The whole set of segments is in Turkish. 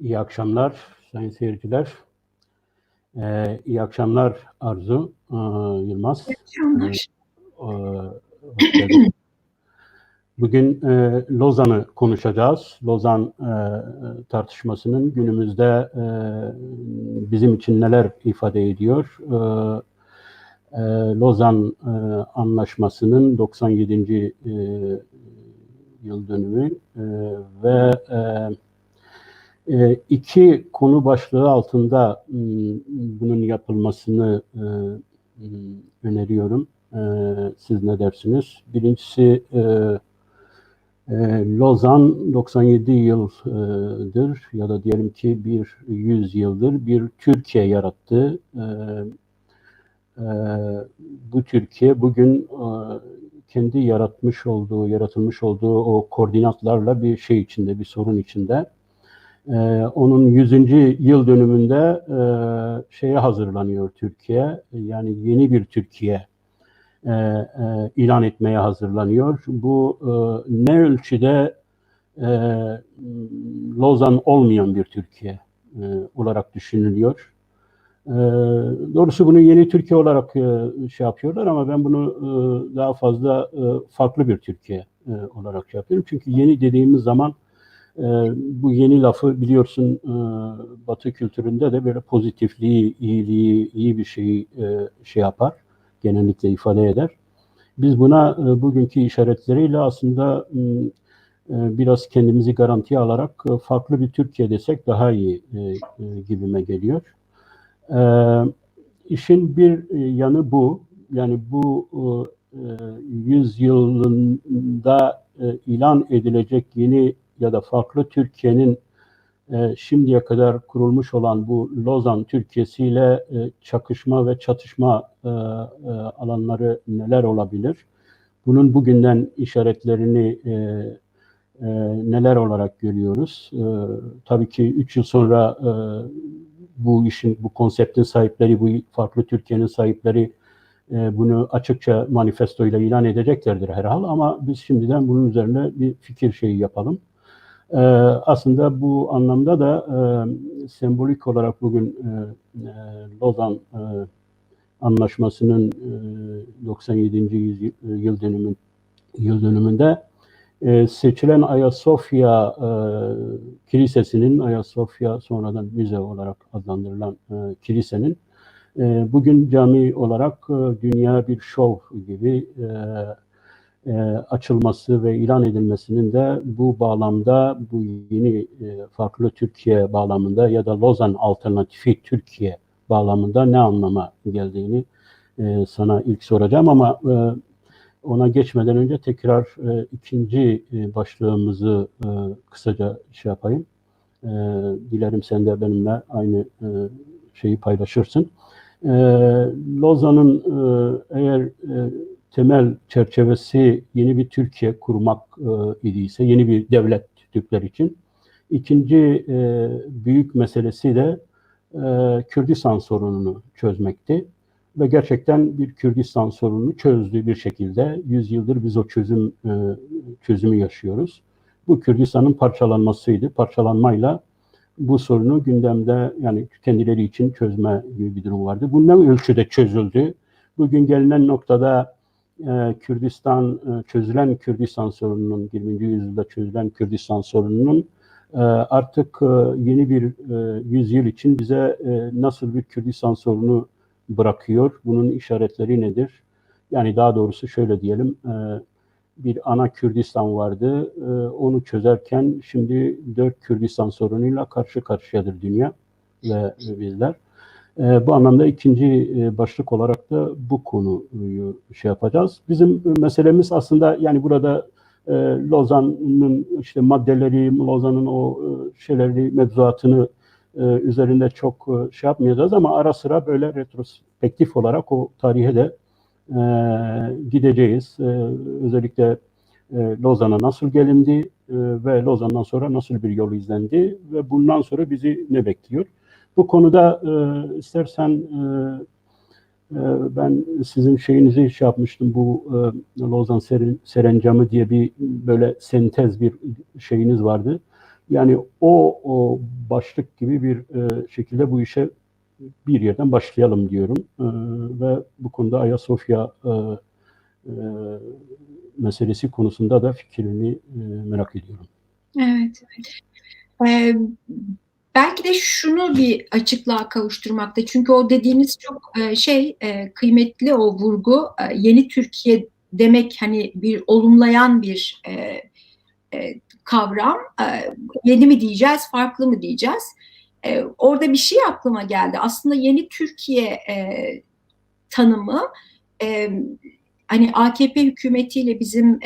İyi akşamlar sayın seyirciler. İyi akşamlar Arzu Yılmaz. İyi akşamlar. Hoş geldin. Bugün Lozan'ı konuşacağız. Lozan tartışmasının günümüzde bizim için neler ifade ediyor? Lozan Anlaşması'nın 97. yıl dönümü ve iki konu başlığı altında bunun yapılmasını öneriyorum. Siz ne dersiniz? Birincisi Lozan 97 yıldır ya da diyelim ki 100 yıldır bir Türkiye yarattı. Bu Türkiye bugün kendi yaratılmış olduğu o koordinatlarla bir şey içinde, bir sorun içinde. Onun 100. yıl dönümünde şeye hazırlanıyor Türkiye. Yani yeni bir Türkiye ilan etmeye hazırlanıyor. Bu ne ölçüde Lozan olmayan bir Türkiye olarak düşünülüyor. Doğrusu bunu yeni Türkiye olarak şey yapıyorlar ama ben bunu daha fazla farklı bir Türkiye olarak şey yapıyorum. Çünkü yeni dediğimiz zaman bu yeni lafı biliyorsun Batı kültüründe de böyle pozitifliği, iyiliği, iyi bir şeyi şey yapar, genellikle ifade eder. Biz buna bugünkü işaretleriyle aslında biraz kendimizi garantiye alarak farklı bir Türkiye desek daha iyi gibime geliyor. İşin bir yanı bu. Yani bu 100 yılında ilan edilecek yeni ya da farklı Türkiye'nin şimdiye kadar kurulmuş olan bu Lozan Türkiye'siyle çakışma ve çatışma alanları neler olabilir? Bunun bugünden işaretlerini neler olarak görüyoruz? Tabii ki 3 yıl sonra bu konseptin sahipleri, bu farklı Türkiye'nin sahipleri bunu açıkça manifestoyla ilan edeceklerdir herhalde ama biz şimdiden bunun üzerine bir fikir şeyi yapalım. Aslında bu anlamda da sembolik olarak bugün Lozan Anlaşması'nın 97. yıl dönümünde seçilen Ayasofya Kilisesi'nin, Ayasofya sonradan müze olarak adlandırılan kilisenin bugün cami olarak dünya bir şov gibi açılması ve ilan edilmesinin de bu bağlamda, bu yeni farklı Türkiye bağlamında ya da Lozan alternatifi Türkiye bağlamında ne anlama geldiğini sana ilk soracağım ama ona geçmeden önce tekrar ikinci başlığımızı kısaca şey yapayım. Dilerim sen de benimle aynı şeyi paylaşırsın. Lozan'ın eğer temel çerçevesi yeni bir Türkiye kurmak idiyse, yeni bir devlet Türkler için, ikinci büyük meselesi de Kürdistan sorununu çözmekti. Ve gerçekten bir Kürdistan sorununu çözdüğü bir şekilde 100 yıldır biz o çözümü yaşıyoruz. Bu Kürdistan'ın parçalanmasıydı. Parçalanmayla bu sorunu gündemde yani kendileri için çözme gibi bir durum vardı. Bu ne ölçüde çözüldü? Bugün gelinen noktada çözülen Kürdistan sorununun, 20. yüzyılda çözülen Kürdistan sorununun artık yeni bir yüzyıl için bize nasıl bir Kürdistan sorunu bırakıyor? Bunun işaretleri nedir? Yani daha doğrusu şöyle diyelim, bir ana Kürdistan vardı. Onu çözerken şimdi 4 Kürdistan sorunuyla karşı karşıyadır dünya ve bizler. Bu anlamda ikinci başlık olarak da bu konuyu şey yapacağız. Bizim meselemiz aslında yani burada Lozan'ın işte maddeleri, Lozan'ın o şeyleri, mevzuatını üzerinde çok şey yapmayacağız ama ara sıra böyle retrospektif olarak o tarihe de gideceğiz. Özellikle Lozan'a nasıl gelindi ve Lozan'dan sonra nasıl bir yol izlendi ve bundan sonra bizi ne bekliyor? Bu konuda istersen ben sizin şeyinizi şey yapmıştım, bu Lozan Serencamı diye bir böyle sentez bir şeyiniz vardı. Yani o başlık gibi bir şekilde bu işe bir yerden başlayalım diyorum. Ve bu konuda Ayasofya meselesi konusunda da fikrini merak ediyorum. Evet. Ee, Belki de şunu bir açıklığa kavuşturmakta. Çünkü o dediğiniz çok kıymetli o vurgu. Yeni Türkiye demek hani bir olumlayan bir kavram. Yeni mi diyeceğiz, farklı mı diyeceğiz? Orada bir şey aklıma geldi. Aslında yeni Türkiye tanımı e, hani AKP hükümetiyle bizim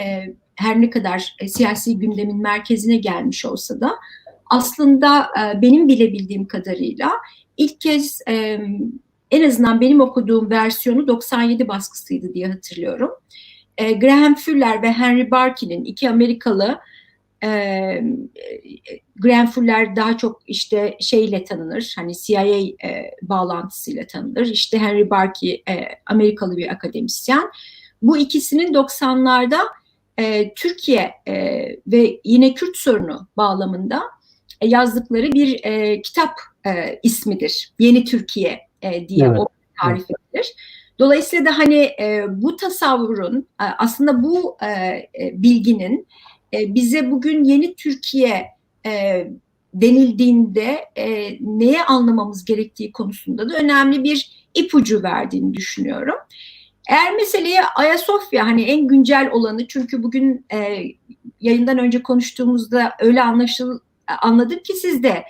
her ne kadar siyasi gündemin merkezine gelmiş olsa da aslında benim bilebildiğim kadarıyla ilk kez en azından benim okuduğum versiyonu 97 baskısıydı diye hatırlıyorum. Graham Fuller ve Henry Barkey'nin iki Amerikalı Graham Fuller daha çok işte şeyle tanınır, hani CIA bağlantısıyla tanınır. İşte Henry Barkey Amerikalı bir akademisyen. Bu ikisinin 90'larda Türkiye ve yine Kürt sorunu bağlamında yazdıkları bir kitap ismidir. Yeni Türkiye diye Evet. o tarif edilir. Dolayısıyla da hani bu tasavvurun aslında bu bilginin bize bugün yeni Türkiye denildiğinde neye anlamamız gerektiği konusunda da önemli bir ipucu verdiğini düşünüyorum. Eğer meseleye Ayasofya hani en güncel olanı, çünkü bugün yayından önce konuştuğumuzda öyle anladım ki siz de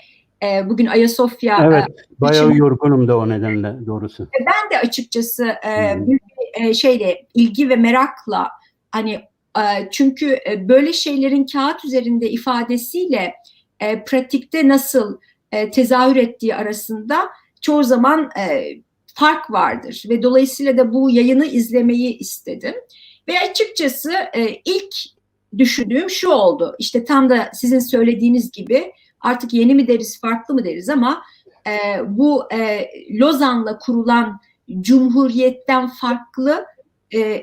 bugün Ayasofya Evet, bayağı için yorgunum da o nedenle doğrusu. ben de açıkçası büyük bir şeyle ilgi ve merakla hani çünkü böyle şeylerin kağıt üzerinde ifadesiyle pratikte nasıl tezahür ettiği arasında çoğu zaman fark vardır ve dolayısıyla da bu yayını izlemeyi istedim ve açıkçası ilk düşündüğüm şu oldu: işte tam da sizin söylediğiniz gibi artık yeni mi deriz, farklı mı deriz, ama bu Lozan'la kurulan cumhuriyetten farklı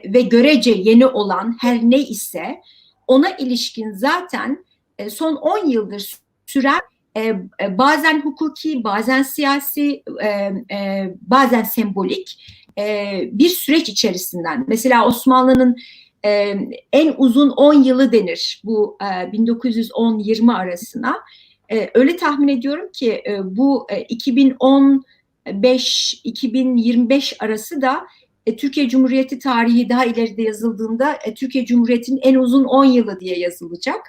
ve görece yeni olan her ne ise ona ilişkin zaten son 10 yıldır süren bazen hukuki, bazen siyasi, bazen sembolik bir süreç içerisinden. Mesela Osmanlı'nın en uzun 10 yılı denir bu 1910-20 arasına. Öyle tahmin ediyorum ki bu 2015-2025 arası da Türkiye Cumhuriyeti tarihi daha ileride yazıldığında Türkiye Cumhuriyeti'nin en uzun 10 yılı diye yazılacak.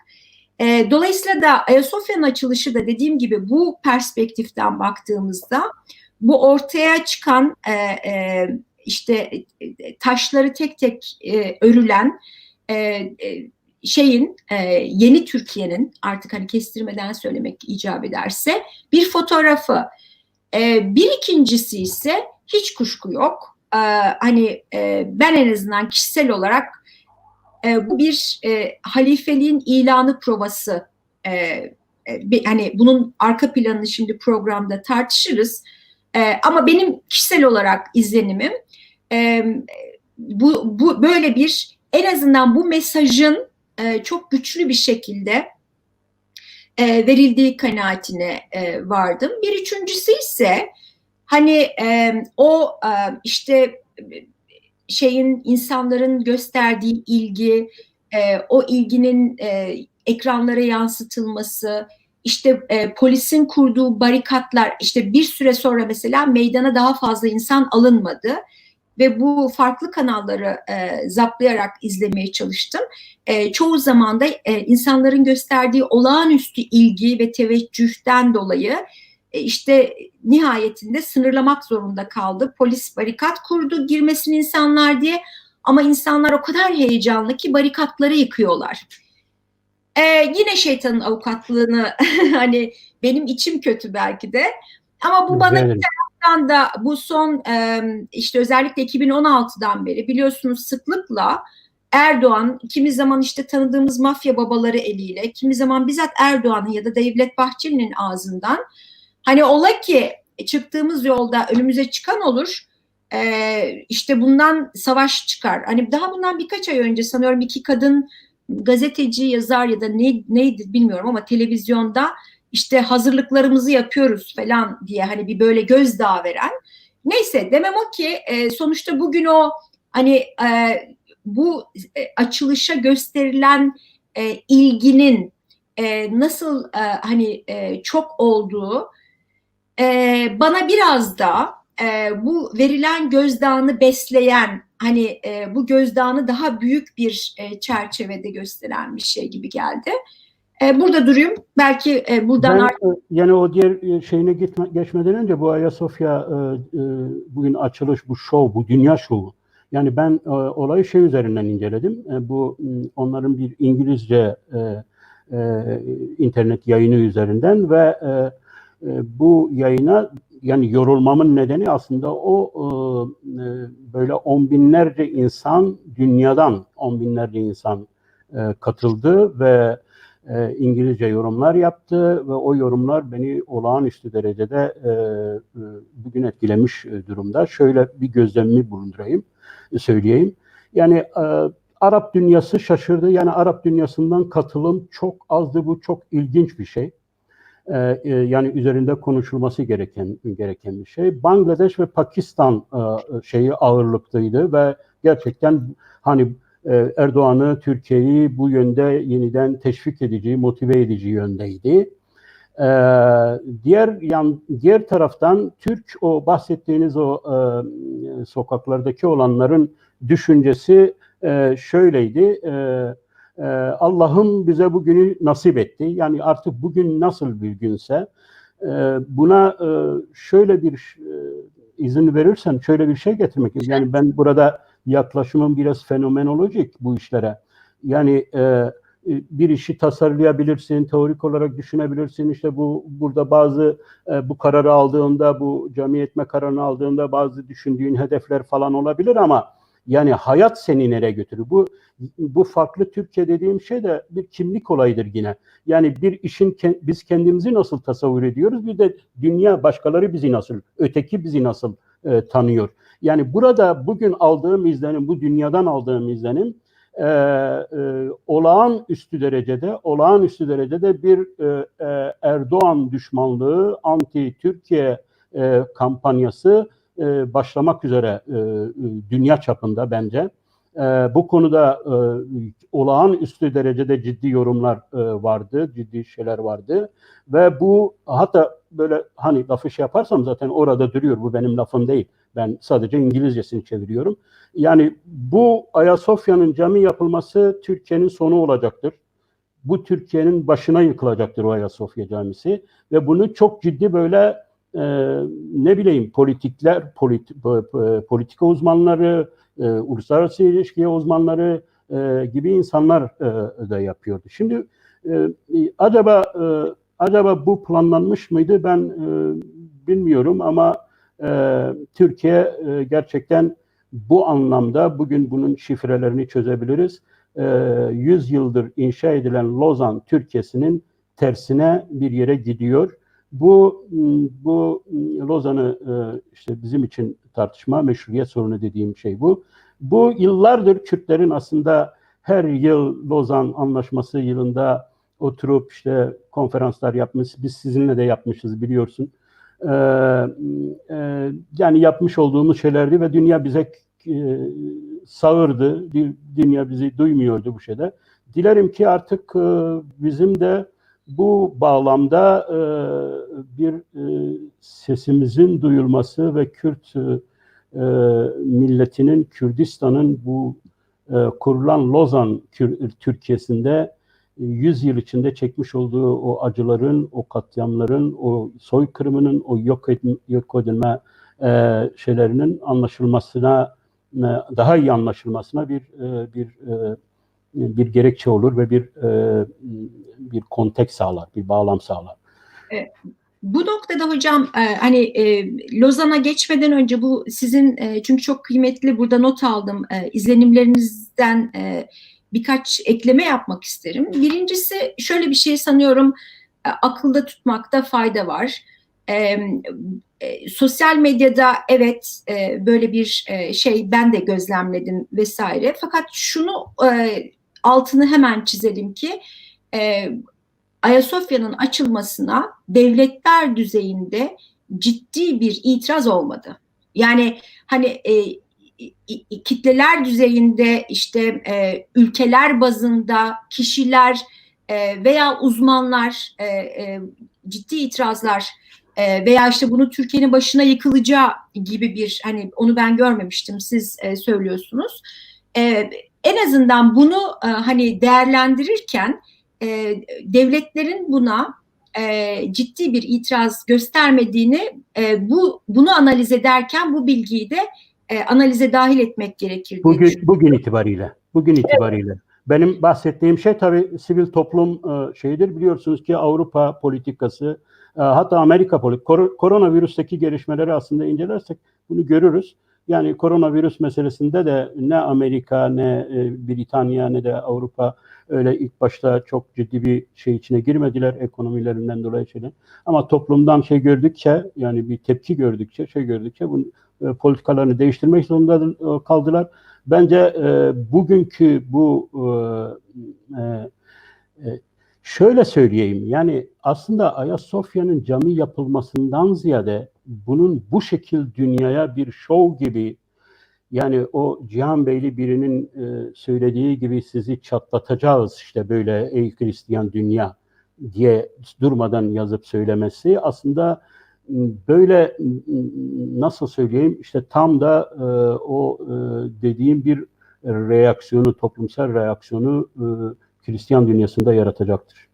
Dolayısıyla da Ayasofya'nın açılışı da dediğim gibi bu perspektiften baktığımızda bu ortaya çıkan işte taşları tek tek örülen yeni Türkiye'nin, artık hani kestirmeden söylemek icap ederse, bir fotoğrafı. Bir ikincisi ise hiç kuşku yok. Hani ben en azından kişisel olarak bu bir halifeliğin ilanı provası. Hani bunun arka planını şimdi programda tartışırız. Ama benim kişisel olarak izlenimim bu böyle bir, en azından bu mesajın çok güçlü bir şekilde verildiği kanaatine vardım. Bir üçüncüsü ise hani işte insanların gösterdiği ilgi, o ilginin ekranlara yansıtılması, işte polisin kurduğu barikatlar, işte bir süre sonra mesela meydana daha fazla insan alınmadı ve bu farklı kanalları zaplayarak izlemeye çalıştım. Çoğu zaman da insanların gösterdiği olağanüstü ilgi ve teveccühten dolayı işte nihayetinde sınırlamak zorunda kaldı. Polis barikat kurdu girmesin insanlar diye, ama insanlar o kadar heyecanlı ki barikatları yıkıyorlar. Yine şeytanın avukatlığını hani benim içim kötü belki de, ama bu bana da bu son işte özellikle 2016'dan beri biliyorsunuz sıklıkla Erdoğan, kimi zaman işte tanıdığımız mafya babaları eliyle, kimi zaman bizzat Erdoğan'ın ya da Devlet Bahçeli'nin ağzından, hani ola ki çıktığımız yolda önümüze çıkan olur, işte bundan savaş çıkar. Hani daha bundan birkaç ay önce sanıyorum iki kadın gazeteci, yazar ya da neydi bilmiyorum ama televizyonda işte hazırlıklarımızı yapıyoruz falan diye hani bir böyle gözdağı veren. Neyse demem o ki sonuçta bugün o hani bu açılışa gösterilen ilginin nasıl hani çok olduğu bana biraz da bu verilen gözdağını besleyen hani bu gözdağını daha büyük bir çerçevede gösteren bir şey gibi geldi. Burada durayım. Belki buradan Ben yani o diğer şeyine geçmeden önce bu Ayasofya bugün açılış, bu şov, bu dünya şovu. Yani ben olayı şey üzerinden inceledim. Bu onların bir İngilizce internet yayını üzerinden ve bu yayına yani yorulmamın nedeni aslında o böyle on binlerce insan, dünyadan on binlerce insan katıldı ve İngilizce yorumlar yaptı ve o yorumlar beni olağanüstü derecede bugün etkilemiş durumda. Şöyle bir gözlemimi söyleyeyim. Yani Arap dünyası şaşırdı. Yani Arap dünyasından katılım çok azdı. Bu çok ilginç bir şey. Yani üzerinde konuşulması gereken bir şey. Bangladeş ve Pakistan şeyi ağırlıklıydı ve gerçekten hani Erdoğan'ı, Türkiye'yi bu yönde yeniden teşvik edici, motive edici yöndeydi. Diğer taraftan o bahsettiğiniz o sokaklardaki olanların düşüncesi şöyleydi. Allah'ım bize bugünü nasip etti. Yani artık bugün nasıl bir günse buna şöyle bir izin verirsen şöyle bir şey getirmek. Yani ben burada yaklaşımım biraz fenomenolojik bu işlere. Yani bir işi tasarlayabilirsin, teorik olarak düşünebilirsin. İşte burada bazı bu kararı aldığında, bu cami etme kararını aldığında bazı düşündüğün hedefler falan olabilir ama yani hayat seni nereye götürür? Bu farklı Türkiye dediğim şey de bir kimlik olayıdır yine. Yani bir işin biz kendimizi nasıl tasavvur ediyoruz? Bir de dünya başkaları bizi nasıl, öteki bizi nasıl tanıyor? Yani burada bugün aldığım izlenim, bu dünyadan aldığım izlenim olağanüstü derecede bir Erdoğan düşmanlığı, anti-Türkiye kampanyası başlamak üzere dünya çapında bence. Bu konuda olağanüstü derecede ciddi yorumlar vardı, ciddi şeyler vardı ve bu hatta böyle hani lafı şey yaparsam zaten orada duruyor, bu benim lafım değil. Ben sadece İngilizcesini çeviriyorum. Yani bu Ayasofya'nın cami yapılması Türkiye'nin sonu olacaktır. Bu Türkiye'nin başına yıkılacaktır o Ayasofya Camisi ve bunu çok ciddi böyle ne bileyim politika uzmanları, uluslararası ilişkiye uzmanları gibi insanlar da yapıyordu. Şimdi acaba bu planlanmış mıydı? Ben bilmiyorum ama Türkiye gerçekten bu anlamda bugün bunun şifrelerini çözebiliriz. 100 yıldır inşa edilen Lozan Türkiye'sinin tersine bir yere gidiyor. Bu Lozan'ı işte bizim için tartışma, meşruiyet sorunu dediğim şey bu. Bu yıllardır Kürtlerin aslında her yıl Lozan Anlaşması yılında oturup işte konferanslar yapmış. Biz sizinle de yapmışız biliyorsun. Yani yapmış olduğumuz şeylerdi ve dünya bize sağırdı. Dünya bizi duymuyordu bu şeyde. Dilerim ki artık bizim de bu bağlamda bir sesimizin duyulması ve Kürt milletinin, Kürdistan'ın bu kurulan Lozan Türkiye'sinde 100 yıl içinde çekmiş olduğu o acıların, o katliamların, o soykırımının, o yok edilme şeylerinin anlaşılmasına, daha iyi anlaşılmasına bir gerekçe olur ve bir kontekst sağlar, bir bağlam sağlar. Bu noktada hocam hani Lozan'a geçmeden önce bu sizin çünkü çok kıymetli burada not aldım izlenimlerinizden birkaç ekleme yapmak isterim. Birincisi şöyle bir şey sanıyorum akılda tutmakta fayda var. Sosyal medyada evet böyle bir şey ben de gözlemledim vesaire. Fakat şunu altını hemen çizelim ki Ayasofya'nın açılmasına devletler düzeyinde ciddi bir itiraz olmadı. Yani hani kitleler düzeyinde işte ülkeler bazında kişiler veya uzmanlar ciddi itirazlar veya işte bunu Türkiye'nin başına yıkılacağı gibi bir hani onu ben görmemiştim, siz söylüyorsunuz. En azından bunu hani değerlendirirken devletlerin buna ciddi bir itiraz göstermediğini bunu analiz ederken bu bilgiyi de analize dahil etmek gerekir diye düşünüyorum. Bugün itibariyle. Evet. Benim bahsettiğim şey tabii sivil toplum şeyidir. Biliyorsunuz ki Avrupa politikası, hatta Amerika politikası, koronavirüsteki gelişmeleri aslında incelersek bunu görürüz. Yani koronavirüs meselesinde de ne Amerika, ne Britanya, ne de Avrupa öyle ilk başta çok ciddi bir şey içine girmediler ekonomilerinden dolayı şeyler. Ama toplumdan şey gördükçe, yani bir tepki gördükçe bu politikalarını değiştirmek zorunda kaldılar. Bence bugünkü bu şöyle söyleyeyim, yani aslında Ayasofya'nın cami yapılmasından ziyade bunun bu şekil dünyaya bir şov gibi, yani o Cihan Beyli birinin söylediği gibi sizi çatlatacağız işte böyle ey Hristiyan dünya diye durmadan yazıp söylemesi aslında böyle, nasıl söyleyeyim, işte tam da o dediğim bir reaksiyonu, toplumsal reaksiyonu Hristiyan dünyasında yaratacaktır.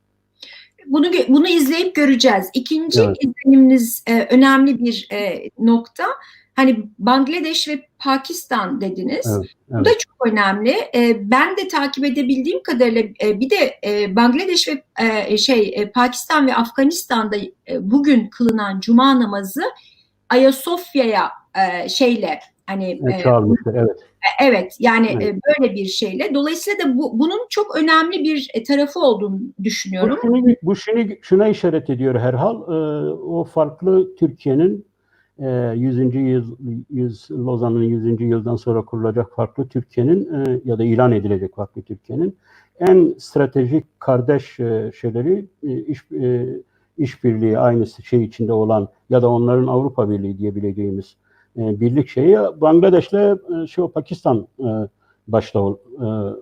Bunu izleyip göreceğiz. İkinci Evet. izleniminiz önemli bir nokta. Hani Bangladeş ve Pakistan dediniz. Evet, evet. Bu da çok önemli. Ben de takip edebildiğim kadarıyla bir de Bangladeş ve Pakistan ve Afganistan'da bugün kılınan Cuma namazı Ayasofya'ya hani çağırmışlar, evet. Evet, yani Evet. böyle bir şeyle. Dolayısıyla da bunun çok önemli bir tarafı olduğunu düşünüyorum. Bu şuna işaret ediyor herhal. O farklı Türkiye'nin 100. Lozan'ın 100. yıldan sonra kurulacak farklı Türkiye'nin ya da ilan edilecek farklı Türkiye'nin en stratejik kardeş şeyleri işbirliği aynı şey içinde olan ya da onların Avrupa Birliği diyebileceğimiz birlik şeyi Bangladeş'le Pakistan başta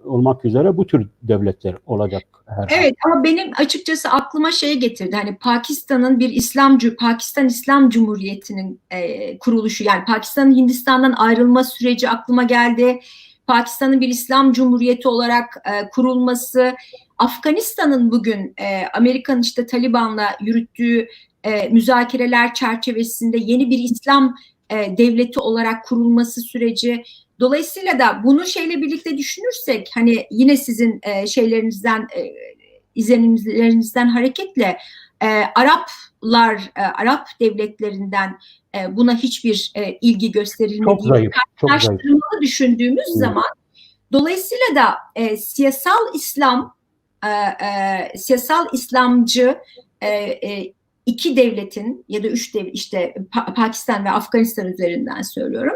olmak üzere bu tür devletler olacak herhalde. Evet, ama benim açıkçası aklıma getirdi. Hani Pakistan'ın Pakistan İslam Cumhuriyeti'nin kuruluşu, yani Pakistan'ın Hindistan'dan ayrılma süreci aklıma geldi. Pakistan'ın bir İslam Cumhuriyeti olarak kurulması, Afganistan'ın bugün Amerika'nın işte Taliban'la yürüttüğü müzakereler çerçevesinde yeni bir İslam devleti olarak kurulması süreci. Dolayısıyla da bunu birlikte düşünürsek, hani yine sizin izlenimlerinizden hareketle Arap devletlerinden buna hiçbir ilgi gösterilmediği karşılaştırmalı düşündüğümüz zaman, dolayısıyla da siyasal İslamcı iki devletin ya da üç devlet, işte Pakistan ve Afganistan üzerinden söylüyorum,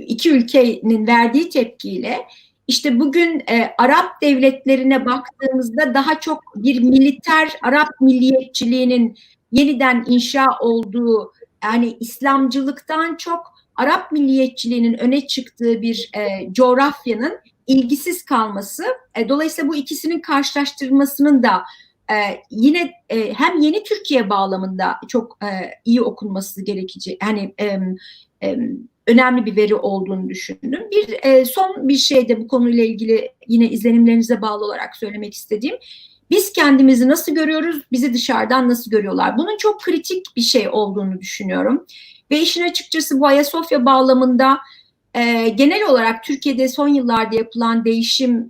iki ülkenin verdiği tepkiyle işte bugün Arap devletlerine baktığımızda daha çok bir militer Arap milliyetçiliğinin yeniden inşa olduğu, yani İslamcılıktan çok Arap milliyetçiliğinin öne çıktığı bir coğrafyanın ilgisiz kalması. Dolayısıyla bu ikisinin karşılaştırmasının da yine hem yeni Türkiye bağlamında çok iyi okunması gerekecek. Yani önemli bir veri olduğunu düşündüm. Son bir şey de bu konuyla ilgili yine izlenimlerinize bağlı olarak söylemek istediğim. Biz kendimizi nasıl görüyoruz, bizi dışarıdan nasıl görüyorlar? Bunun çok kritik bir şey olduğunu düşünüyorum. Ve işin açıkçası bu Ayasofya bağlamında genel olarak Türkiye'de son yıllarda yapılan değişim,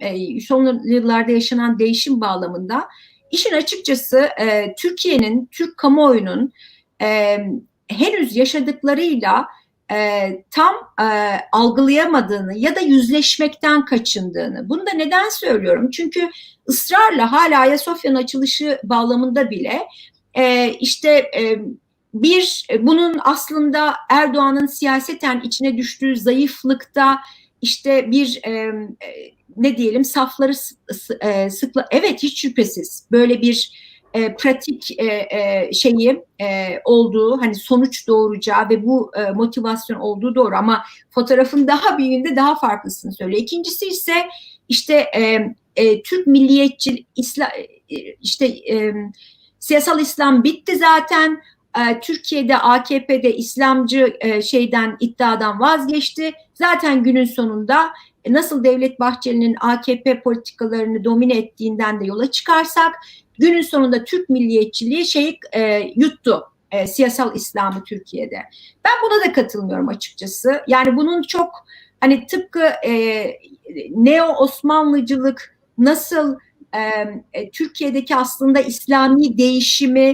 son yıllarda yaşanan değişim bağlamında işin açıkçası Türkiye'nin, Türk kamuoyunun henüz yaşadıklarıyla tam algılayamadığını ya da yüzleşmekten kaçındığını. Bunu da neden söylüyorum? Çünkü ısrarla hala Ayasofya'nın açılışı bağlamında bile bunun aslında Erdoğan'ın siyaseten içine düştüğü zayıflıkta işte bir ne diyelim safları sıkla, evet hiç şüphesiz böyle bir pratik şeyi olduğu, hani sonuç doğuracağı ve bu motivasyon olduğu doğru, ama fotoğrafın daha büyüğünde daha farklısını söylüyor. İkincisi ise işte Türk milliyetçi işte siyasal İslam bitti zaten. Türkiye'de AKP'de İslamcı iddiadan vazgeçti. Zaten günün sonunda nasıl Devlet Bahçeli'nin AKP politikalarını domine ettiğinden de yola çıkarsak, günün sonunda Türk milliyetçiliği yuttu. Siyasal İslam'ı Türkiye'de. Ben buna da katılmıyorum açıkçası. Yani bunun çok hani tıpkı Neo-Osmanlıcılık nasıl Türkiye'deki aslında İslami değişimi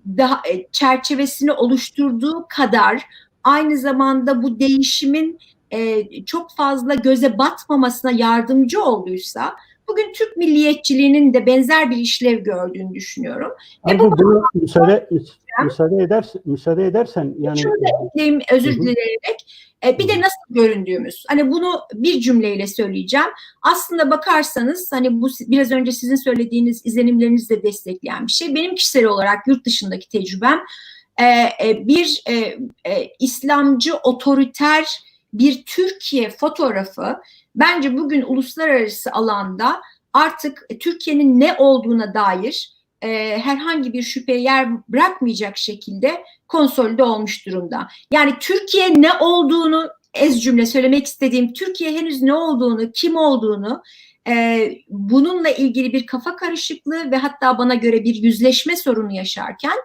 daha çerçevesini oluşturduğu kadar, aynı zamanda bu değişimin çok fazla göze batmamasına yardımcı olduysa, bugün Türk milliyetçiliğinin de benzer bir işlev gördüğünü düşünüyorum. Arzu, bunu müsaade edersen yani şunu da ekleyeyim, özür dileyerek. Bir de nasıl göründüğümüz. Hani bunu bir cümleyle söyleyeceğim. Aslında bakarsanız hani bu biraz önce sizin söylediğiniz izlenimlerinizi de destekleyen bir şey. Benim kişisel olarak yurt dışındaki tecrübem bir İslamcı otoriter bir Türkiye fotoğrafı bence bugün uluslararası alanda artık Türkiye'nin ne olduğuna dair herhangi bir şüpheye yer bırakmayacak şekilde konsolide olmuş durumda. Yani Türkiye ne olduğunu, ez cümle söylemek istediğim, Türkiye henüz ne olduğunu, kim olduğunu, bununla ilgili bir kafa karışıklığı ve hatta bana göre bir yüzleşme sorunu yaşarken,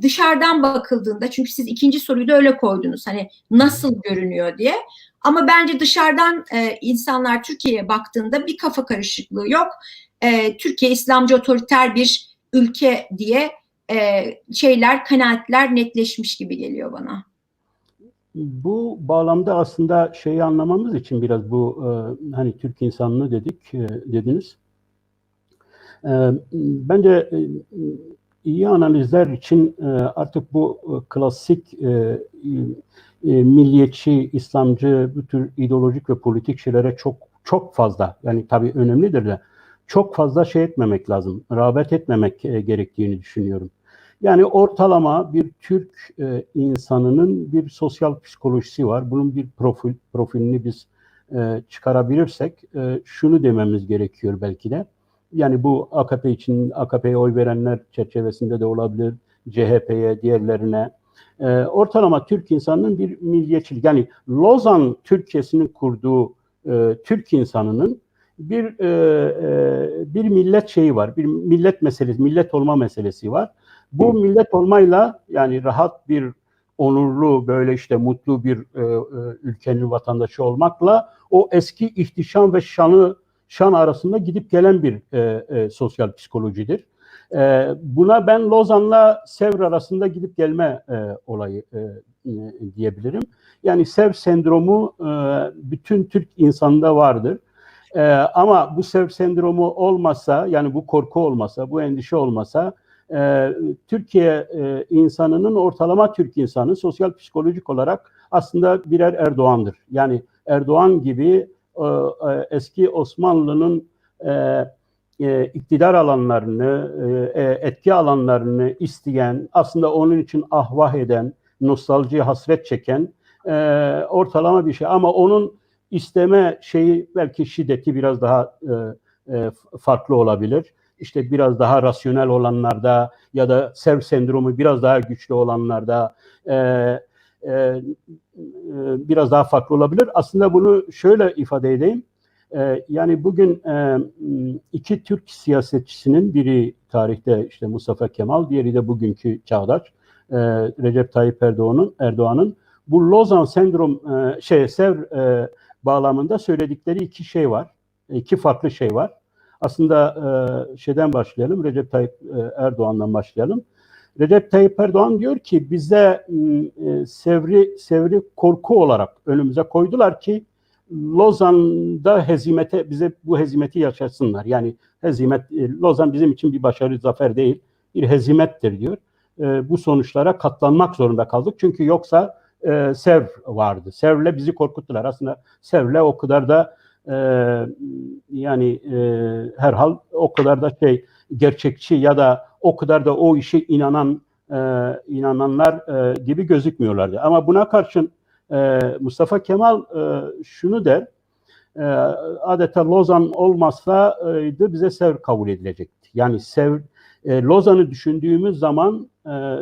dışarıdan bakıldığında, çünkü siz ikinci soruyu da öyle koydunuz, hani nasıl görünüyor diye, ama bence dışarıdan insanlar Türkiye'ye baktığında bir kafa karışıklığı yok. Türkiye İslamcı otoriter bir ülke diye kanaatler netleşmiş gibi geliyor bana. Bu bağlamda aslında şeyi anlamamız için biraz bu hani Türk insanlığı dediniz. Bence iyi analizler için artık bu klasik milliyetçi, İslamcı, bu tür ideolojik ve politik şeylere çok fazla, yani tabii önemlidir de çok fazla etmemek lazım, rağbet etmemek gerektiğini düşünüyorum. Yani ortalama bir Türk insanının bir sosyal psikolojisi var. Bunun bir profilini biz çıkarabilirsek şunu dememiz gerekiyor belki de. Yani bu AKP için, AKP'ye oy verenler çerçevesinde de olabilir, CHP'ye, diğerlerine. Ortalama Türk insanının bir milliyetçilik, yani Lozan Türkiye'sinin kurduğu Türk insanının bir millet şeyi var, bir millet meselesi, millet olma meselesi var. Bu millet olmayla, yani rahat bir, onurlu, böyle işte mutlu bir ülkenin vatandaşı olmakla o eski ihtişam ve şan arasında gidip gelen bir sosyal psikolojidir. Buna ben Lozan'la Sevr arasında gidip gelme olayı diyebilirim. Yani Sevr sendromu bütün Türk insanında vardır. Ama bu Sevr sendromu olmasa, yani bu korku olmasa, bu endişe olmasa, Türkiye insanının, ortalama Türk insanı sosyal psikolojik olarak aslında birer Erdoğan'dır. Yani Erdoğan gibi eski Osmanlı'nın iktidar alanlarını, etki alanlarını isteyen, aslında onun için ahvah eden, nostaljiye hasret çeken ortalama bir şey. Ama onun isteme şeyi, belki şiddeti biraz daha farklı olabilir. İşte biraz daha rasyonel olanlarda ya da Sevr sendromu biraz daha güçlü olanlarda biraz daha farklı olabilir. Aslında bunu şöyle ifade edeyim. Yani bugün iki Türk siyasetçisinin, biri tarihte işte Mustafa Kemal, diğeri de bugünkü çağdaş Recep Tayyip Erdoğan'ın bu Lozan sendrom Sevr bağlamında söyledikleri iki şey var. İki farklı şey var. Aslında şeyden başlayalım, Recep Tayyip Erdoğan'dan başlayalım. Recep Tayyip Erdoğan diyor ki bize Sevr'i korku olarak önümüze koydular ki Lozan'da bize bu hezimeti yaşatsınlar. Yani Lozan bizim için bir başarı, zafer değil, bir hezimettir diyor. Bu sonuçlara katlanmak zorunda kaldık. Çünkü yoksa Sevr vardı. Sevr'le bizi korkuttular. Aslında Sevr'le o kadar da yani herhal o kadar da gerçekçi ya da o kadar da o işe inananlar gibi gözükmüyorlardı. Ama buna karşın Mustafa Kemal şunu der, adeta Lozan olmasaydı bize Sevr kabul edilecekti. Yani Lozan'ı düşündüğümüz zaman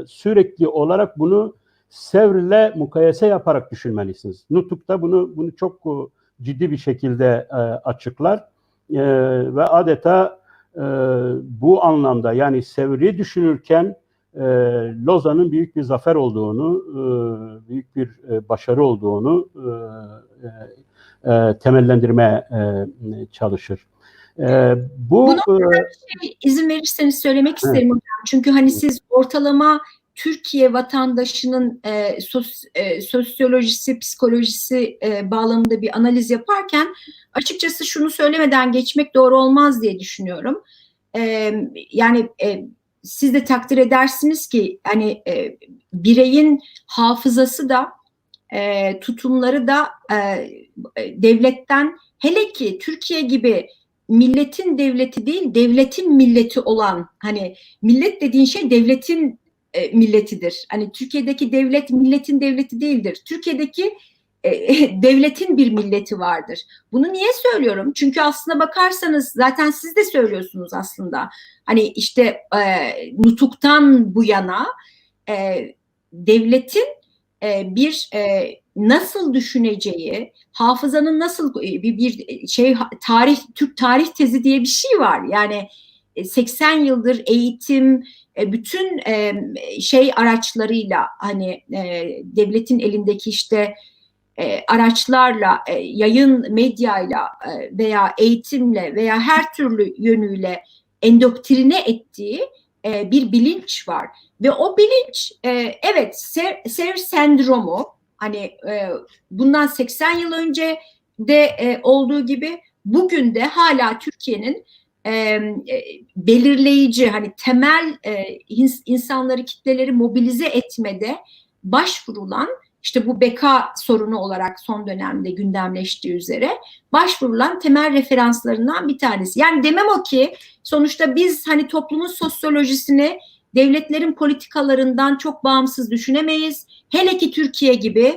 sürekli olarak bunu Sevr'le mukayese yaparak düşünmelisiniz. Nutuk'ta bunu çok ciddi bir şekilde açıklar ve adeta bu anlamda yani Sevr'i düşünürken Lozan'ın büyük bir zafer olduğunu, büyük bir başarı olduğunu temellendirmeye çalışır. Bu noktada izin verirseniz söylemek isterim hocam. Çünkü hani siz ortalama Türkiye vatandaşının sosyolojisi, psikolojisi bağlamında bir analiz yaparken açıkçası şunu söylemeden geçmek doğru olmaz diye düşünüyorum. Yani siz de takdir edersiniz ki hani bireyin hafızası da tutumları da devletten, hele ki Türkiye gibi milletin devleti değil, devletin milleti olan, hani millet dediğin şey devletin milletidir. Hani Türkiye'deki devlet milletin devleti değildir. Türkiye'deki devletin bir milleti vardır. Bunu niye söylüyorum? Çünkü aslına bakarsanız zaten siz de söylüyorsunuz aslında. Hani işte Nutuk'tan bu yana devletin bir nasıl düşüneceği, hafızanın nasıl bir şey Türk tarih tezi diye bir şey var. Yani 80 yıldır eğitim, bütün araçlarıyla hani devletin elindeki işte araçlarla, yayın medyayla veya eğitimle veya her türlü yönüyle endoktrine ettiği bir bilinç var. Ve o bilinç evet Sevr sendromu hani bundan 80 yıl önce de olduğu gibi bugün de hala Türkiye'nin belirleyici hani temel insanları, kitleleri mobilize etmede başvurulan, işte bu beka sorunu olarak son dönemde gündemleştiği üzere başvurulan temel referanslarından bir tanesi. Yani demem o ki sonuçta biz hani toplumun sosyolojisini devletlerin politikalarından çok bağımsız düşünemeyiz. Hele ki Türkiye gibi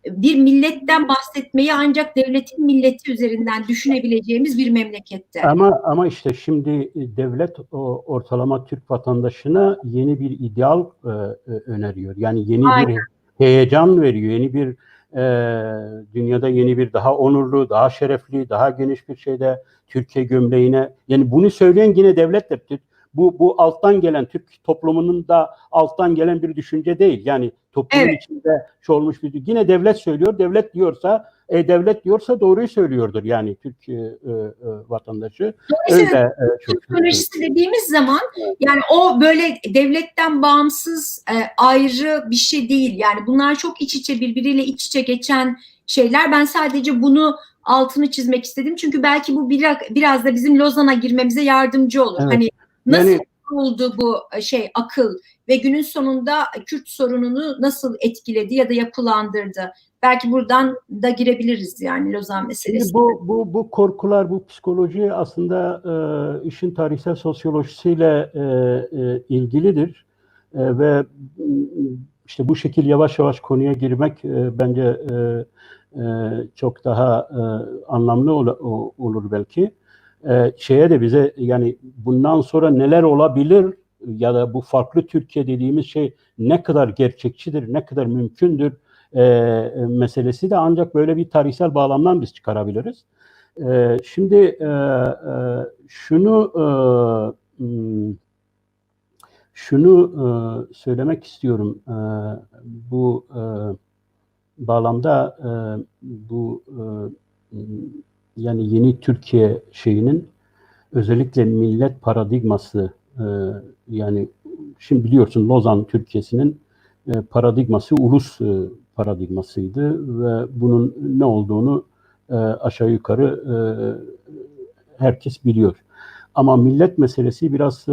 bir milletten bahsetmeyi ancak devletin milleti üzerinden düşünebileceğimiz bir memlekette. Ama işte şimdi devlet ortalama Türk vatandaşına yeni bir ideal öneriyor. Yani yeni bir heyecan veriyor. Yeni bir dünyada yeni bir daha onurlu, daha şerefli, daha geniş bir şeyde Türkiye gömleğine. Yani bunu söyleyen yine devlettir. Bu alttan gelen, Türk toplumunun da alttan gelen bir düşünce değil. Yani toplumun içinde olmuş bir yine devlet söylüyor. Devlet diyorsa doğruyu söylüyordur yani Türk vatandaşı. Dolayısıyla Türk psikolojisi dediğimiz zaman yani o böyle devletten bağımsız ayrı bir şey değil. Yani bunlar çok iç içe, birbiriyle iç içe geçen şeyler. Ben sadece bunu altını çizmek istedim. Çünkü belki bu biraz da bizim Lozan'a girmemize yardımcı olur. Evet. Hani nasıl oldu bu akıl ve günün sonunda Kürt sorununu nasıl etkiledi ya da yapılandırdı? Belki buradan da girebiliriz yani Lozan meselesi. Şimdi bu korkular, bu psikoloji aslında işin tarihsel sosyolojisiyle ilgilidir ve işte bu şekil yavaş yavaş konuya girmek bence çok daha anlamlı olur belki. Şeye de bize yani bundan sonra neler olabilir ya da bu farklı Türkiye dediğimiz şey ne kadar gerçekçidir, ne kadar mümkündür meselesi de ancak böyle bir tarihsel bağlamdan biz çıkarabiliriz. Şimdi şunu söylemek istiyorum. Bu bağlamda bu yani yeni Türkiye şeyinin özellikle millet paradigması yani şimdi biliyorsun Lozan Türkiye'sinin paradigması ulus paradigmasıydı ve bunun ne olduğunu aşağı yukarı herkes biliyor. Ama millet meselesi biraz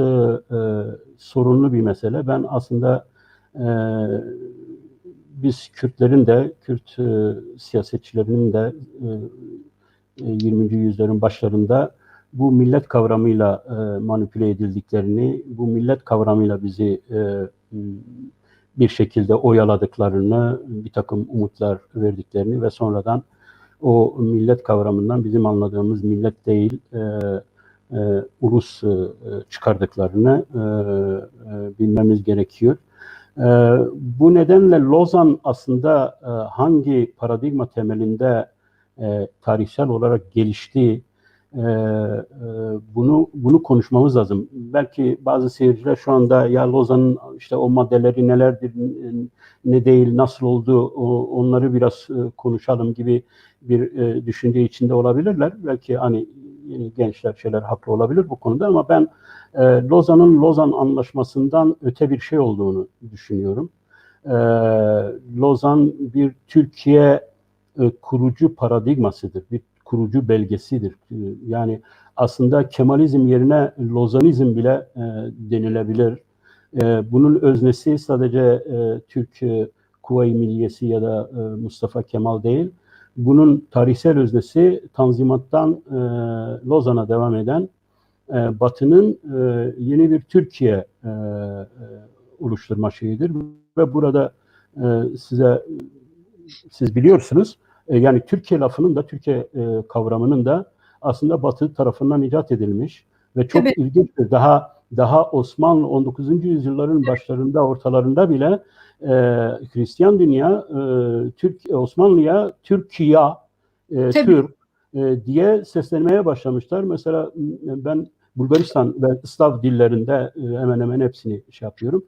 sorunlu bir mesele. Ben aslında biz Kürtlerin de, Kürt siyasetçilerinin de 20. yüzyılın başlarında bu millet kavramıyla manipüle edildiklerini, bu millet kavramıyla bizi bir şekilde oyaladıklarını, bir takım umutlar verdiklerini ve sonradan o millet kavramından bizim anladığımız millet değil, ulus çıkardıklarını bilmemiz gerekiyor. Bu nedenle Lozan aslında hangi paradigma temelinde tarihsel olarak gelişti, bunu konuşmamız lazım. Belki bazı seyirciler şu anda ya Lozan'ın işte o maddeleri nelerdir, ne değil, nasıl oldu, onları biraz konuşalım gibi bir düşünce içinde olabilirler. Belki hani yeni gençler şeyler haklı olabilir bu konuda ama ben Lozan'ın Lozan Anlaşması'ndan öte bir şey olduğunu düşünüyorum. Lozan bir Türkiye kurucu paradigmasıdır, bir kurucu belgesidir. Yani aslında Kemalizm yerine Lozanizm bile denilebilir. Bunun öznesi sadece Türk Kuvayi Milliyesi ya da Mustafa Kemal değil. Bunun tarihsel öznesi Tanzimat'tan Lozan'a devam eden Batı'nın yeni bir Türkiye oluşturma şeyidir. Ve burada siz biliyorsunuz, yani Türkiye lafının da, Türkiye kavramının da aslında Batı tarafından icat edilmiş ve çok ilginçtir. Daha Osmanlı 19. yüzyılların başlarında, ortalarında bile Hristiyan dünya Osmanlı'ya Türkiye, Türk diye seslenmeye başlamışlar. Mesela ben Bulgaristan ve Slav dillerinde hemen hemen hepsini yapıyorum.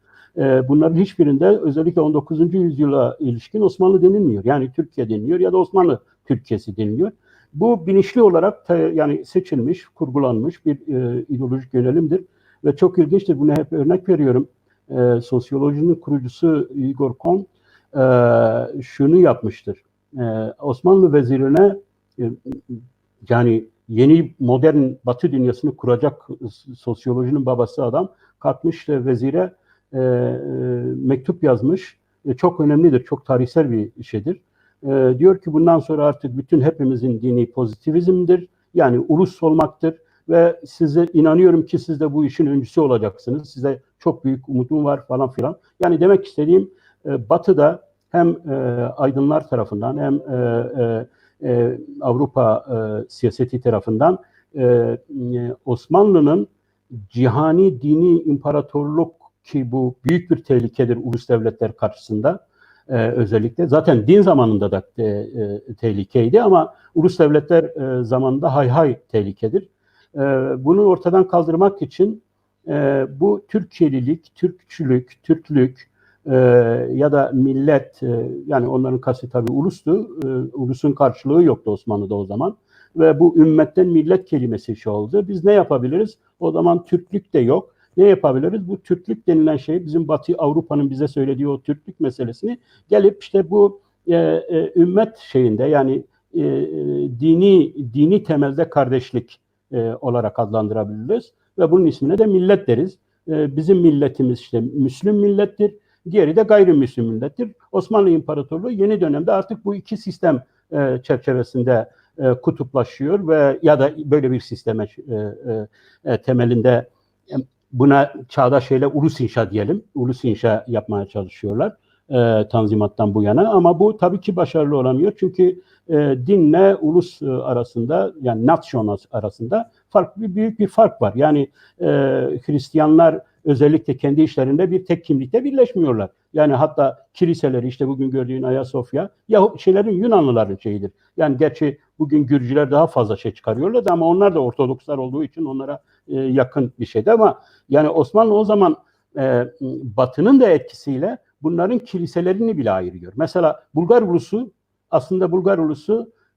Bunların hiçbirinde özellikle 19. yüzyıla ilişkin Osmanlı denilmiyor. Yani Türkiye deniliyor ya da Osmanlı Türkiye'si deniliyor. Bu bilinçli olarak yani seçilmiş, kurgulanmış bir ideolojik yönelimdir. Ve çok ilginçtir. Buna hep örnek veriyorum. Sosyolojinin kurucusu Igor Kon şunu yapmıştır. Osmanlı vezirine yani yeni modern Batı dünyasını kuracak sosyolojinin babası adam kalkmış vezire mektup yazmış. Çok önemlidir, çok tarihsel bir şeydir. Diyor ki bundan sonra artık bütün hepimizin dini pozitivizmdir. Yani ulus olmaktır ve size inanıyorum ki siz de bu işin öncüsü olacaksınız. Size çok büyük umudum var falan filan. Yani demek istediğim Batı'da hem aydınlar tarafından hem Avrupa siyaseti tarafından Osmanlı'nın cihani dini imparatorluk ki bu büyük bir tehlikedir ulus devletler karşısında özellikle. Zaten din zamanında da tehlikeydi ama ulus devletler zamanında hay tehlikedir. Bunu ortadan kaldırmak için bu Türkiye'lilik, Türkçülük, Türklük ya da millet, yani onların kastı tabii ulustu. Ulusun karşılığı yoktu Osmanlı'da o zaman. Ve bu ümmetten millet kelimesi şey oldu. Biz ne yapabiliriz? O zaman Türklük de yok. Ne yapabiliriz? Bu Türklük denilen şey bizim Batı Avrupa'nın bize söylediği o Türklük meselesini gelip işte bu ümmet şeyinde yani dini temelde kardeşlik olarak adlandırabiliriz ve bunun ismine de millet deriz. Bizim milletimiz işte Müslüm millettir, diğeri de gayrimüslim millettir. Osmanlı İmparatorluğu yeni dönemde artık bu iki sistem çerçevesinde kutuplaşıyor ve ya da böyle bir sisteme temelinde buna çağdaş şeyle ulus inşa diyelim. Ulus inşa yapmaya çalışıyorlar Tanzimat'tan bu yana ama bu tabii ki başarılı olamıyor. Çünkü dinle ulus arasında yani nasyon arasında büyük bir fark var. Yani Hristiyanlar özellikle kendi işlerinde bir tek kimlikte birleşmiyorlar. Yani hatta kiliseleri işte bugün gördüğün Ayasofya Yunanlıların şeyidir. Yani gerçi bugün Gürcüler daha fazla şey çıkarıyorlar ama onlar da Ortodokslar olduğu için onlara yakın bir şeydi ama yani Osmanlı o zaman Batı'nın da etkisiyle bunların kiliselerini bile ayırıyor. Mesela Bulgar ulusu aslında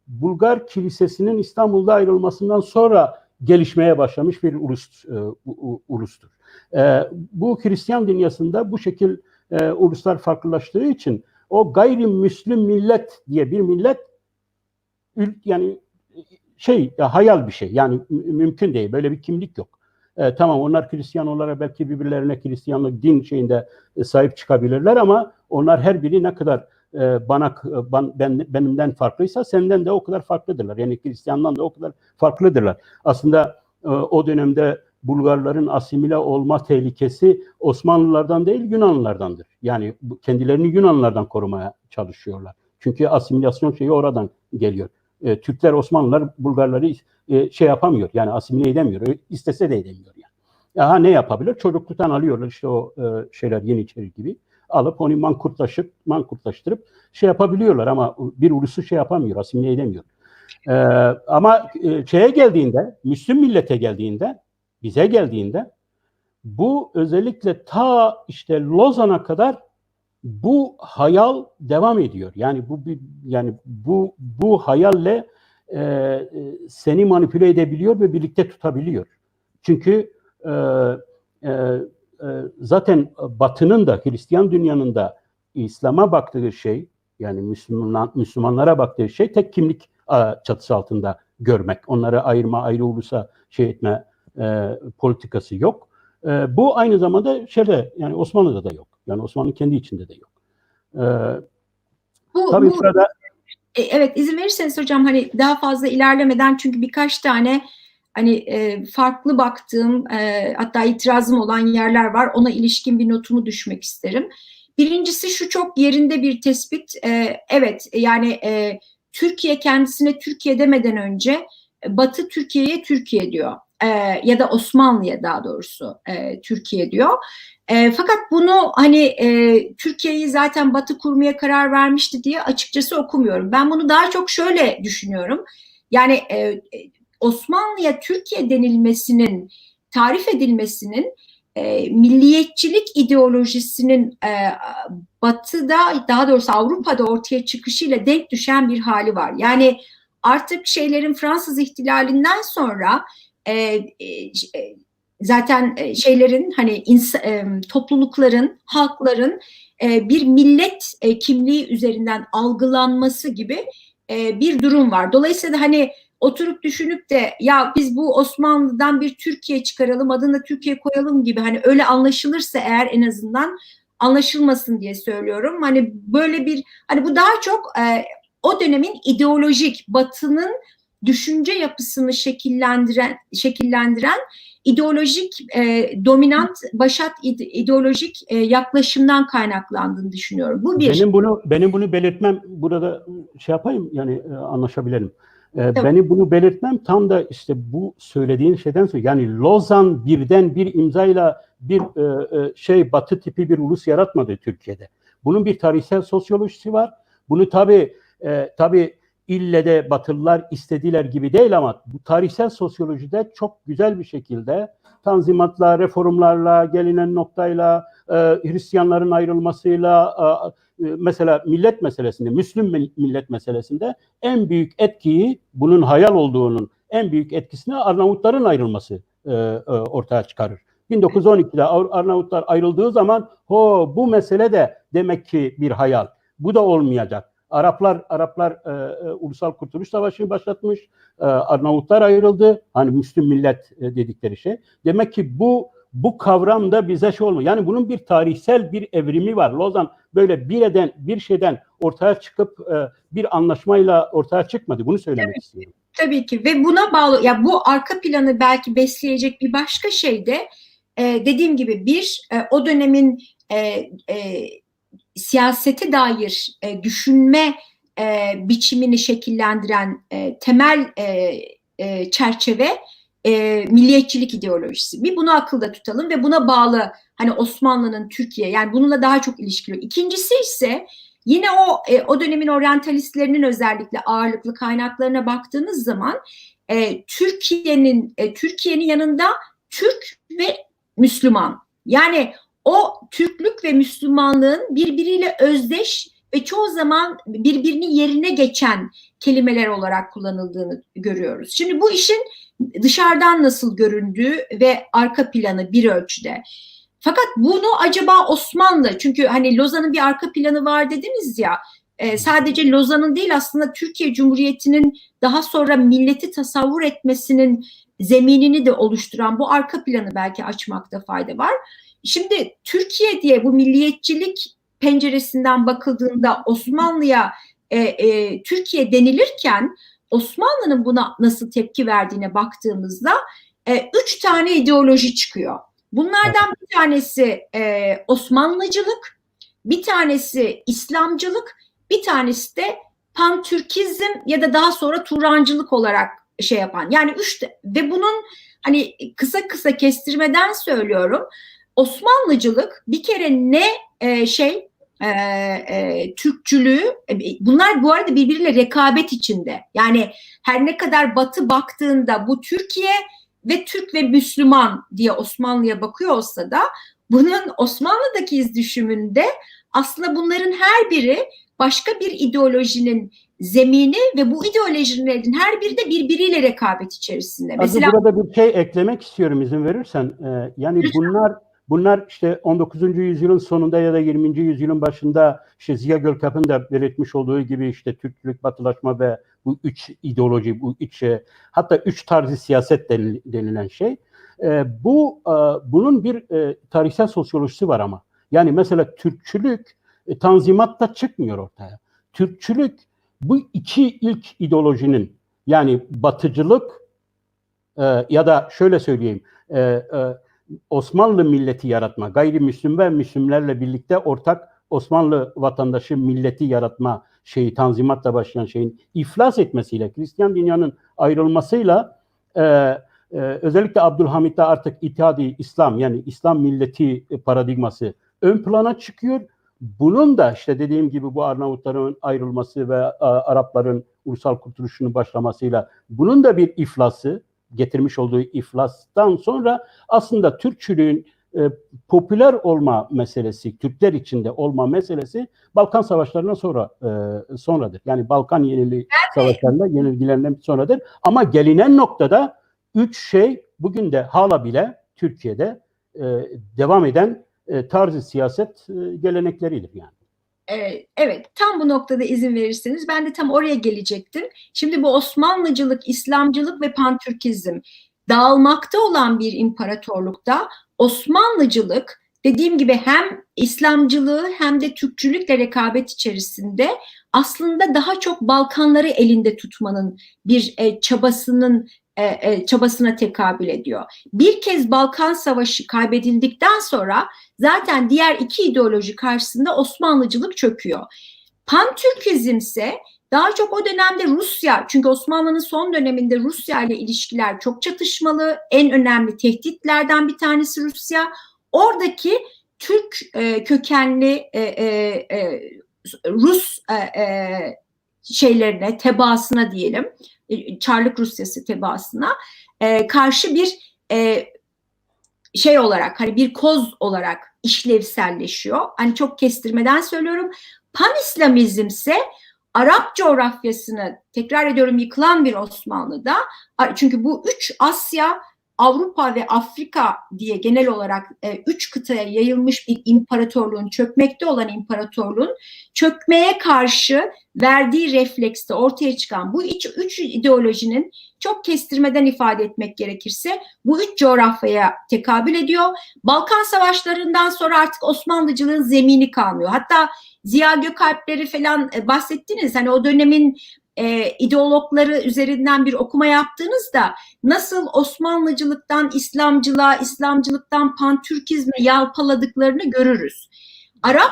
Bulgar kilisesinin İstanbul'da ayrılmasından sonra gelişmeye başlamış bir ulustur. Bu Hristiyan dünyasında bu şekil uluslar farklılaştığı için o gayrimüslim millet diye bir millet yani hayal bir şey. Yani mümkün değil. Böyle bir kimlik yok. Tamam onlar Hristiyan olarak belki birbirlerine Hristiyanlık din şeyinde sahip çıkabilirler ama onlar her biri ne kadar benimden farklıysa senden de o kadar farklıdırlar. Yani Hristiyandan da o kadar farklıdırlar. Aslında o dönemde Bulgarların asimile olma tehlikesi Osmanlılardan değil Yunanlılardandır. Yani kendilerini Yunanlılardan korumaya çalışıyorlar. Çünkü asimilasyon şeyi oradan geliyor. Türkler, Osmanlılar Bulgarları şey yapamıyor. Yani asimile edemiyor. İstese de edemiyor yani. Aha, ne yapabilir? Çocukluktan alıyorlar işte o şeyler, Yeniçeri gibi. Alıp onu mankurtlaştırıp şey yapabiliyorlar ama bir ulusu şey yapamıyor, asimile edemiyor. Ama şeye geldiğinde, Müslüm millete geldiğinde, bize geldiğinde bu özellikle ta işte Lozan'a kadar bu hayal devam ediyor. Yani bu hayalle seni manipüle edebiliyor ve birlikte tutabiliyor. Çünkü zaten Batı'nın da Hristiyan dünyanın da İslam'a baktığı şey, yani Müslümanlara baktığı şey tek kimlik çatısı altında görmek. Onları ayırma, ayrı ulusa şey etme politikası yok. Bu aynı zamanda yani Osmanlı'da da yok. Yani Osmanlı kendi içinde de yok. Tabii burada evet, izin verirseniz hocam, hani daha fazla ilerlemeden, çünkü birkaç tane hani farklı baktığım hatta itirazım olan yerler var. Ona ilişkin bir notumu düşmek isterim. Birincisi şu, çok yerinde bir tespit. Evet, yani Türkiye kendisine Türkiye demeden önce Batı Türkiye'ye Türkiye diyor. Ya da Osmanlı'ya daha doğrusu Türkiye diyor. Fakat bunu hani Türkiye'yi zaten Batı kurmaya karar vermişti diye açıkçası okumuyorum. Ben bunu daha çok şöyle düşünüyorum. Yani Osmanlı'ya Türkiye denilmesinin, tarif edilmesinin milliyetçilik ideolojisinin Batı'da, daha doğrusu Avrupa'da ortaya çıkışıyla denk düşen bir hali var. Yani artık Fransız ihtilalinden sonra zaten şeylerin, hani toplulukların, halkların bir millet kimliği üzerinden algılanması gibi bir durum var. Dolayısıyla hani oturup düşünüp de ya biz bu Osmanlı'dan bir Türkiye çıkaralım, adını da Türkiye koyalım gibi, hani öyle anlaşılırsa eğer, en azından anlaşılmasın diye söylüyorum. Hani böyle bir, hani bu daha çok o dönemin ideolojik, Batı'nın düşünce yapısını şekillendiren ideolojik dominant, başat ideolojik yaklaşımdan kaynaklandığını düşünüyorum. Bu bir. Benim bunu belirtmem, burada şey yapayım yani anlaşabilelim. Tamam. Benim bunu belirtmem tam da işte bu söylediğin şeyden sonra, yani Lozan birden bir imzayla bir Batı tipi bir ulus yaratmadı Türkiye'de. Bunun bir tarihsel sosyolojisi var. Bunu tabii ille de Batılılar istediler gibi değil, ama bu tarihsel sosyolojide çok güzel bir şekilde tanzimatla, reformlarla, gelinen noktayla, Hristiyanların ayrılmasıyla, mesela millet meselesinde, Müslüm millet meselesinde en büyük etkiyi, bunun hayal olduğunun en büyük etkisini Arnavutların ayrılması ortaya çıkarır. 1912'de Arnavutlar ayrıldığı zaman bu mesele de demek ki bir hayal. Bu da olmayacak. Araplar Ulusal Kurtuluş Savaşı'nı başlatmış. Arnavutlar ayrıldı. Hani Müslüm millet dedikleri şey. Demek ki bu kavram da bize şey olmuyor. Yani bunun bir tarihsel bir evrimi var. Lozan böyle bir şeyden ortaya çıkıp bir anlaşmayla ortaya çıkmadı. Bunu söylemek istiyorum. Tabii ki, ve buna bağlı, ya bu arka planı belki besleyecek bir başka şey de dediğim gibi o dönemin siyasete dair düşünme biçimini şekillendiren temel çerçeve milliyetçilik ideolojisi. Bir bunu akılda tutalım ve buna bağlı hani Osmanlı'nın Türkiye, yani bununla daha çok ilişkili. İkincisi ise yine o dönemin oryantalistlerinin özellikle ağırlıklı kaynaklarına baktığınız zaman Türkiye'nin yanında Türk ve Müslüman, yani o Türklük ve Müslümanlığın birbiriyle özdeş ve çoğu zaman birbirinin yerine geçen kelimeler olarak kullanıldığını görüyoruz. Şimdi bu işin dışarıdan nasıl göründüğü ve arka planı bir ölçüde. Fakat bunu acaba Osmanlı, çünkü hani Lozan'ın bir arka planı var dediniz ya, sadece Lozan'ın değil, aslında Türkiye Cumhuriyeti'nin daha sonra milleti tasavvur etmesinin zeminini de oluşturan bu arka planı belki açmakta fayda var. Şimdi Türkiye diye bu milliyetçilik penceresinden bakıldığında Osmanlı'ya Türkiye denilirken Osmanlı'nın buna nasıl tepki verdiğine baktığımızda 3 tane ideoloji çıkıyor. Bunlardan bir tanesi Osmanlıcılık, bir tanesi İslamcılık, bir tanesi de Pantürkizm ya da daha sonra Turancılık olarak şey yapan. Yani ve bunun hani kısa kısa kestirmeden söylüyorum. Osmanlıcılık bir kere ne Türkçülüğü, bunlar bu arada birbiriyle rekabet içinde. Yani her ne kadar Batı baktığında bu Türkiye ve Türk ve Müslüman diye Osmanlı'ya bakıyor olsa da bunun Osmanlı'daki iz düşümünde aslında bunların her biri başka bir ideolojinin zemini ve bu ideolojilerin her biri de birbiriyle rekabet içerisinde. Mesela burada bir şey eklemek istiyorum izin verirsen. Yani bunlar işte 19. yüzyılın sonunda ya da 20. yüzyılın başında işte Ziya Gökalp'in de belirtmiş olduğu gibi işte Türklük, Batılaşma ve bu üç ideoloji, bu üç hatta üç tarzı siyaset denilen şey. Bunun bir tarihsel sosyolojisi var ama. Yani mesela Türkçülük Tanzimat'ta çıkmıyor ortaya. Türkçülük bu iki ilk ideolojinin yani Batıcılık ya da şöyle söyleyeyim Osmanlı milleti yaratma, gayrimüslim ve Müslümanlarla birlikte ortak Osmanlı vatandaşı milleti yaratma şeyi, Tanzimat'la başlayan şeyin iflas etmesiyle, Hristiyan dünyanın ayrılmasıyla özellikle Abdülhamit'te artık İttihadi İslam yani İslam milleti paradigması ön plana çıkıyor. Bunun da işte dediğim gibi bu Arnavutların ayrılması ve Arapların ulusal kurtuluşunun başlamasıyla bunun da bir iflası, getirmiş olduğu iflastan sonra aslında Türkçülüğün popüler olma meselesi, Türkler içinde olma meselesi Balkan Savaşlarından sonradır. Yani Balkan Savaşlarında yenilgilerinden sonradır. Ama gelinen noktada üç şey bugün de hala bile Türkiye'de devam eden tarzı siyaset gelenekleridir yani. Evet, tam bu noktada izin verirseniz ben de tam oraya gelecektim. Şimdi bu Osmanlıcılık, İslamcılık ve Pantürkizm dağılmakta olan bir imparatorlukta Osmanlıcılık dediğim gibi hem İslamcılığı hem de Türkçülükle rekabet içerisinde aslında daha çok Balkanları elinde tutmanın bir çabasına tekabül ediyor. Bir kez Balkan Savaşı kaybedildikten sonra zaten diğer iki ideoloji karşısında Osmanlıcılık çöküyor. Pantürkizm ise daha çok o dönemde Rusya, çünkü Osmanlı'nın son döneminde Rusya ile ilişkiler çok çatışmalı. En önemli tehditlerden bir tanesi Rusya. Oradaki Türk kökenli Rus şeylerine, tebaasına diyelim, Çarlık Rusyası tebaasına karşı bir şey olarak, hani bir koz olarak işlevselleşiyor. Hani çok kestirmeden söylüyorum. Pan-İslamizm ise Arap coğrafyasını, tekrar ediyorum, yıkılan bir Osmanlı'da, çünkü bu üç Asya, Avrupa ve Afrika diye genel olarak üç kıtaya yayılmış bir imparatorluğun, çökmekte olan imparatorluğun çökmeye karşı verdiği reflekste ortaya çıkan bu üç ideolojinin, çok kestirmeden ifade etmek gerekirse, bu üç coğrafyaya tekabül ediyor. Balkan Savaşları'ndan sonra artık Osmanlıcılığın zemini kalmıyor. Hatta Ziya Gökalp'leri falan bahsettiniz. Hani o dönemin ideologları üzerinden bir okuma yaptığınızda nasıl Osmanlıcılıktan İslamcılığa, İslamcılıktan Pantürkizme yalpaladıklarını görürüz. Arap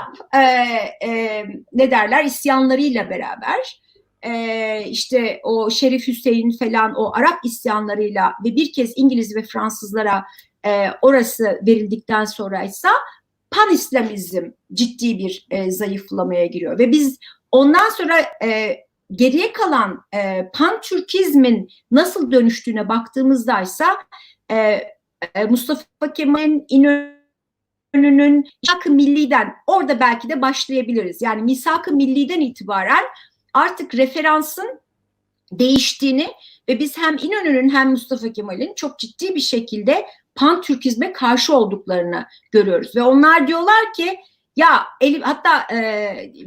ne derler, isyanlarıyla beraber işte o Şerif Hüseyin falan, o Arap isyanlarıyla ve bir kez İngiliz ve Fransızlara orası verildikten sonra ise Pan-İslamizm ciddi bir zayıflamaya giriyor ve biz ondan sonra geriye kalan Pan-Türkizmin nasıl dönüştüğüne baktığımızda ise Mustafa Kemal'in, İnönü'nün Misak-ı Milli'den orada belki de başlayabiliriz. Yani Misak-ı Milli'den itibaren artık referansın değiştiğini ve biz hem İnönü'nün hem Mustafa Kemal'in çok ciddi bir şekilde Pan-Türkizme karşı olduklarını görüyoruz. Ve onlar diyorlar ki ya hatta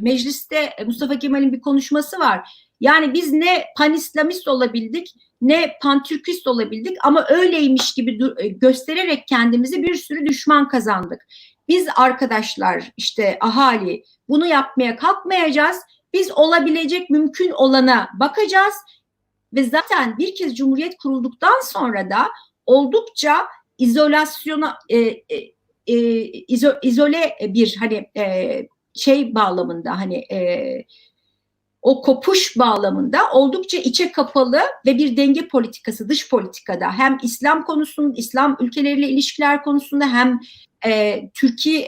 mecliste Mustafa Kemal'in bir konuşması var. Yani biz ne pan-İslamist olabildik ne pan-Türkist olabildik ama öyleymiş gibi göstererek kendimizi bir sürü düşman kazandık. biz arkadaşlar işte ahali bunu yapmaya kalkmayacağız. Biz olabilecek mümkün olana bakacağız ve zaten bir kez Cumhuriyet kurulduktan sonra da oldukça izolasyona izole bir hani şey bağlamında hani o kopuş bağlamında oldukça içe kapalı ve bir denge politikası dış politikada hem İslam konusunda, İslam ülkeleriyle ilişkiler konusunda hem Türkiye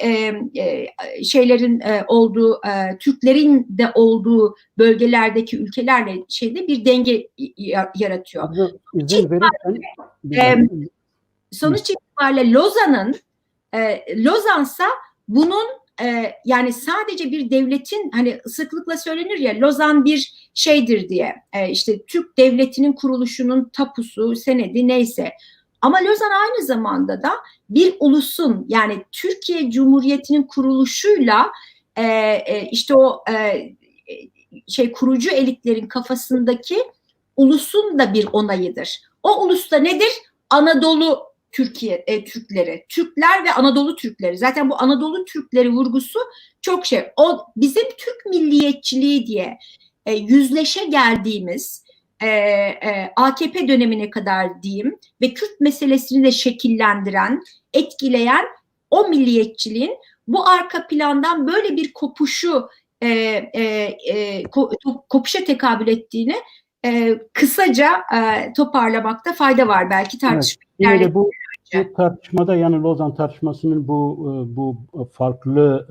şeylerin olduğu, Türklerin de olduğu bölgelerdeki ülkelerle şeyde bir denge yaratıyor. İzin verirsen Sonuç itibariyle Lozan'sa bunun yani sadece bir devletin hani sıklıkla söylenir ya Lozan bir şeydir diye işte Türk devletinin kuruluşunun tapusu, senedi neyse. Ama Lozan aynı zamanda da bir ulusun yani Türkiye Cumhuriyeti'nin kuruluşuyla işte o şey kurucu elitlerin kafasındaki ulusun da bir onayıdır. O ulus da nedir? Anadolu Türkleri, Türkler ve Anadolu Türkleri. Zaten bu Anadolu Türkleri vurgusu çok şey. O bizim Türk milliyetçiliği diye yüzleşe geldiğimiz AKP dönemine kadar diyeyim ve Kürt meselesini de şekillendiren, etkileyen o milliyetçiliğin bu arka plandan böyle bir kopuşa tekabül ettiğini kısaca toparlamakta fayda var. Belki tartışma. Evet, yine de bu tartışmada yani Lozan tartışmasının bu farklı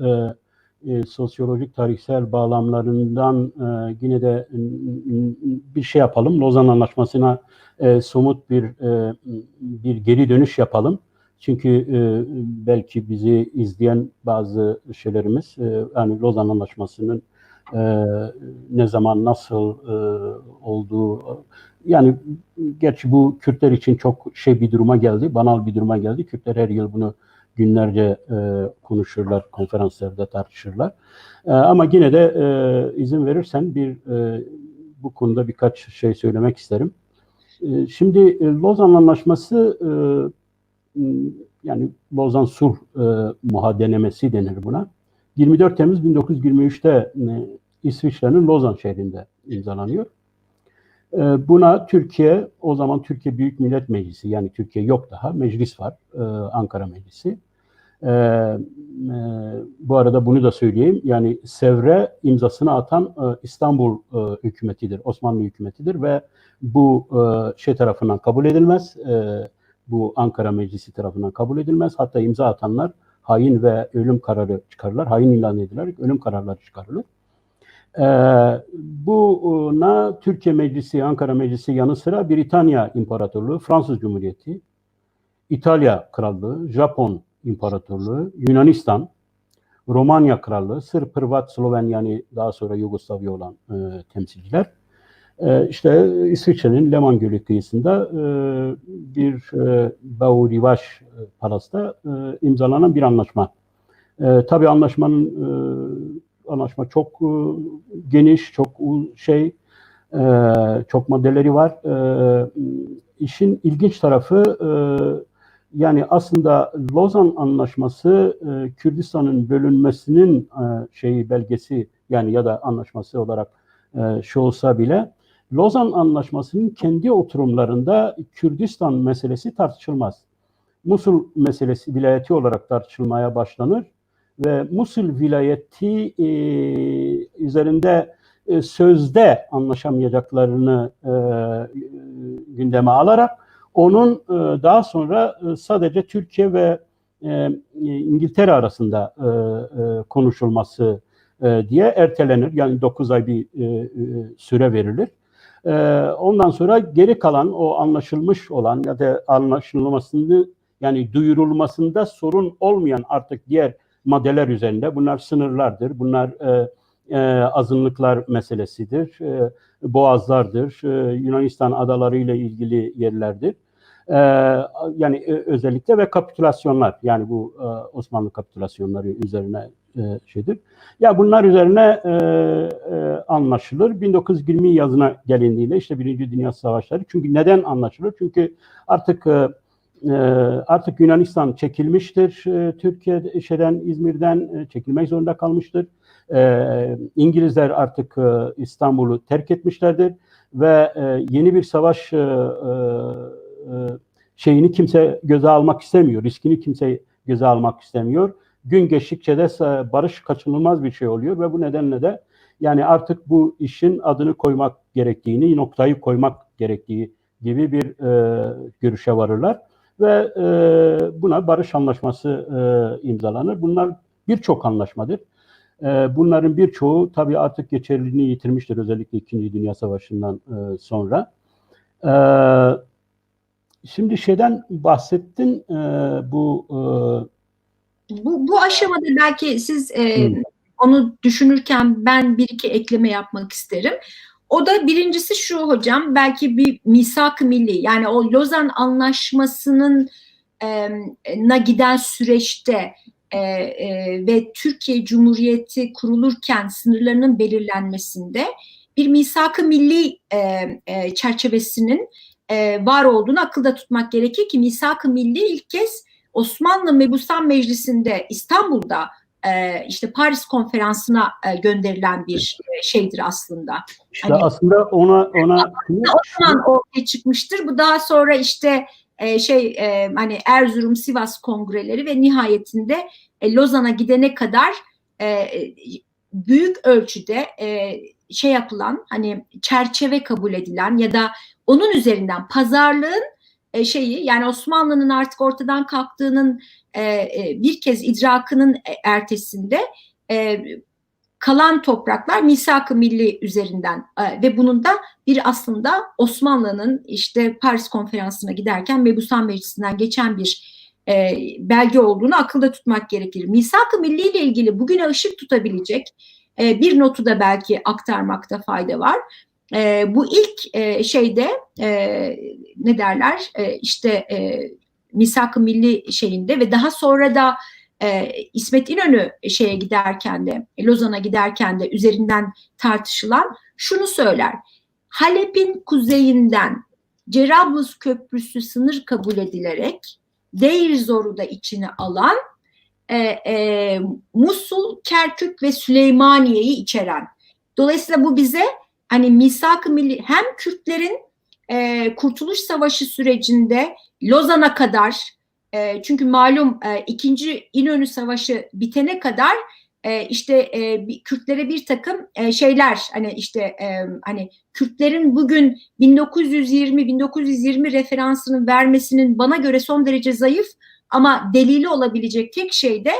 sosyolojik tarihsel bağlamlarından yine de bir şey yapalım. Lozan Anlaşması'na somut bir geri dönüş yapalım. Çünkü belki bizi izleyen bazı şeylerimiz yani Lozan Anlaşması'nın ne zaman nasıl olduğu yani gerçi bu Kürtler için çok bir duruma geldi, banal bir duruma geldi. Kürtler her yıl bunu günlerce konuşurlar, konferanslarda tartışırlar. Ama yine de izin verirsen bu konuda birkaç şey söylemek isterim. Şimdi Lozan Anlaşması yani Lozan Sulh Muhadenemesi denir buna. 24 Temmuz 1923'te İsviçre'nin Lozan şehrinde imzalanıyor. Buna Türkiye, o zaman Türkiye Büyük Millet Meclisi, yani Türkiye yok daha, meclis var, Ankara Meclisi. Bu arada bunu da söyleyeyim, yani Sevre imzasını atan İstanbul hükümetidir, Osmanlı hükümetidir ve bu tarafından kabul edilmez, bu Ankara Meclisi tarafından kabul edilmez. Hatta imza atanlar hain ve ölüm kararı çıkarırlar, hain ilan edilerek ölüm kararları çıkarılır. Buna Türkiye Meclisi, Ankara Meclisi yanı sıra Britanya İmparatorluğu, Fransız Cumhuriyeti, İtalya Krallığı, Japon İmparatorluğu, Yunanistan, Romanya Krallığı, Sırp, Hırvat, Sloven yani daha sonra Yugoslavya olan temsilciler. İşte İsviçre'nin Leman Gölü kıyısında bir Beau Rivage Palas'ta imzalanan bir anlaşma. Tabii anlaşma çok geniş, çok çok maddeleri var. İşin ilginç tarafı yani aslında Lozan Anlaşması Kürdistan'ın bölünmesinin belgesi yani ya da anlaşması olarak olsa bile Lozan Anlaşması'nın kendi oturumlarında Kürdistan meselesi tartışılmaz. Musul meselesi vilayeti olarak tartışılmaya başlanır ve Musul vilayeti üzerinde sözde anlaşamayacaklarını gündeme alarak onun daha sonra sadece Türkiye ve İngiltere arasında konuşulması diye ertelenir. Yani 9 ay bir süre verilir. Ondan sonra geri kalan o anlaşılmış olan ya da anlaşılmasını yani duyurulmasında sorun olmayan artık diğer maddeler üzerinde bunlar sınırlardır, bunlar azınlıklar meselesidir, boğazlardır, Yunanistan adaları ile ilgili yerlerdir. Yani özellikle ve kapitülasyonlar yani bu Osmanlı kapitülasyonları üzerine şeydir. Ya bunlar üzerine anlaşılır. 1920 yazına gelindiğinde işte Birinci Dünya Savaşları. Çünkü neden anlaşılır? Çünkü artık Artık Yunanistan çekilmiştir. Türkiye İzmir'den çekilmek zorunda kalmıştır. İngilizler artık İstanbul'u terk etmişlerdir ve yeni bir savaş şeyini kimse göze almak istemiyor. Riskini kimse göze almak istemiyor. Gün geçtikçe de barış kaçınılmaz bir şey oluyor ve bu nedenle de yani artık bu işin adını koymak gerektiğini, noktayı koymak gerektiği gibi bir görüşe varırlar ve buna barış anlaşması imzalanır. Bunlar birçok anlaşmadır. Bunların birçoğu tabii artık geçerliliğini yitirmiştir, özellikle İkinci Dünya Savaşı'ndan sonra. Şimdi şeyden bahsettin, bu aşamada belki siz onu düşünürken ben bir iki ekleme yapmak isterim. O da birincisi şu hocam, belki bir misak-ı milli, yani o Lozan Anlaşması'nın na giden süreçte ve Türkiye Cumhuriyeti kurulurken sınırlarının belirlenmesinde bir misak-ı milli çerçevesinin var olduğunu akılda tutmak gerekir ki misak-ı milli ilk kez Osmanlı Mebusan Meclisi'nde İstanbul'da işte Paris Konferansı'na gönderilen bir şeydir aslında. İşte hani, aslında ona o zaman ortaya çıkmıştır. Bu daha sonra işte hani Erzurum, Sivas kongreleri ve nihayetinde Lozan'a gidene kadar büyük ölçüde şey yapılan, hani çerçeve kabul edilen ya da onun üzerinden pazarlığın şeyi, yani Osmanlı'nın artık ortadan kalktığının bir kez idrakının ertesinde kalan topraklar misak-ı milli üzerinden ve bunun da bir aslında Osmanlı'nın işte Paris Konferansı'na giderken Mebusan Meclisi'nden geçen bir belge olduğunu akılda tutmak gerekir. Misak-ı milli ile ilgili bugüne ışık tutabilecek bir notu da belki aktarmakta fayda var. Bu ilk şeyde ne derler işte misak-ı milli şeyinde ve daha sonra da İsmet İnönü şeye giderken de Lozan'a giderken de üzerinden tartışılan şunu söyler. Halep'in kuzeyinden Cerablus Köprüsü sınır kabul edilerek Deir Zor'u da içine alan Musul, Kerkük ve Süleymaniye'yi içeren. Dolayısıyla bu bize hani misak-ı milli hem Kürtlerin Kurtuluş Savaşı sürecinde Lozan'a kadar çünkü malum 2. İnönü Savaşı bitene kadar işte Kürtlere bir takım şeyler hani işte hani Kürtlerin bugün 1920 referansının vermesinin bana göre son derece zayıf ama delili olabilecek tek şey de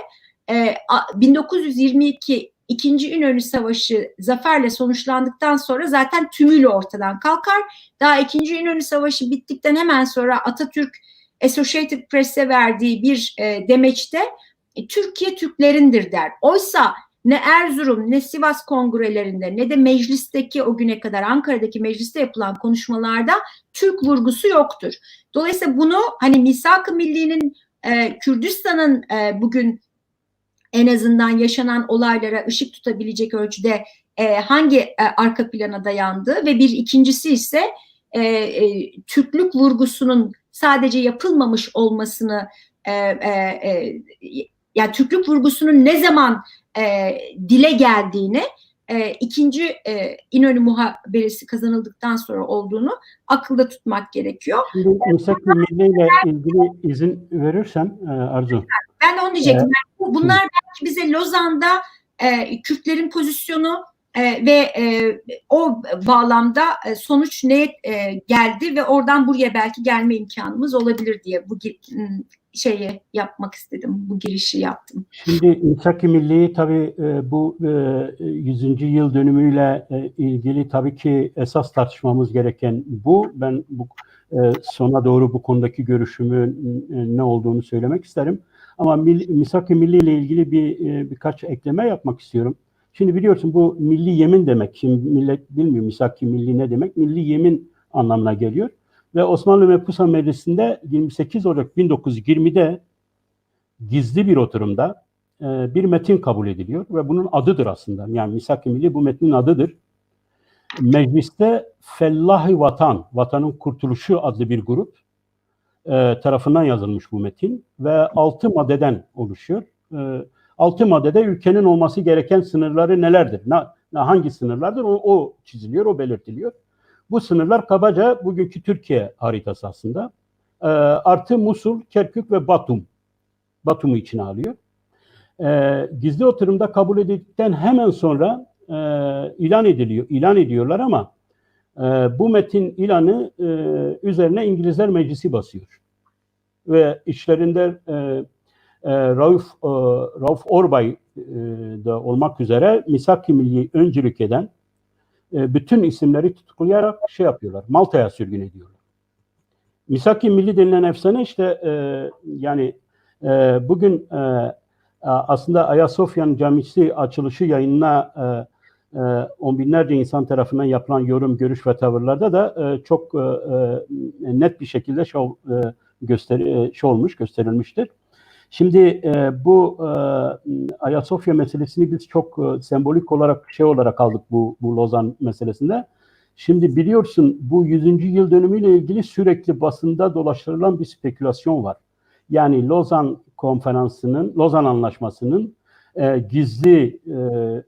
1922 İkinci İnönü Savaşı zaferle sonuçlandıktan sonra zaten tümüyle ortadan kalkar. Daha İkinci İnönü Savaşı bittikten hemen sonra Atatürk Associated Press'e verdiği bir demeçte Türkiye Türklerindir der. Oysa ne Erzurum ne Sivas kongrelerinde ne de meclisteki o güne kadar Ankara'daki mecliste yapılan konuşmalarda Türk vurgusu yoktur. Dolayısıyla bunu hani misak-ı millinin Kürdistan'ın bugün en azından yaşanan olaylara ışık tutabilecek ölçüde hangi arka plana dayandığı ve bir ikincisi ise Türklük vurgusunun sadece yapılmamış olmasını yani Türklük vurgusunun ne zaman dile geldiğini ikinci İnönü muhaberesi kazanıldıktan sonra olduğunu akılda tutmak gerekiyor. Şimdi misak-ı milli ile ilgili izin verirsen Arzu. Ben de onu diyecektim. Bunlar belki bize Lozan'da Kürtlerin pozisyonu ve o bağlamda sonuç neye geldi ve oradan buraya belki gelme imkanımız olabilir diye bu şeyi yapmak istedim. Bu girişi yaptım. Şimdi misak-ı milli tabii bu 100. yıl dönümüyle ilgili tabii ki esas tartışmamız gereken bu. Ben bu sona doğru bu konudaki görüşümün ne olduğunu söylemek isterim. Ama misak-ı milli ile ilgili birkaç ekleme yapmak istiyorum. Şimdi biliyorsun bu milli yemin demek. Şimdi millet bilmiyor misak-ı milli ne demek. Milli yemin anlamına geliyor. Ve Osmanlı Mebusan Meclisi'nde 28 Ocak 1920'de gizli bir oturumda bir metin kabul ediliyor. Ve bunun adıdır aslında. Yani misak-ı milli bu metnin adıdır. Mecliste Fellahi Vatan, Vatanın Kurtuluşu adlı bir grup tarafından yazılmış bu metin ve 6 maddeden oluşuyor. 6 maddede ülkenin olması gereken sınırları nelerdir? Hangi sınırlardır? O çiziliyor, o belirtiliyor. Bu sınırlar kabaca bugünkü Türkiye haritası aslında. Artı Musul, Kerkük ve Batum'u içine alıyor. Gizli oturumda kabul edildikten hemen sonra ilan ediyorlar ama bu metin ilanı üzerine İngilizler Meclisi basıyor. Ve içlerinde Rauf Orbay da olmak üzere Misak-ı Milli'yi öncülük eden bütün isimleri tutuklayarak yapıyorlar. Malta'ya sürgün ediyorlar. Misak-ı Milli denilen efsane işte bugün aslında Ayasofya'nın camisi açılışı yayınına on binlerce insan tarafından yapılan yorum, görüş ve tavırlarda da çok net bir şekilde gösterilmiştir. Şimdi bu Ayasofya meselesini biz çok sembolik olarak olarak aldık bu Lozan meselesinde. Şimdi biliyorsun bu 100. yıl dönümüyle ilgili sürekli basında dolaştırılan bir spekülasyon var. Yani Lozan Konferansı'nın, Lozan Anlaşması'nın gizli,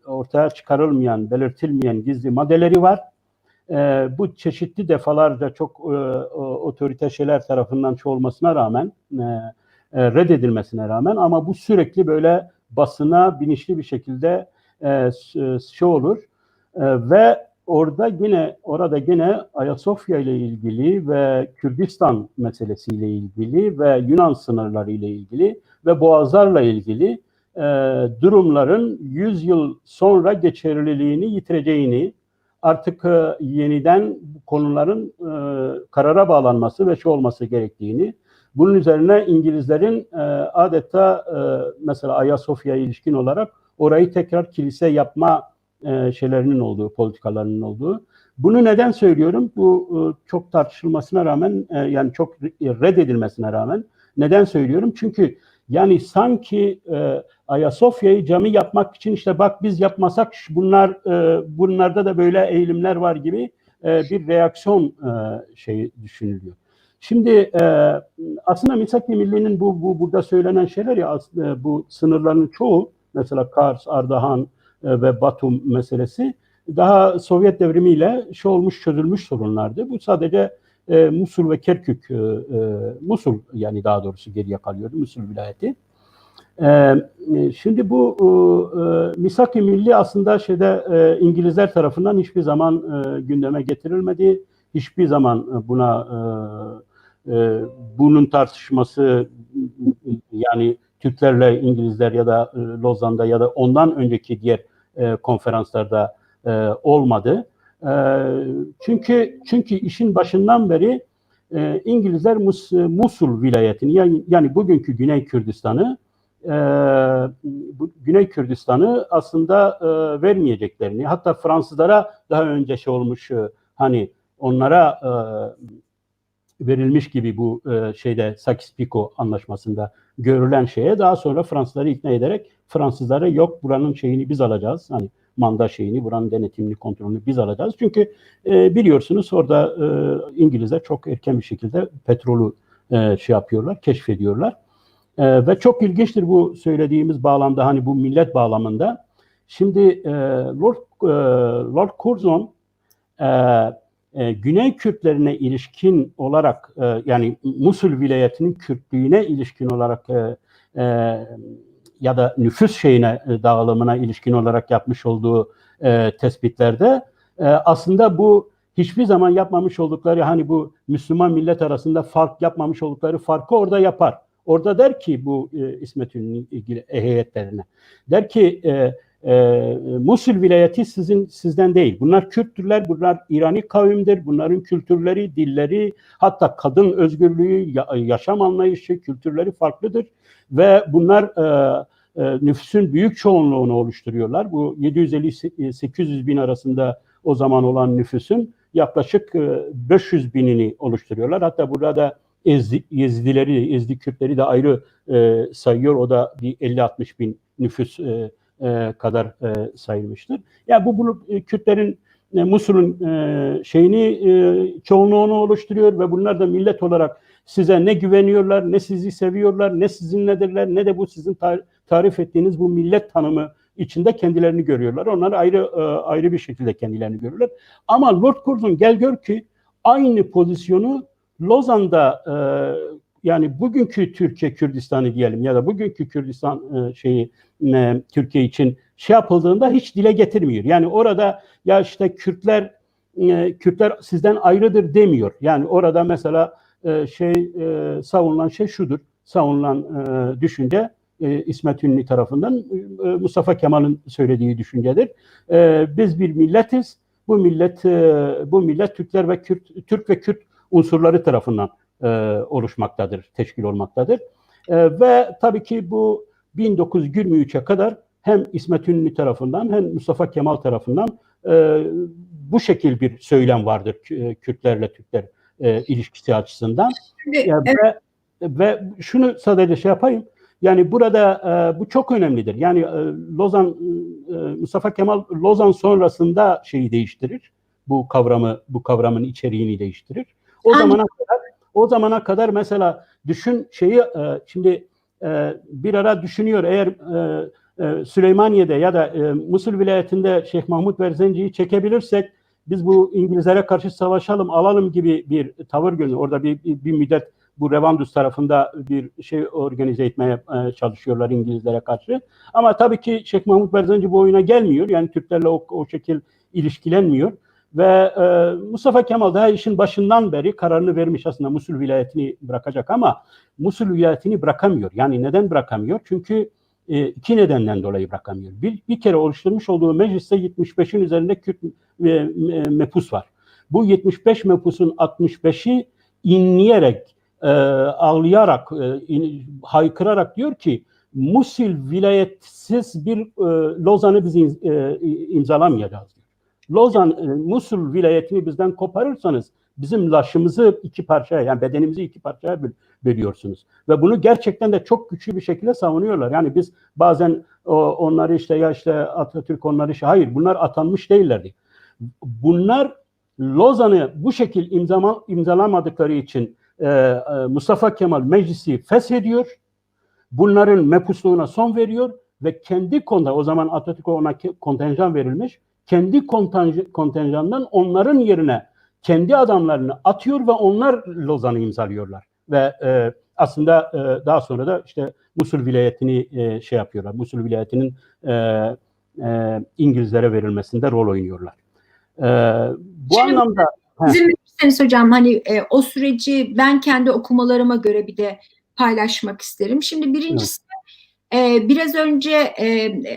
ortaya çıkarılmayan, belirtilmeyen gizli maddeleri var. Bu çeşitli defalarca çok otorite şeyler tarafından olmasına rağmen, reddedilmesine rağmen ama bu sürekli böyle basına bilinçli bir şekilde olur. Ve orada yine Ayasofya ile ilgili ve Kürdistan meselesiyle ilgili ve Yunan sınırları ile ilgili ve boğazlarla ilgili durumların 100 yıl sonra geçerliliğini yitireceğini, artık yeniden bu konuların karara bağlanması ve olması gerektiğini, bunun üzerine İngilizlerin adeta mesela Ayasofya'ya ilişkin olarak orayı tekrar kilise yapma şeylerinin olduğu, politikalarının olduğu. Bunu neden söylüyorum? Bu çok tartışılmasına rağmen, yani çok reddedilmesine rağmen neden söylüyorum? Çünkü yani sanki Ayasofya'yı cami yapmak için işte bak biz yapmasak bunlarda da böyle eğilimler var gibi bir reaksiyon düşünülüyor. Şimdi aslında Misak-ı Milli'nin burada söylenen şeyler ya aslında bu sınırların çoğu mesela Kars, Ardahan ve Batum meselesi daha Sovyet devrimiyle çözülmüş sorunlardı. Bu sadece Musul ve Kerkük, Musul yani daha doğrusu geriye kalıyordu, Musul vilayeti. Şimdi bu Misak-ı Milli aslında İngilizler tarafından hiçbir zaman gündeme getirilmedi. Hiçbir zaman bunun tartışması yani Türklerle İngilizler ya da Lozan'da ya da ondan önceki diğer konferanslarda olmadı. Çünkü işin başından beri İngilizler Musul vilayetini yani bugünkü Güney Kürdistan'ı aslında vermeyeceklerini, hatta Fransızlara daha önce olmuş hani onlara verilmiş gibi bu Sykes-Picot anlaşmasında görülen şeye daha sonra Fransızları ikna ederek Fransızlara yok buranın şeyini biz alacağız. Hani manda buranın denetimini, kontrolünü biz alacağız. Çünkü biliyorsunuz orada İngilizler çok erken bir şekilde petrolü yapıyorlar, keşfediyorlar. Ve çok ilginçtir bu söylediğimiz bağlamda hani bu millet bağlamında. Şimdi Lord Curzon Güney Kürtlerine ilişkin olarak yani Musul vilayetinin Kürtlüğüne ilişkin olarak ya da nüfus dağılımına ilişkin olarak yapmış olduğu tespitlerde aslında bu hiçbir zaman yapmamış oldukları hani bu Müslüman millet arasında fark yapmamış oldukları farkı orada yapar. Orada der ki bu İsmet İnönü'nün ilgili heyetlerine der ki Musul vilayeti sizden değil. Bunlar Kürttürler, bunlar İrani kavimdir. Bunların kültürleri, dilleri, hatta kadın özgürlüğü, yaşam anlayışı, kültürleri farklıdır. Ve bunlar nüfusun büyük çoğunluğunu oluşturuyorlar. Bu 750-800 bin arasında o zaman olan nüfusun yaklaşık 500 binini oluşturuyorlar. Hatta burada Ezdi Kürtleri de ayrı sayıyor. O da bir 50-60 bin nüfus kadar sayılmıştır. Yani bunu Kürtlerin Musul'un çoğunluğunu oluşturuyor ve bunlar da millet olarak size ne güveniyorlar, ne sizi seviyorlar, ne sizinledirler, ne de bu sizin tarif ettiğiniz bu millet tanımı içinde kendilerini görüyorlar. Onlar ayrı bir şekilde kendilerini görüyorlar. Ama Lord Curzon gel gör ki aynı pozisyonu Lozan'da yani bugünkü Türkiye Kürdistan'ı diyelim ya da bugünkü Kürdistan Türkiye için yapıldığında hiç dile getirmiyor. Yani orada ya işte Kürtler sizden ayrıdır demiyor. Yani orada mesela savunulan şey şudur. Savunulan düşünce İsmet İnönü tarafından Mustafa Kemal'in söylediği düşüncedir. Biz bir milletiz. Bu millet Türkler ve Türk ve Kürt unsurları tarafından oluşmaktadır, teşkil olmaktadır. Ve tabii ki bu 1923'e kadar hem İsmet İnönü tarafından hem Mustafa Kemal tarafından bu şekil bir söylem vardır Kürtlerle Türkler ilişkisi açısından. Ve şunu sadece yapayım. Yani burada bu çok önemlidir. Yani Mustafa Kemal Lozan sonrasında şeyi değiştirir. Bu kavramın içeriğini değiştirir. O zamana kadar mesela düşün şimdi bir ara düşünüyor eğer Süleymaniye'de ya da Musul vilayetinde Şeyh Mahmud Berzenci'yi çekebilirsek biz bu İngilizlere karşı savaşalım, alalım gibi bir tavır görünüyor. Orada bir müddet bu Revandus tarafında bir organize etmeye çalışıyorlar İngilizlere karşı. Ama tabii ki Şeyh Mahmud Berzenci bu oyuna gelmiyor. Yani Türklerle o şekil ilişkilenmiyor. Ve Mustafa Kemal daha işin başından beri kararını vermiş aslında Musul vilayetini bırakacak ama Musul vilayetini bırakamıyor. Yani neden bırakamıyor? Çünkü iki nedenden dolayı bırakamıyor. Bir kere oluşturmuş olduğu mecliste 75'in üzerinde Kürt mepus var. Bu 75 mepusun 65'i inleyerek, ağlayarak, haykırarak diyor ki Musul vilayetsiz bir Lozan'ı biz imzalamayacağız diyor. Musul vilayetini bizden koparırsanız bizim laşımızı iki parçaya, yani bedenimizi iki parçaya bölüyorsunuz. Ve bunu gerçekten de çok güçlü bir şekilde savunuyorlar. Yani biz bazen onları Atatürk onları hayır bunlar atanmış değillerdi. Bunlar Lozan'ı bu şekil imzalamadıkları için Mustafa Kemal meclisi feshediyor. Bunların mepusluğuna son veriyor ve kendi o zaman Atatürk'e ona kontenjan verilmiş. Kendi kontenjandan onların yerine kendi adamlarını atıyor ve onlar Lozan'ı imzalıyorlar. Ve aslında daha sonra da işte Musul vilayetini yapıyorlar. Musul vilayetinin İngilizlere verilmesinde rol oynuyorlar. Bu Şimdi, anlamda izin verirseniz hocam hani o süreci ben kendi okumalarıma göre bir de paylaşmak isterim. Şimdi birincisi biraz önce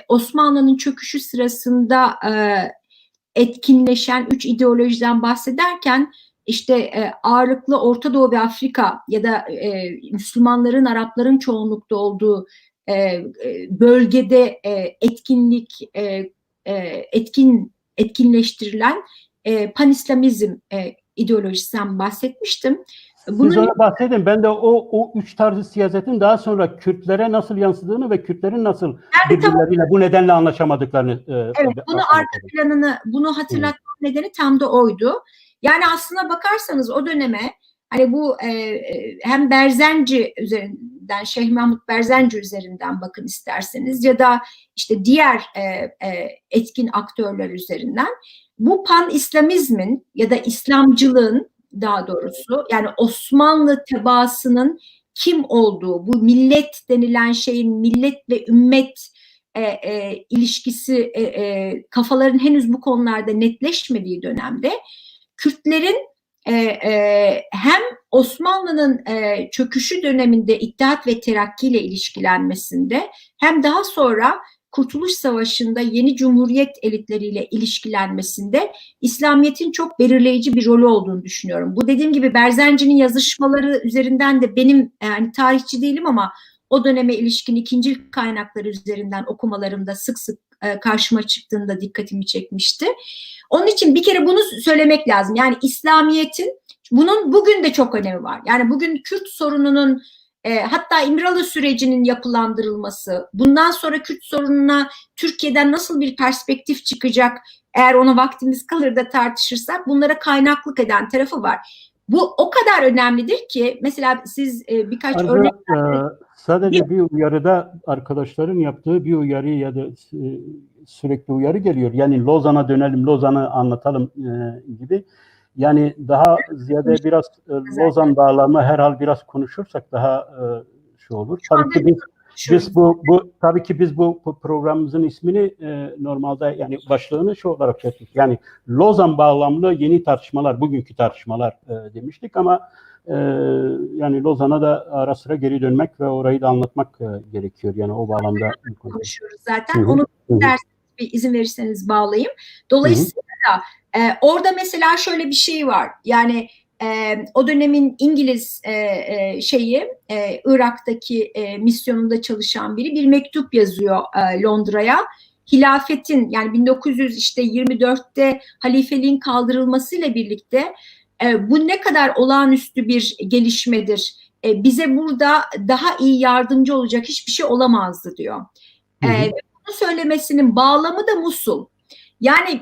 Osmanlı'nın çöküşü sırasında etkinleşen 3 ideolojiden bahsederken işte ağırlıklı Orta Doğu ve Afrika ya da Müslümanların, Arapların çoğunlukta olduğu bölgede etkinleştirilen Pan-İslamizm ideolojisinden bahsetmiştim. Siz ona bahsedin. Ben de o üç tarzı siyasetin daha sonra Kürtlere nasıl yansıdığını ve Kürtlerin nasıl birbirleriyle bu nedenle anlaşamadıklarını evet, bunu hatırlatma nedeni tam da oydu. Yani aslına bakarsanız o döneme hani bu hem Berzenci üzerinden, Şeyh Mahmud Berzenci üzerinden bakın isterseniz ya da işte diğer etkin aktörler üzerinden bu pan-İslamizmin ya da İslamcılığın daha doğrusu yani Osmanlı tebaasının kim olduğu, bu millet denilen şeyin millet ve ümmet ilişkisi kafaların henüz bu konularda netleşmediği dönemde Kürtlerin hem Osmanlı'nın çöküşü döneminde İttihat ve Terakki ile ilişkilenmesinde hem daha sonra Kurtuluş Savaşı'nda yeni cumhuriyet elitleriyle ilişkilenmesinde İslamiyet'in çok belirleyici bir rolü olduğunu düşünüyorum. Bu dediğim gibi Berzenci'nin yazışmaları üzerinden de benim yani tarihçi değilim ama o döneme ilişkin ikincil kaynakları üzerinden okumalarımda sık sık karşıma çıktığında dikkatimi çekmişti. Onun için bir kere bunu söylemek lazım. Yani İslamiyet'in bunun bugün de çok önemi var. Yani bugün Kürt sorununun hatta İmralı sürecinin yapılandırılması, bundan sonra Kürt sorununa Türkiye'den nasıl bir perspektif çıkacak, eğer ona vaktimiz kalır da tartışırsak bunlara kaynaklık eden tarafı var. Bu o kadar önemlidir ki mesela siz birkaç Arada, örnek sadece bir uyarıda arkadaşların yaptığı bir uyarı ya da sürekli uyarı geliyor. Yani Lozan'a dönelim, Lozan'ı anlatalım gibi. Yani daha ziyade biraz Lozan bağlamı herhal biraz konuşursak daha şu olur. Tabii ki biz bu programımızın ismini normalde yani başlığını şu olarak yaptık. Yani Lozan bağlamlı yeni tartışmalar, bugünkü tartışmalar demiştik ama yani Lozan'a da ara sıra geri dönmek ve orayı da anlatmak gerekiyor. Yani o bağlamda konuşuyoruz zaten. Onu bir izin verirseniz bağlayayım. Dolayısıyla orada mesela şöyle bir şey var. Yani o dönemin İngiliz Irak'taki misyonunda çalışan biri bir mektup yazıyor Londra'ya. Hilafetin yani 1924'te halifeliğin kaldırılmasıyla birlikte bu ne kadar olağanüstü bir gelişmedir. Bize burada daha iyi yardımcı olacak hiçbir şey olamazdı diyor. Bunu söylemesinin bağlamı da Musul. Yani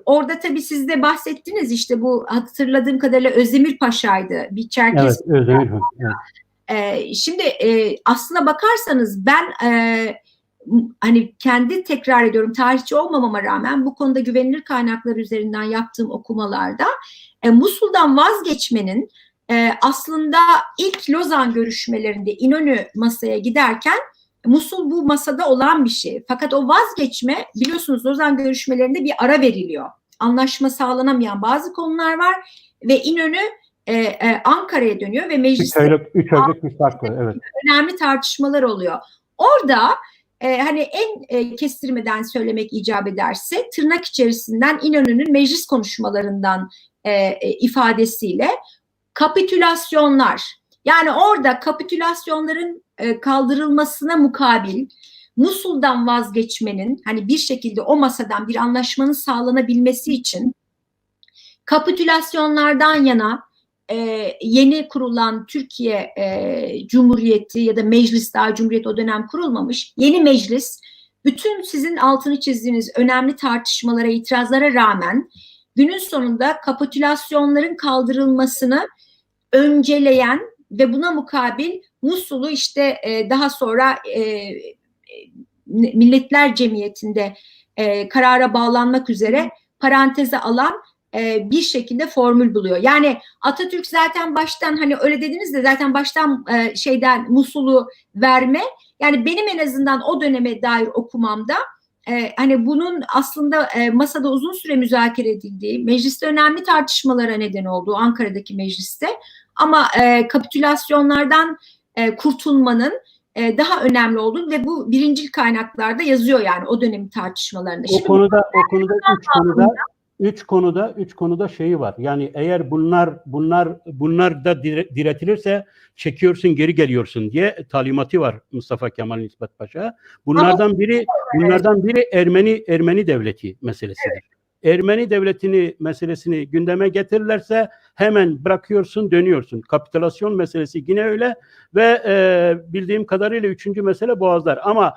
orada tabii siz de bahsettiniz işte bu hatırladığım kadarıyla Özdemir Paşa'ydı. Bir Çerkes. Evet, Özdemir Paşa. Evet. Şimdi aslına bakarsanız ben hani kendi tekrar ediyorum tarihçi olmamama rağmen bu konuda güvenilir kaynaklar üzerinden yaptığım okumalarda Musul'dan vazgeçmenin aslında ilk Lozan görüşmelerinde İnönü masaya giderken Musul bu masada olan bir şey. Fakat o vazgeçme biliyorsunuz Lozan görüşmelerinde bir ara veriliyor. Anlaşma sağlanamayan bazı konular var ve İnönü Ankara'ya dönüyor ve mecliste 3 aylık bir farklı, evet. Önemli tartışmalar oluyor. Orada hani en kestirmeden söylemek icap ederse tırnak içerisinden İnönü'nün meclis konuşmalarından ifadesiyle kapitülasyonlar, yani orada kapitülasyonların kaldırılmasına mukabil Musul'dan vazgeçmenin hani bir şekilde o masadan bir anlaşmanın sağlanabilmesi için kapitülasyonlardan yana yeni kurulan Türkiye Cumhuriyeti ya da meclis, daha Cumhuriyet o dönem kurulmamış, yeni meclis bütün sizin altını çizdiğiniz önemli tartışmalara, itirazlara rağmen günün sonunda kapitülasyonların kaldırılmasını önceleyen ve buna mukabil Musul'u işte daha sonra Milletler Cemiyeti'nde karara bağlanmak üzere paranteze alan bir şekilde formül buluyor. Yani Atatürk zaten baştan hani öyle dediniz de zaten baştan Musul'u verme, yani benim en azından o döneme dair okumamda hani bunun aslında masada uzun süre müzakere edildiği, mecliste önemli tartışmalara neden olduğu, Ankara'daki mecliste, ama kapitülasyonlardan kurtulmanın daha önemli olduğu ve bu birincil kaynaklarda yazıyor yani o dönemin tartışmalarında. O konuda üç konuda şeyi var. Yani eğer bunlar da diretilirse çekiyorsun, geri geliyorsun diye talimatı var Mustafa Kemal İsmet Paşa. Bunlardan biri Ermeni devleti meselesidir. Evet. Ermeni devletini meselesini gündeme getirirlerse hemen bırakıyorsun, dönüyorsun. Kapitülasyon meselesi yine öyle ve bildiğim kadarıyla 3. mesele Boğazlar. Ama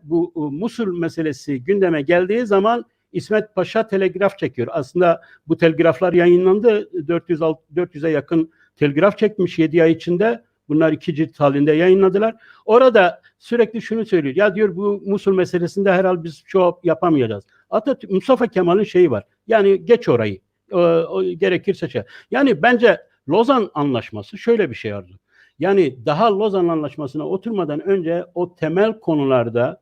bu Musul meselesi gündeme geldiği zaman İsmet Paşa telgraf çekiyor. Aslında bu telgraflar yayınlandı. 400'e yakın telgraf çekmiş 7 ay içinde. Bunlar 2 cilt halinde yayınladılar. Orada sürekli şunu söylüyor. Ya diyor bu Musul meselesinde herhalde biz çok yapamayacağız. Mustafa Kemal'in şeyi var. Yani geç orayı. Gerekirse Yani bence Lozan Anlaşması şöyle bir şey Arzu. Yani daha Lozan Anlaşması'na oturmadan önce o temel konularda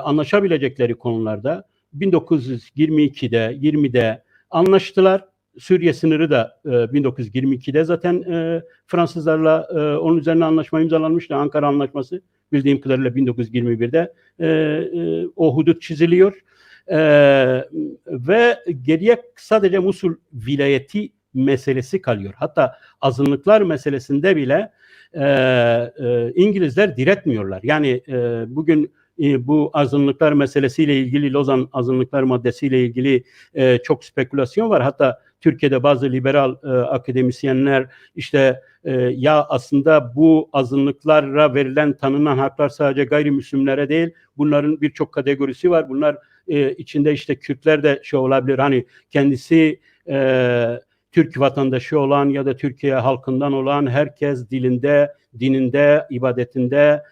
anlaşabilecekleri konularda 1922'de, 20'de anlaştılar. Suriye sınırı da 1922'de zaten Fransızlarla onun üzerine anlaşma imzalanmıştı. Ankara Anlaşması bildiğim kadarıyla 1921'de o hudut çiziliyor. Ve geriye sadece Musul vilayeti meselesi kalıyor. Hatta azınlıklar meselesinde bile İngilizler diretmiyorlar. Yani bugün bu azınlıklar meselesiyle ilgili, Lozan azınlıklar maddesiyle ilgili çok spekülasyon var. Hatta Türkiye'de bazı liberal akademisyenler işte ya aslında bu azınlıklara verilen tanınan haklar sadece gayrimüslimlere değil, bunların birçok kategorisi var. Bunlar içinde işte Kürtler de şey olabilir, hani kendisi Türk vatandaşı olan ya da Türkiye halkından olan herkes dilinde, dininde, ibadetinde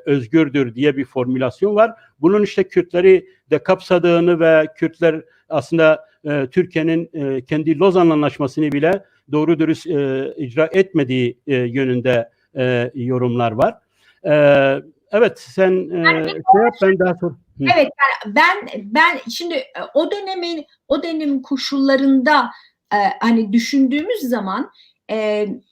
özgürdür diye bir formülasyon var. Bunun işte Kürtleri de kapsadığını ve Kürtler aslında Türkiye'nin kendi Lozan Anlaşması'nı bile doğru dürüst icra etmediği yönünde yorumlar var. Evet, sen şey yap, ben daha sonra. Evet, ben şimdi o dönemin koşullarında hani düşündüğümüz zaman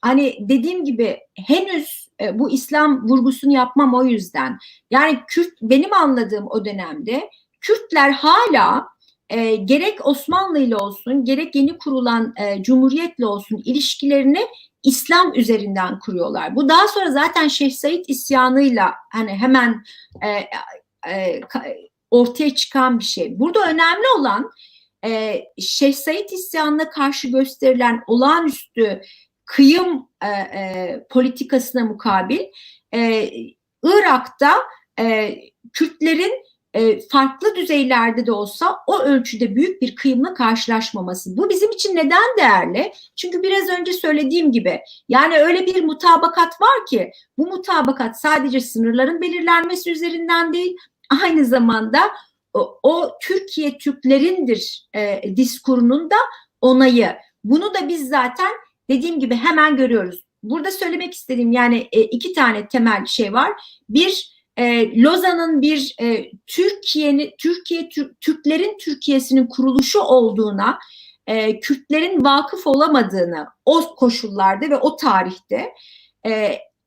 hani dediğim gibi henüz bu İslam vurgusunu yapmam o yüzden. Yani benim anladığım o dönemde Kürtler hala gerek Osmanlı ile olsun, gerek yeni kurulan Cumhuriyet'le olsun ilişkilerini İslam üzerinden kuruyorlar. Bu daha sonra zaten Şeyh Said isyanıyla hani hemen ortaya çıkan bir şey. Burada önemli olan Şeyh Said isyanına karşı gösterilen olağanüstü kıyım politikasına mukabil Irak'ta Kürtlerin farklı düzeylerde de olsa o ölçüde büyük bir kıyımla karşılaşmaması. Bu bizim için neden değerli? Çünkü biraz önce söylediğim gibi yani öyle bir mutabakat var ki bu mutabakat sadece sınırların belirlenmesi üzerinden değil, aynı zamanda o Türkiye Türklerindir diskurunun da onayı. Bunu da biz zaten dediğim gibi hemen görüyoruz. Burada söylemek istediğim yani iki tane temel şey var. Bir, Lozan'ın bir Türklerin Türkiye'sinin kuruluşu olduğuna, Kürtlerin vakıf olamadığını o koşullarda ve o tarihte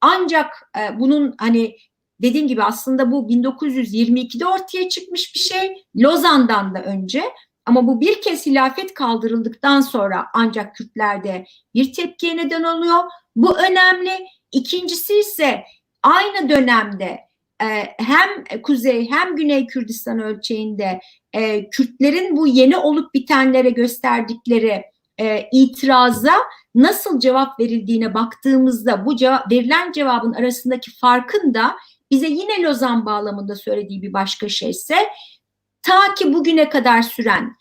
ancak bunun hani dediğim gibi aslında bu 1922'de ortaya çıkmış bir şey, Lozan'dan da önce, ama bu bir kez hilafet kaldırıldıktan sonra ancak Kürtlerde bir tepkiye neden oluyor. Bu önemli. İkincisi ise aynı dönemde hem Kuzey hem Güney Kürdistan ölçeğinde Kürtlerin bu yeni olup bitenlere gösterdikleri itiraza nasıl cevap verildiğine baktığımızda bu verilen cevabın arasındaki farkın da bize yine Lozan bağlamında söylediği bir başka şeyse, ta ki bugüne kadar süren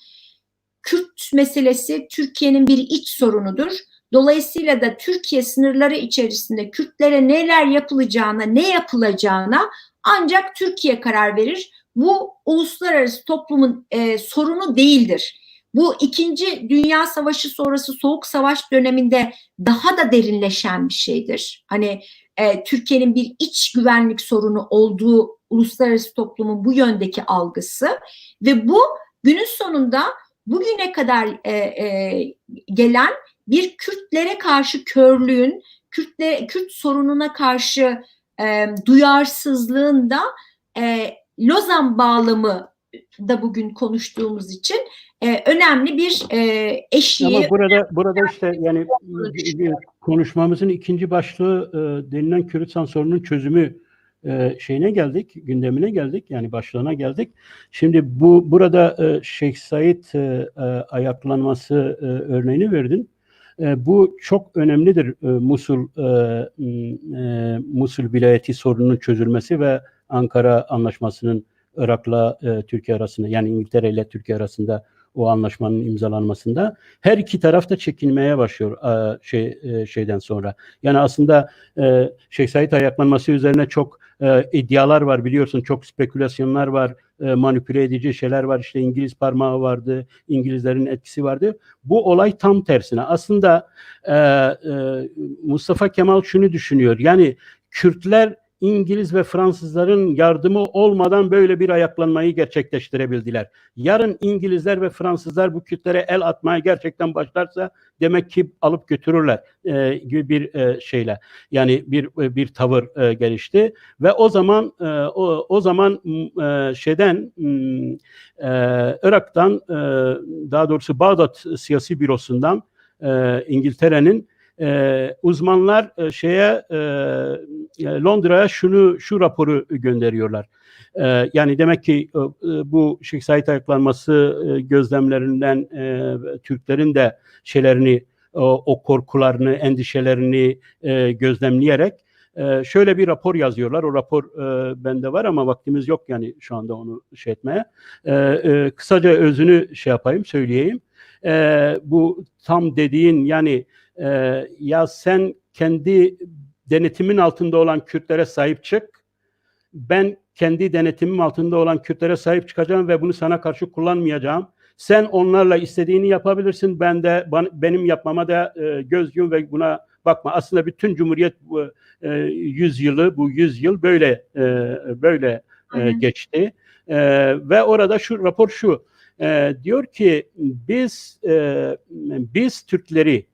Kürt meselesi Türkiye'nin bir iç sorunudur. Dolayısıyla da Türkiye sınırları içerisinde Kürtlere neler yapılacağına, ne yapılacağına ancak Türkiye karar verir. Bu uluslararası toplumun sorunu değildir. Bu İkinci Dünya Savaşı sonrası Soğuk Savaş döneminde daha da derinleşen bir şeydir. Hani Türkiye'nin bir iç güvenlik sorunu olduğu uluslararası toplumun bu yöndeki algısı ve bu günün sonunda bugüne kadar gelen bir Kürtlere karşı körlüğün, Kürt sorununa karşı duyarsızlığın da Lozan bağlamı da bugün konuştuğumuz için önemli bir eşiği. Ama burada işte yani konuşmamızın ikinci başlığı denilen Kürdistan sorunun çözümü şeyine geldik, gündemine geldik, yani başlığına geldik. Şimdi burada Şeyh Said ayaklanması örneğini verdin. Bu çok önemlidir, Musul vilayeti sorununun çözülmesi ve Ankara Anlaşması'nın Irak'la Türkiye arasında, yani İngiltere ile Türkiye arasında o anlaşmanın imzalanmasında her iki taraf da çekinmeye başlıyor şeyden sonra. Yani aslında Şeyh Said ayaklanması üzerine çok iddialar var, biliyorsun, çok spekülasyonlar var, manipüle edici şeyler var, işte İngiliz parmağı vardı, İngilizlerin etkisi vardı. Bu olay tam tersine. Aslında Mustafa Kemal şunu düşünüyor, yani Kürtler İngiliz ve Fransızların yardımı olmadan böyle bir ayaklanmayı gerçekleştirebildiler. Yarın İngilizler ve Fransızlar bu Kürtlere el atmaya gerçekten başlarsa demek ki alıp götürürler gibi bir şeyle, yani bir tavır gelişti ve o zaman Irak'tan, daha doğrusu Bağdat Siyasi Bürosu'ndan, İngiltere'nin uzmanlar Londra'ya şu raporu gönderiyorlar. Yani demek ki bu Şeyh Said ayaklanması gözlemlerinden Türklerin de o korkularını, endişelerini gözlemleyerek şöyle bir rapor yazıyorlar. O rapor bende var ama vaktimiz yok yani şu anda onu etmeye. Kısaca özünü söyleyeyim. Bu tam dediğin yani ya sen kendi denetimin altında olan Kürtlere sahip çık. Ben kendi denetimim altında olan Kürtlere sahip çıkacağım ve bunu sana karşı kullanmayacağım. Sen onlarla istediğini yapabilirsin. Benim yapmama da göz yum ve buna bakma. Aslında bütün Cumhuriyet bu 100 yıl böyle geçti. Ve orada rapor şu diyor ki biz Türkleri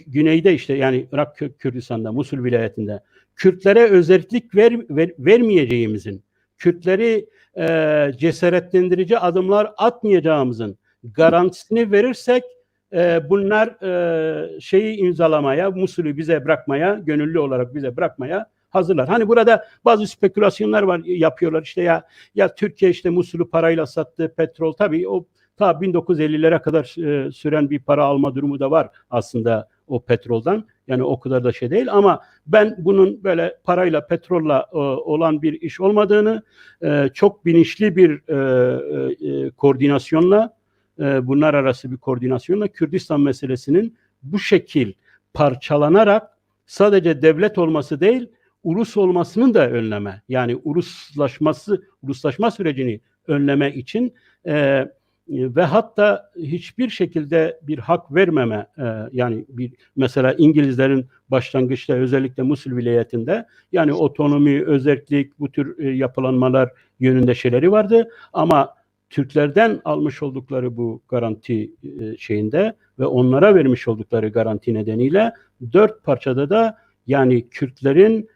güneyde işte yani Irak Kürdistan'da, Musul vilayetinde Kürtlere özellik vermeyeceğimizin, Kürtleri cesaretlendirici adımlar atmayacağımızın garantisini verirsek bunlar şeyi imzalamaya, Musul'ü bize bırakmaya, gönüllü olarak bize bırakmaya hazırlar. Hani burada bazı spekülasyonlar var, yapıyorlar işte ya Türkiye işte Musul'ü parayla sattı, petrol tabii o ta 1950'lere kadar süren bir para alma durumu da var aslında o petroldan. Yani o kadar da değil ama ben bunun böyle parayla, petrolla olan bir iş olmadığını, çok bilinçli bir koordinasyonla, bunlar arası bir koordinasyonla Kürdistan meselesinin bu şekil parçalanarak sadece devlet olması değil, ulus olmasının da önleme, yani uluslaşma sürecini önleme için ve hatta hiçbir şekilde bir hak vermeme, yani mesela İngilizlerin başlangıçta özellikle Musul vilayetinde yani otonomi, özerklik bu tür yapılanmalar yönünde şeyleri vardı ama Türklerden almış oldukları bu garanti ve onlara vermiş oldukları garanti nedeniyle 4 parçada da yani Kürtlerin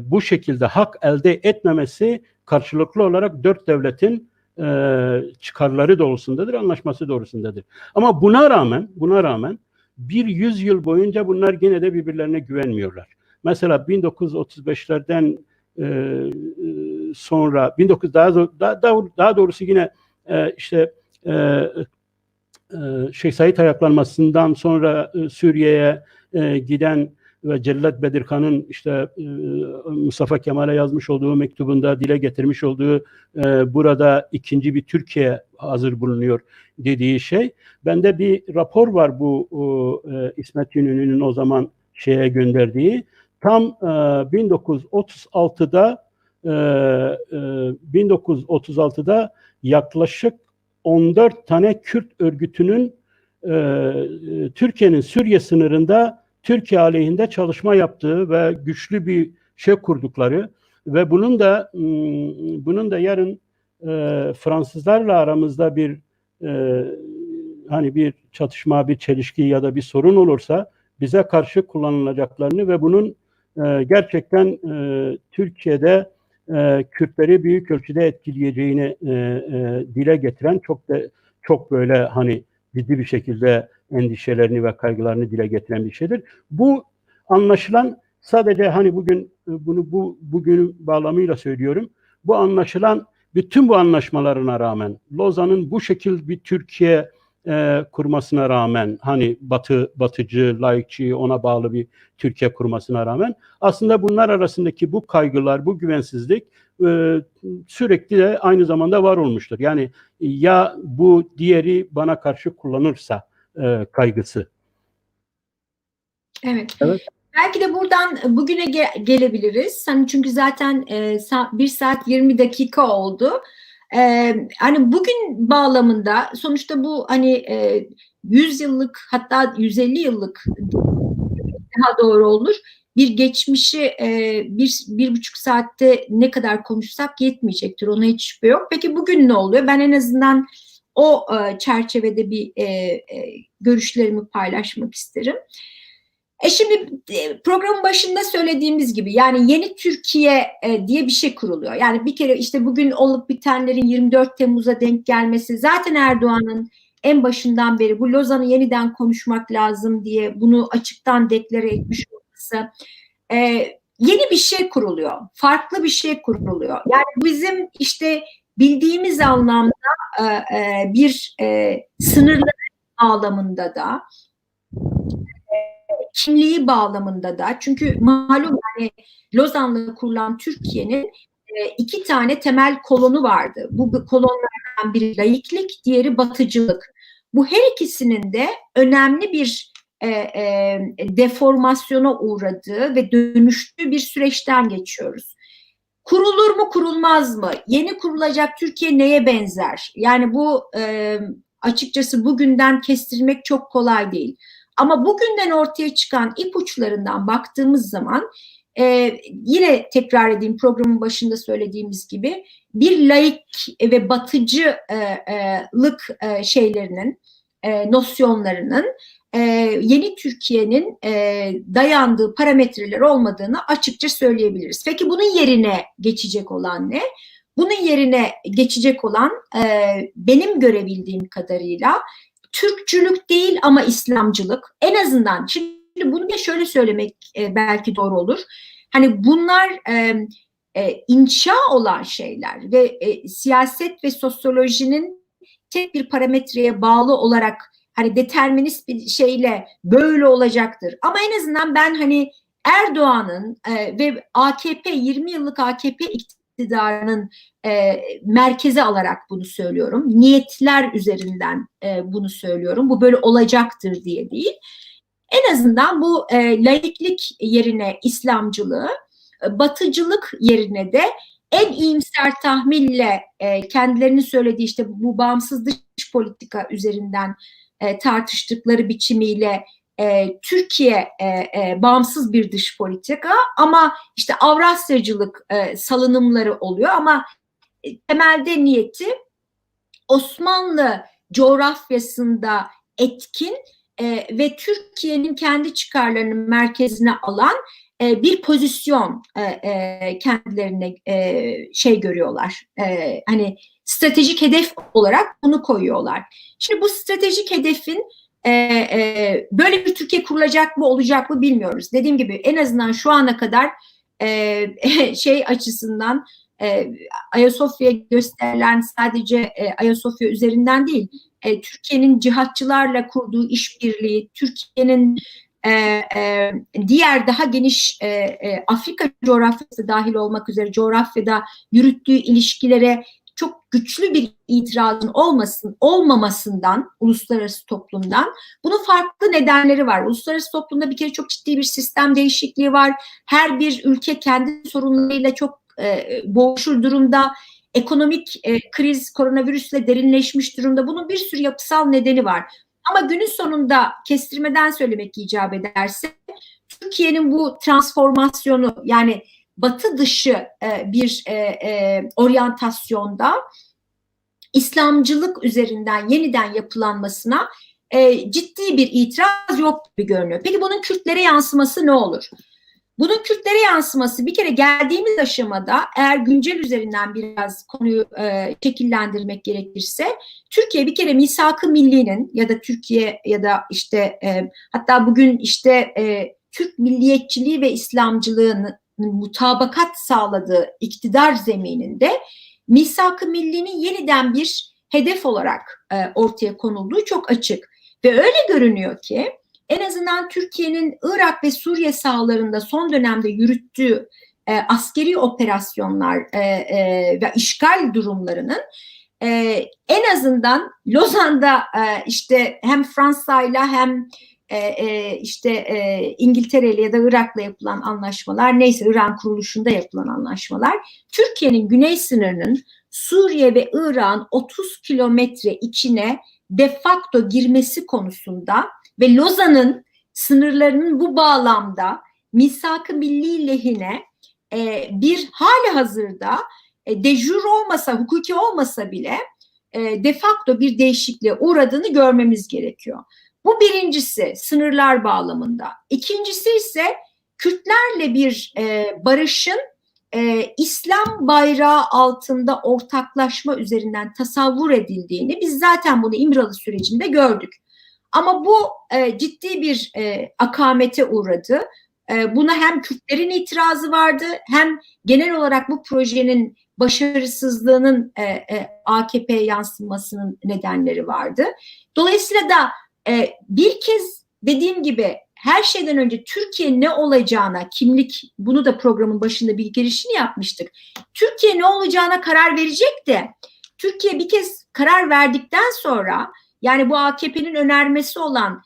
bu şekilde hak elde etmemesi karşılıklı olarak 4 devletin çıkarları doğrultusundadır, anlaşması doğrultusundadır. Ama buna rağmen bir 100 yıl boyunca bunlar gene de birbirlerine güvenmiyorlar. Mesela 1935'lerden sonra daha doğrusu yine işte Şeyh Said ayaklanmasından sonra Suriye'ye giden ve Cellat Bedirkan'ın işte Mustafa Kemal'e yazmış olduğu mektubunda dile getirmiş olduğu burada ikinci bir Türkiye hazır bulunuyor dediği şey. Bende bir rapor var bu İsmet İnönü'nün o zaman gönderdiği. Tam 1936'da yaklaşık 14 tane Kürt örgütünün Türkiye'nin Suriye sınırında Türkiye aleyhinde çalışma yaptığı ve güçlü bir kurdukları ve bunun da yarın Fransızlarla aramızda bir hani bir çatışma, bir çelişki ya da bir sorun olursa bize karşı kullanılacaklarını ve bunun gerçekten Türkiye'de Kürtleri büyük ölçüde etkileyeceğini dile getiren çok böyle hani ciddi bir şekilde endişelerini ve kaygılarını dile getiren bir şeydir. Bu anlaşılan sadece hani bugün bağlamıyla söylüyorum. Bu anlaşılan bütün bu anlaşmalarına rağmen Lozan'ın bu şekil bir Türkiye kurmasına rağmen hani batıcı, laikçi ona bağlı bir Türkiye kurmasına rağmen aslında bunlar arasındaki bu kaygılar, bu güvensizlik sürekli de aynı zamanda var olmuştur. Yani ya bu diğeri bana karşı kullanırsa kaygısı. Evet. Belki de buradan bugüne gelebiliriz. Hani çünkü zaten 1 saat 20 dakika oldu. Hani bugün bağlamında sonuçta bu hani 100 yıllık hatta 150 yıllık daha doğru olur. Bir geçmişi 1,5 saatte ne kadar konuşsak yetmeyecektir. Ona hiç şüphe yok. Peki bugün ne oluyor? Ben en azından o çerçevede bir görüşlerimi paylaşmak isterim. Şimdi programın başında söylediğimiz gibi yani yeni Türkiye diye bir şey kuruluyor. Yani bir kere işte bugün olup bitenlerin 24 Temmuz'a denk gelmesi zaten Erdoğan'ın en başından beri bu Lozan'ı yeniden konuşmak lazım diye bunu açıktan deklare etmiş olması, yeni bir şey kuruluyor, farklı bir şey kuruluyor. Yani bizim işte bildiğimiz anlamda bir sınırları bağlamında da, kimliği bağlamında da, çünkü malum yani Lozan'la kurulan Türkiye'nin iki tane temel kolonu vardı. Bu kolonlardan biri laiklik, diğeri batıcılık. Bu her ikisinin de önemli bir deformasyona uğradığı ve dönüştüğü bir süreçten geçiyoruz. Kurulur mu, kurulmaz mı? Yeni kurulacak Türkiye neye benzer? Yani bu açıkçası bugünden kestirmek çok kolay değil. Ama bugünden ortaya çıkan ipuçlarından baktığımız zaman yine tekrar edeyim, programın başında söylediğimiz gibi bir laik ve batıcılık şeylerinin, nosyonlarının yeni Türkiye'nin dayandığı parametreler olmadığını açıkça söyleyebiliriz. Peki bunun yerine geçecek olan ne? Bunun yerine geçecek olan benim görebildiğim kadarıyla Türkçülük değil ama İslamcılık. En azından şimdi bunu da şöyle söylemek belki doğru olur. Hani bunlar inşa olan şeyler ve siyaset ve sosyolojinin tek bir parametreye bağlı olarak hani determinist bir şeyle böyle olacaktır. Ama en azından ben hani Erdoğan'ın ve AKP 20 yıllık AKP iktidarının merkeze alarak bunu söylüyorum. Niyetler üzerinden bunu söylüyorum. Bu böyle olacaktır diye değil. En azından bu laiklik yerine İslamcılığı, batıcılık yerine de en iyimser tahminle kendilerinin söylediği işte bu bağımsız dış politika üzerinden tartıştıkları biçimiyle Türkiye bağımsız bir dış politika ama işte Avrasyacılık salınımları oluyor ama temelde niyeti Osmanlı coğrafyasında etkin ve Türkiye'nin kendi çıkarlarının merkezine alan bir pozisyon kendilerine şey görüyorlar. Hani stratejik hedef olarak bunu koyuyorlar. Şimdi bu stratejik hedefin böyle bir Türkiye kurulacak mı olacak mı bilmiyoruz. Dediğim gibi en azından şu ana kadar şey açısından Ayasofya gösterilen sadece Ayasofya üzerinden değil, Türkiye'nin cihatçılarla kurduğu işbirliği, Türkiye'nin diğer daha geniş Afrika coğrafyası dahil olmak üzere coğrafyada yürüttüğü ilişkilere çok güçlü bir itirazın olmamasından, uluslararası toplumdan, bunun farklı nedenleri var. Uluslararası toplumda bir kere çok ciddi bir sistem değişikliği var. Her bir ülke kendi sorunlarıyla çok boğuşur durumda. Ekonomik kriz koronavirüsle derinleşmiş durumda. Bunun bir sürü yapısal nedeni var. Ama günün sonunda kestirmeden söylemek icap ederse Türkiye'nin bu transformasyonu yani batı dışı bir oryantasyonda İslamcılık üzerinden yeniden yapılanmasına ciddi bir itiraz yok gibi görünüyor. Peki bunun Kürtlere yansıması ne olur? Bunun Kürtlere yansıması bir kere geldiğimiz aşamada eğer güncel üzerinden biraz konuyu şekillendirmek gerekirse Türkiye bir kere misak-ı millinin ya da Türkiye ya da işte hatta bugün işte Türk milliyetçiliği ve İslamcılığının mutabakat sağladığı iktidar zemininde misak-ı millinin yeniden bir hedef olarak ortaya konulduğu çok açık ve öyle görünüyor ki en azından Türkiye'nin Irak ve Suriye sahalarında son dönemde yürüttüğü askeri operasyonlar ve işgal durumlarının en azından Lozan'da işte hem Fransa'yla hem işte İngiltere'yle ya da Irak'la yapılan anlaşmalar, neyse İran kuruluşunda yapılan anlaşmalar, Türkiye'nin güney sınırının Suriye ve Irak'ın 30 kilometre içine de facto girmesi konusunda ve Lozan'ın sınırlarının bu bağlamda misak-ı milli lehine bir hali hazırda de jure olmasa, hukuki olmasa bile de facto bir değişikliğe uğradığını görmemiz gerekiyor. Bu birincisi sınırlar bağlamında. İkincisi ise Kürtlerle bir barışın İslam bayrağı altında ortaklaşma üzerinden tasavvur edildiğini biz zaten bunu İmralı sürecinde gördük. Ama bu ciddi bir akamete uğradı. Buna hem Kürtlerin itirazı vardı, hem genel olarak bu projenin başarısızlığının AKP'ye yansımasının nedenleri vardı. Dolayısıyla da bir kez dediğim gibi her şeyden önce Türkiye ne olacağına, kimlik, bunu da programın başında bir girişini yapmıştık. Türkiye ne olacağına karar verecek de Türkiye bir kez karar verdikten sonra, yani bu AKP'nin önermesi olan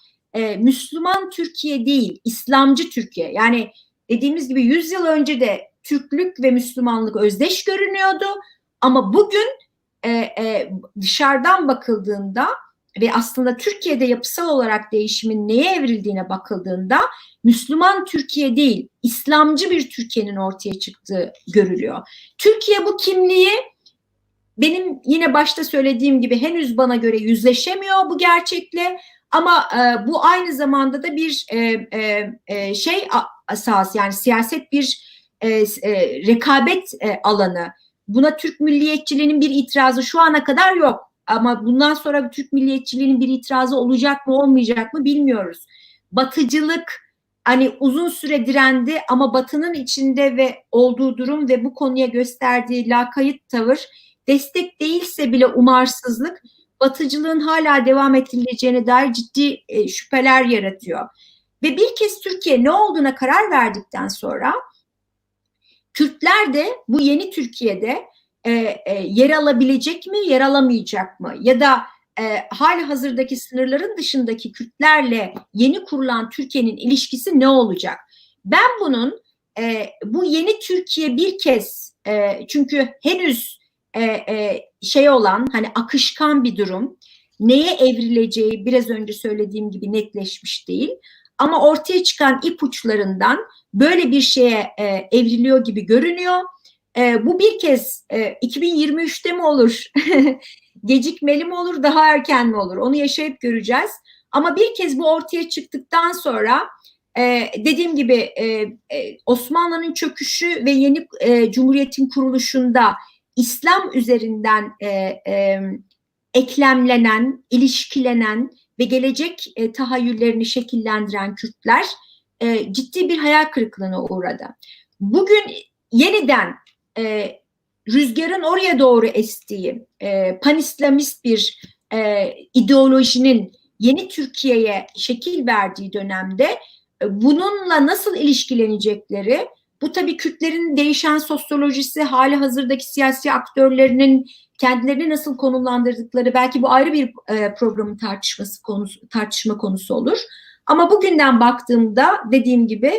Müslüman Türkiye değil, İslamcı Türkiye. Yani dediğimiz gibi 100 yıl önce de Türklük ve Müslümanlık özdeş görünüyordu. Ama bugün dışarıdan bakıldığında ve aslında Türkiye'de yapısal olarak değişimin neye evrildiğine bakıldığında Müslüman Türkiye değil, İslamcı bir Türkiye'nin ortaya çıktığı görülüyor. Türkiye bu kimliği, benim yine başta söylediğim gibi, henüz bana göre yüzleşemiyor bu gerçekle. Ama bu aynı zamanda da bir şey asas, yani siyaset bir rekabet alanı. Buna Türk milliyetçiliğinin bir itirazı şu ana kadar yok. Ama bundan sonra Türk milliyetçiliğinin bir itirazı olacak mı olmayacak mı bilmiyoruz. Batıcılık hani uzun süre direndi ama Batı'nın içinde ve olduğu durum ve bu konuya gösterdiği lakayt tavır, destek değilse bile umarsızlık, Batıcılığın hala devam ettirileceğine dair ciddi şüpheler yaratıyor. Ve bir kez Türkiye ne olduğuna karar verdikten sonra Kürtler de bu yeni Türkiye'de yer alabilecek mi, yer alamayacak mı? Ya da hali hazırdaki sınırların dışındaki Kürtlerle yeni kurulan Türkiye'nin ilişkisi ne olacak? Ben bunun bu yeni Türkiye bir kez çünkü henüz şey olan, hani akışkan bir durum, neye evrileceği biraz önce söylediğim gibi netleşmiş değil. Ama ortaya çıkan ipuçlarından böyle bir şeye evriliyor gibi görünüyor. Bu bir kez 2023'te mi olur, gecikmeli mi olur, daha erken mi olur? Onu yaşayıp göreceğiz. Ama bir kez bu ortaya çıktıktan sonra dediğim gibi Osmanlı'nın çöküşü ve yeni Cumhuriyet'in kuruluşunda İslam üzerinden eklemlenen, ilişkilenen ve gelecek tahayyüllerini şekillendiren Kürtler ciddi bir hayal kırıklığına uğradı. Bugün yeniden rüzgarın oraya doğru estiği panislamist bir ideolojinin yeni Türkiye'ye şekil verdiği dönemde bununla nasıl ilişkilenecekleri, bu tabii Kürtlerin değişen sosyolojisi, hali hazırdaki siyasi aktörlerinin kendilerini nasıl konumlandırdıkları, belki bu ayrı bir programın tartışma konusu olur. Ama bugünden baktığımda dediğim gibi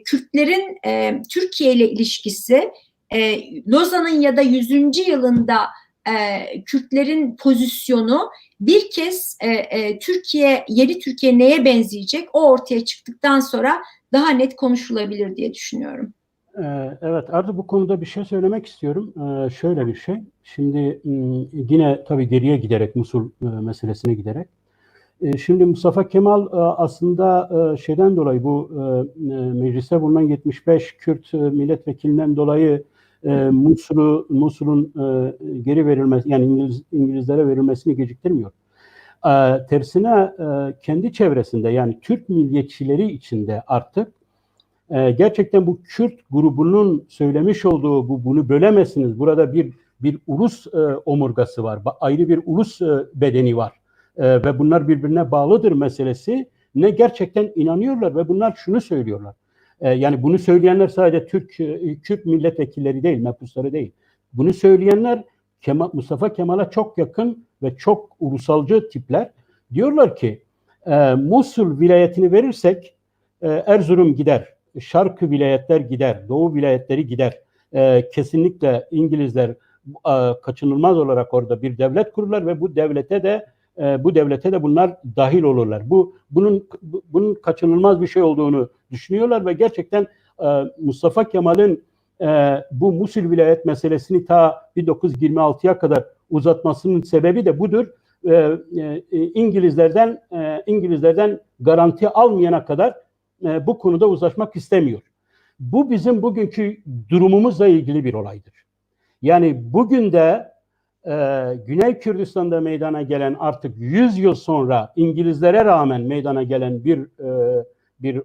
Kürtlerin Türkiye ile ilişkisi, Lozan'ın ya da 100. yılında Kürtlerin pozisyonu bir kez Türkiye, yeni Türkiye neye benzeyecek, o ortaya çıktıktan sonra daha net konuşulabilir diye düşünüyorum. Evet, Arzu, bu konuda bir şey söylemek istiyorum. Şöyle bir şey. Şimdi yine tabii geriye giderek, Musul meselesine giderek. Şimdi Mustafa Kemal aslında şeyden dolayı, bu meclise bulunan 75 Kürt milletvekilinden dolayı Musul'un geri verilmesi, yani İngilizlere verilmesini geciktirmiyor. Tersine kendi çevresinde, yani Türk milliyetçileri içinde artık gerçekten bu Kürt grubunun söylemiş olduğu bunu bölemezsiniz, burada bir ulus omurgası var, ayrı bir ulus bedeni var ve bunlar birbirine bağlıdır meselesi ne gerçekten inanıyorlar ve bunlar şunu söylüyorlar. Yani bunu söyleyenler sadece Kürt milletvekilleri değil, mebusları değil. Bunu söyleyenler Mustafa Kemal'a çok yakın ve çok ulusalcı tipler. Diyorlar ki Musul vilayetini verirsek Erzurum gider, Şarkı vilayetler gider, Doğu vilayetleri gider. Kesinlikle İngilizler kaçınılmaz olarak orada bir devlet kururlar ve bu devlete de bunlar dahil olurlar. Bunun kaçınılmaz bir şey olduğunu düşünüyorlar ve gerçekten Mustafa Kemal'in bu Musul vilayet meselesini ta 1926'ya kadar uzatmasının sebebi de budur. İngilizlerden garanti almayana kadar bu konuda uzlaşmak istemiyor. bu bizim bugünkü durumumuzla ilgili bir olaydır. Yani bugün de Güney Kürdistan'da meydana gelen, artık 100 yıl sonra İngilizlere rağmen meydana gelen bir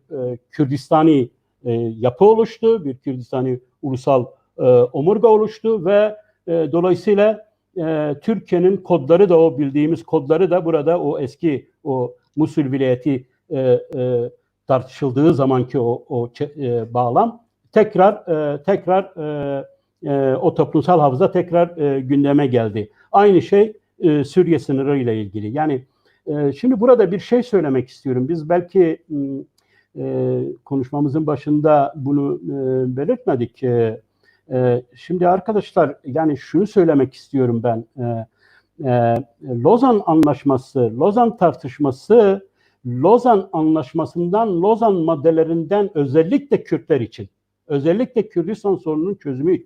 Kürdistani yapı oluştu, bir Kürdistani ulusal omurga oluştu ve dolayısıyla Türkiye'nin kodları da, o bildiğimiz kodları da burada, o eski o Musul vilayeti tartışıldığı zamanki o bağlam tekrar o toplumsal hafıza tekrar gündeme geldi. Aynı şey Suriye sınırı ile ilgili. Yani şimdi burada bir şey söylemek istiyorum. Biz belki konuşmamızın başında bunu belirtmedik. Şimdi arkadaşlar, yani şunu söylemek istiyorum ben. Lozan Anlaşması, Lozan tartışması, Lozan Anlaşması'ndan, Lozan maddelerinden özellikle Kürtler için, özellikle Kürdistan sorununun çözümü,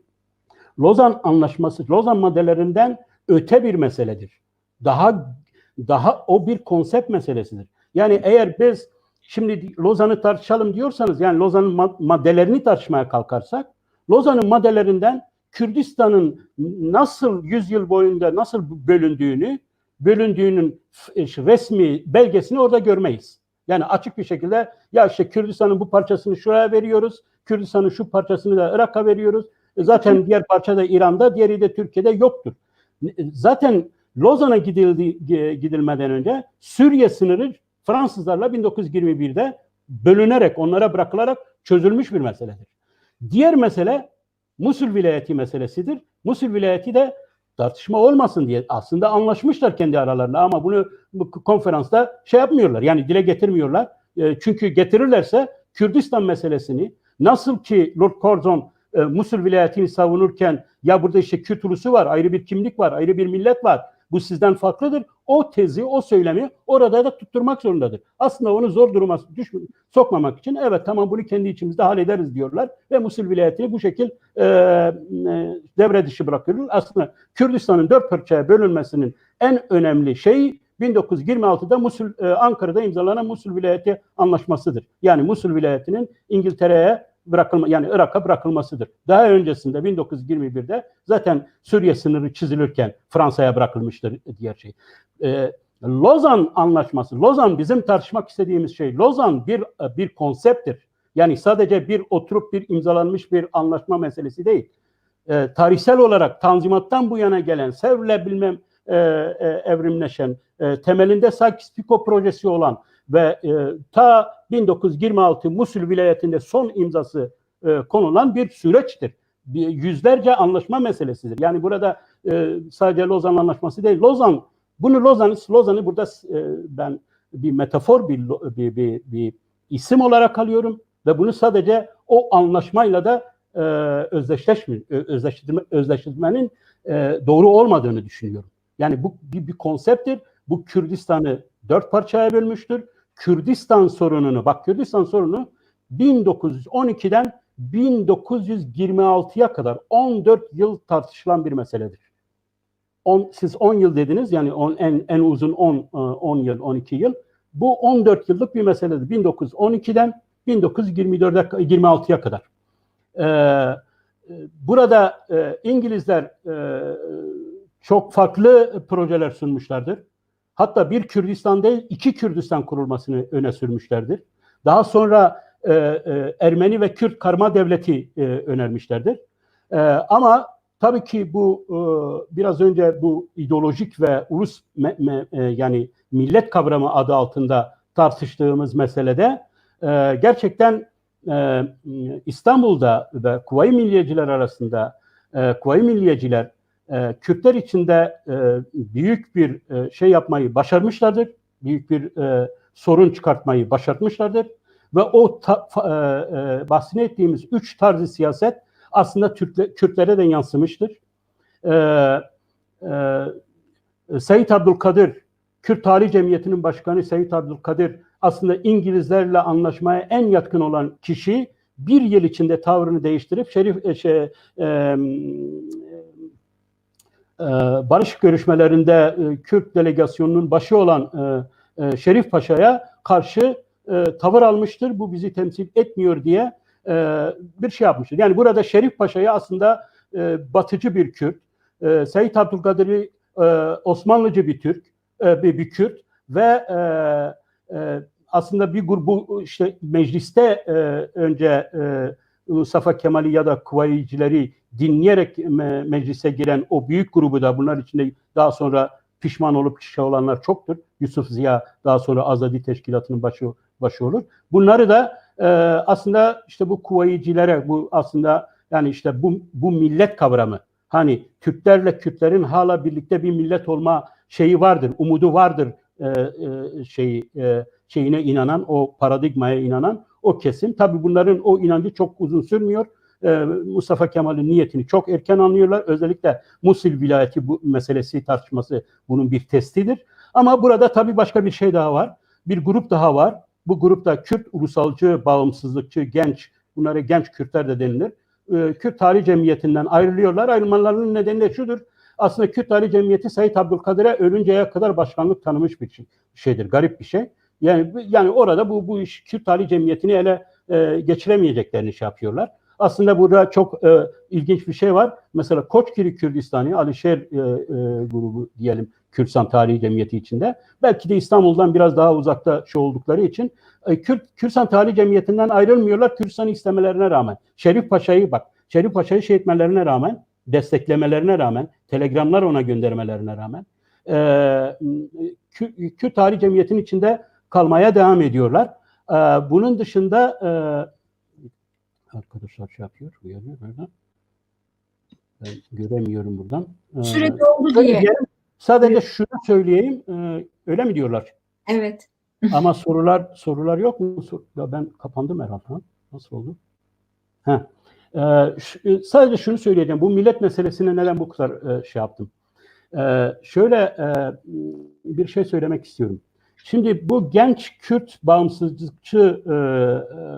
Lozan Anlaşması, Lozan maddelerinden öte bir meseledir. Daha o bir konsept meselesidir. Yani eğer biz şimdi Lozan'ı tartışalım diyorsanız, yani Lozan'ın maddelerini tartışmaya kalkarsak, Lozan'ın maddelerinden Kürdistan'ın nasıl 100 yıl boyunca nasıl bölündüğünün resmi belgesini orada görmeyiz. Yani açık bir şekilde, ya işte Kürdistan'ın bu parçasını şuraya veriyoruz, Kürdistan'ın şu parçasını da Irak'a veriyoruz. Zaten diğer parça da İran'da, diğeri de Türkiye'de yoktur. Zaten Lozan'a gidilmeden önce Suriye sınırı Fransızlarla 1921'de bölünerek, onlara bırakılarak çözülmüş bir meseledir. Diğer mesele Musul vilayeti meselesidir. Musul vilayeti de tartışma olmasın diye aslında anlaşmışlar kendi aralarında, ama bunu bu konferansta şey yapmıyorlar, yani dile getirmiyorlar. Çünkü getirirlerse Kürdistan meselesini, nasıl ki Lord Curzon Musul vilayetini savunurken, ya burada işte Kürt ulusu var, ayrı bir kimlik var, ayrı bir millet var, bu sizden farklıdır, o tezi, o söylemi orada da tutturmak zorundadır. Aslında onu zor duruma sokmamak için, evet tamam bunu kendi içimizde hallederiz diyorlar ve Musul vilayetini bu şekil devre dışı bırakıyorlar. Aslında Kürdistan'ın 4 parçaya bölünmesinin en önemli şeyi 1926'da Ankara'da imzalanan Musul vilayeti anlaşmasıdır. Yani Musul vilayetinin İngiltere'ye yani Irak'a bırakılmasıdır. Daha öncesinde 1921'de zaten Suriye sınırı çizilirken Fransa'ya bırakılmıştır diğer şey. Lozan Anlaşması, Lozan bizim tartışmak istediğimiz şey. Lozan bir konsepttir. Yani sadece bir oturup bir imzalanmış bir anlaşma meselesi değil. Tarihsel olarak Tanzimat'tan bu yana gelen, Sevr'le bilmem evrimleşen, temelinde Sykes-Picot projesi olan ve ta 1926 Musul vilayetinde son imzası konulan bir süreçtir. Yüzlerce anlaşma meselesidir. Yani burada sadece Lozan Anlaşması değil, Lozan'ı burada ben bir metafor, bir isim olarak alıyorum ve bunu sadece o anlaşmayla da özdeşleştirmenin doğru olmadığını düşünüyorum. Yani bu bir konsepttir. Bu Kürdistan'ı 4 parçaya bölmüştür. Kürdistan sorunu 1912'den 1926'ya kadar 14 yıl tartışılan bir meseledir. Siz 10 yıl dediniz, yani en uzun 10 yıl, 12 yıl. Bu 14 yıllık bir meseledir. 1912'den 1926'ya kadar. Burada İngilizler çok farklı projeler sunmuşlardır. Hatta bir Kürdistan değil, 2 Kürdistan kurulmasını öne sürmüşlerdir. Daha sonra Ermeni ve Kürt karma devleti önermişlerdir. Ama tabii ki bu biraz önce bu ideolojik ve yani millet kavramı adı altında tartıştığımız meselede gerçekten İstanbul'da ve Kuvayi Milliyeciler arasında Kuvayi Milliyeciler Kürtler içinde büyük bir şey yapmayı başarmışlardır. Büyük bir sorun çıkartmayı başarmışlardır. Ve o bahsini ettiğimiz 3 tarzı siyaset aslında Kürtlere de yansımıştır. Seyyid Abdülkadir, Kürt Tarih Cemiyeti'nin başkanı Seyyid Abdülkadir aslında İngilizlerle anlaşmaya en yatkın olan kişi, bir yıl içinde tavrını değiştirip barış görüşmelerinde Kürt delegasyonunun başı olan Şerif Paşa'ya karşı tavır almıştır. Bu bizi temsil etmiyor diye bir şey yapmıştır. Yani burada Şerif Paşa'yı aslında batıcı bir Kürt, Seyit Abdülkadir'i Osmanlıcı bir Türk, bir Kürt ve aslında bir grubu işte mecliste önce Mustafa Kemal'i ya da Kuvayicileri dinleyerek meclise giren o büyük grubu da, bunlar içinde daha sonra pişman olup şey olanlar çoktur. Yusuf Ziya daha sonra Azadi Teşkilatı'nın başı olur. Bunları da aslında işte bu Kuvayicilere, bu aslında yani işte bu millet kavramı, hani Türklerle Kürtlerin hala birlikte bir millet olma şeyi vardır, umudu vardır şeyine inanan, o paradigmaya inanan o kesim. Tabii bunların o inancı çok uzun sürmüyor. Mustafa Kemal'in niyetini çok erken anlıyorlar. Özellikle Musil vilayeti bu meselesi tartışması bunun bir testidir. Ama burada tabii başka bir şey daha var. Bir grup daha var. Bu grupta Kürt ulusalcı, bağımsızlıkçı, genç, bunlara genç Kürtler de denilir. Kürt Tarih Cemiyeti'nden ayrılıyorlar. Ayrılmalarının nedeni de şudur. Aslında Kürt Tarih Cemiyeti Seyit Abdülkadir'e ölünceye kadar başkanlık tanımış bir şeydir. Garip bir şey. Yani orada bu iş Kürt Tarih Cemiyeti'ni ele geçiremeyeceklerini şey yapıyorlar. Aslında burada çok ilginç bir şey var. Mesela Koçgiri Kürdistan'ı, Alişer grubu diyelim, Kürtistan Tarihi Cemiyeti içinde. Belki de İstanbul'dan biraz daha uzakta şey oldukları için Kürtistan Tarihi Cemiyeti'nden ayrılmıyorlar Kürtistan'ı istemelerine rağmen. Şerif Paşa'yı şey etmelerine rağmen, desteklemelerine rağmen, telegramlar ona göndermelerine rağmen Kürt Tarihi Cemiyeti'nin içinde kalmaya devam ediyorlar. Bunun dışında arkadaşlar şey yapıyor, uyarıyor böyle. Ben göremiyorum buradan. Süre doldu diye. Sadece şunu söyleyeyim. Öyle mi diyorlar? Evet. Ama sorular yok mu? Ben kapandım herhalde. Nasıl oldu? Sadece şunu söyleyeceğim. Bu millet meselesine neden bu kadar şey yaptım? Şöyle bir şey söylemek istiyorum. Şimdi bu genç Kürt bağımsızlıkçı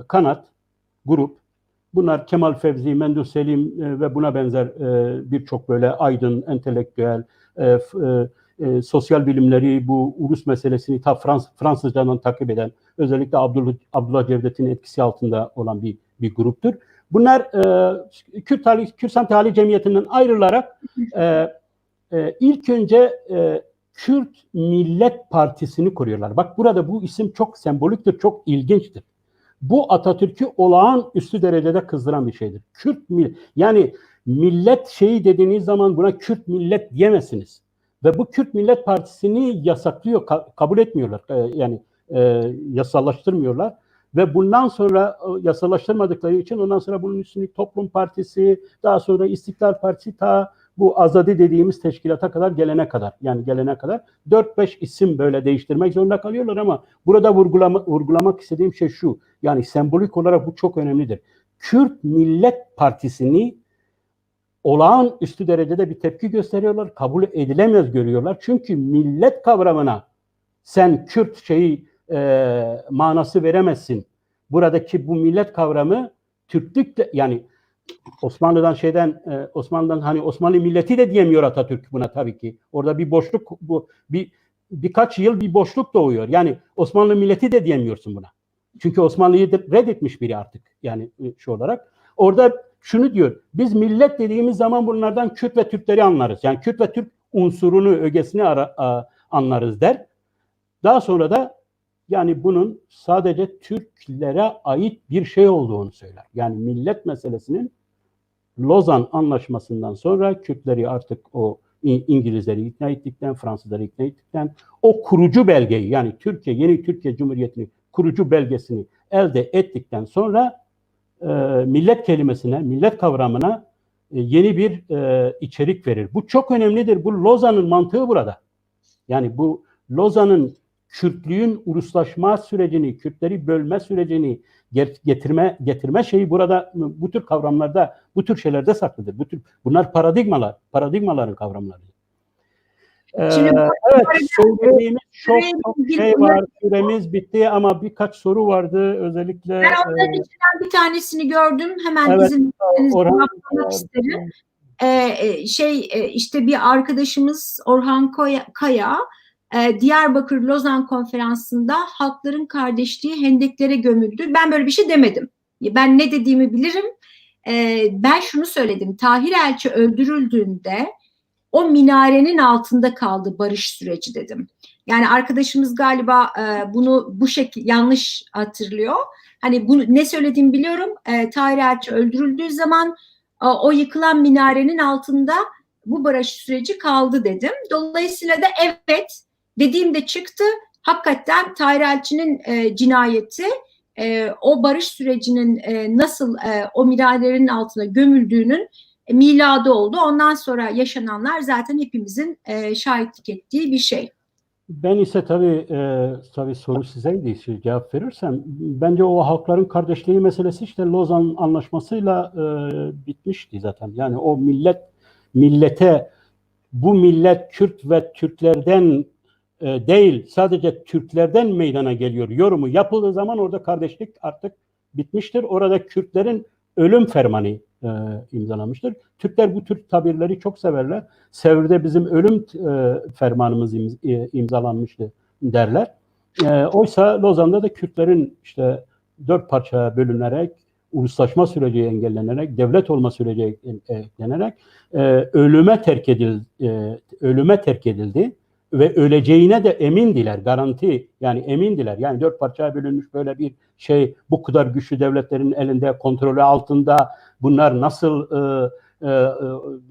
kanat, grup, bunlar Kemal Fevzi, Mendü Selim ve buna benzer birçok böyle aydın, entelektüel, sosyal bilimleri, bu Ulus meselesini Fransızcadan takip eden, özellikle Abdullah Cevdet'in etkisi altında olan bir gruptur. Bunlar Kürtistan Tarih Cemiyeti'nden ayrılarak ilk önce Kürt Millet Partisi'ni kuruyorlar. Bak burada bu isim çok semboliktir, çok ilginçtir. Bu Atatürk'ü olağanüstü derecede kızdıran bir şeydir. Yani millet şeyi dediğiniz zaman buna Kürt millet diyemezsiniz. Ve bu Kürt Millet Partisi'ni yasaklıyor, kabul etmiyorlar. Yani yasallaştırmıyorlar. Ve bundan sonra yasallaştırmadıkları için ondan sonra bunun üstüne Toplum Partisi, daha sonra İstiklal Partisi, ta bu Azadi dediğimiz teşkilata kadar gelene kadar 4-5 isim böyle değiştirmek zorunda kalıyorlar ama burada vurgulamak istediğim şey şu. Yani sembolik olarak bu çok önemlidir. Kürt Millet Partisi'ni olağanüstü derecede bir tepki gösteriyorlar. Kabul edilemez görüyorlar. Çünkü millet kavramına sen Kürt manası veremezsin. Buradaki bu millet kavramı Türklük de, yani Osmanlı'dan hani Osmanlı milleti de diyemiyor Atatürk buna tabii ki. Orada bir boşluk, birkaç yıl bir boşluk doğuyor. Yani Osmanlı milleti de diyemiyorsun buna. Çünkü Osmanlı'yı reddetmiş biri artık. Yani şu olarak. Orada şunu diyor. Biz millet dediğimiz zaman bunlardan Kürt ve Türkleri anlarız. Yani Kürt ve Türk unsurunu, ögesini anlarız der. Daha sonra da yani bunun sadece Türklere ait bir şey olduğunu söyler. Yani millet meselesinin Lozan Anlaşması'ndan sonra Kürtleri artık o İngilizleri ikna ettikten, Fransızları ikna ettikten o kurucu belgeyi, yani yeni Türkiye Cumhuriyeti'nin kurucu belgesini elde ettikten sonra millet kelimesine, millet kavramına yeni bir içerik verir. Bu çok önemlidir. Bu Lozan'ın mantığı burada. Yani bu Lozan'ın Kürtlüğün uluslaşma sürecini, Kürtleri bölme sürecini getirme şeyi burada, bu tür kavramlarda, bu tür şeylerde saklıdır. Bunlar paradigmaların kavramları. Şimdi evet, söylediğimiz çok şey var. Süremiz bitti ama birkaç soru vardı özellikle. Ben onların içinden bir tanesini gördüm. Hemen evet, izin cevaplatmak isterim. İşte bir arkadaşımız Orhan Kaya Diyarbakır Lozan Konferansı'nda halkların kardeşliği hendeklere gömüldü. Ben böyle bir şey demedim. Ben ne dediğimi bilirim. Ben şunu söyledim. Tahir Elçi öldürüldüğünde o minarenin altında kaldı barış süreci dedim. Yani arkadaşımız galiba bunu bu şekilde yanlış hatırlıyor. Hani bunu ne söylediğimi biliyorum. Tahir Elçi öldürüldüğü zaman o yıkılan minarenin altında bu barış süreci kaldı dedim. Dolayısıyla da evet dediğim de çıktı. Hakikaten Tahir Elçi'nin cinayeti o barış sürecinin nasıl o minarelerin altına gömüldüğünün miladı oldu. Ondan sonra yaşananlar zaten hepimizin şahitlik ettiği bir şey. Ben ise tabii soru sizeydi, cevap verirsem, bence o halkların kardeşliği meselesi işte Lozan Anlaşması'yla bitmişti zaten. Yani o millete, bu millet Kürt ve Türklerden değil, sadece Türklerden meydana geliyor yorumu yapıldığı zaman orada kardeşlik artık bitmiştir. Orada Kürtlerin ölüm fermanı imzalanmıştır. Türkler bu tür tabirleri çok severler. Sevr'de bizim ölüm fermanımız imzalanmıştı derler. Oysa Lozan'da da Kürtlerin işte 4 parçaya bölünerek, uluslaşma süreci engellenerek, devlet olma süreci eklenerek ölüme terk edildi ve öleceğine de emindiler, garanti, yani emindiler. Yani 4 parçaya bölünmüş böyle bir şey, bu kadar güçlü devletlerin elinde, kontrolü altında, bunlar nasıl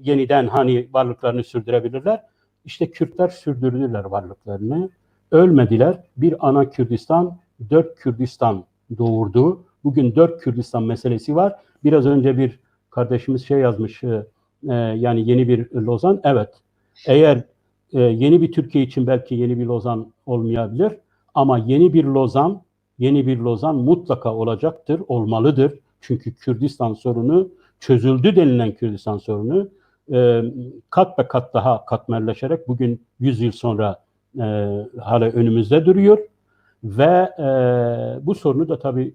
yeniden hani varlıklarını sürdürebilirler? İşte Kürtler sürdürdüler varlıklarını, ölmediler. Bir ana Kürdistan, 4 Kürdistan doğurdu. Bugün 4 Kürdistan meselesi var. Biraz önce bir kardeşimiz yazmış, yani yeni bir Lozan. Evet, eğer yeni bir Türkiye için belki yeni bir Lozan olmayabilir ama yeni bir Lozan mutlaka olacaktır, olmalıdır. Çünkü Kürdistan sorunu çözüldü denilen Kürdistan sorunu kat be kat daha katmerleşerek bugün 100 yıl sonra hala önümüzde duruyor ve bu sorunu da tabii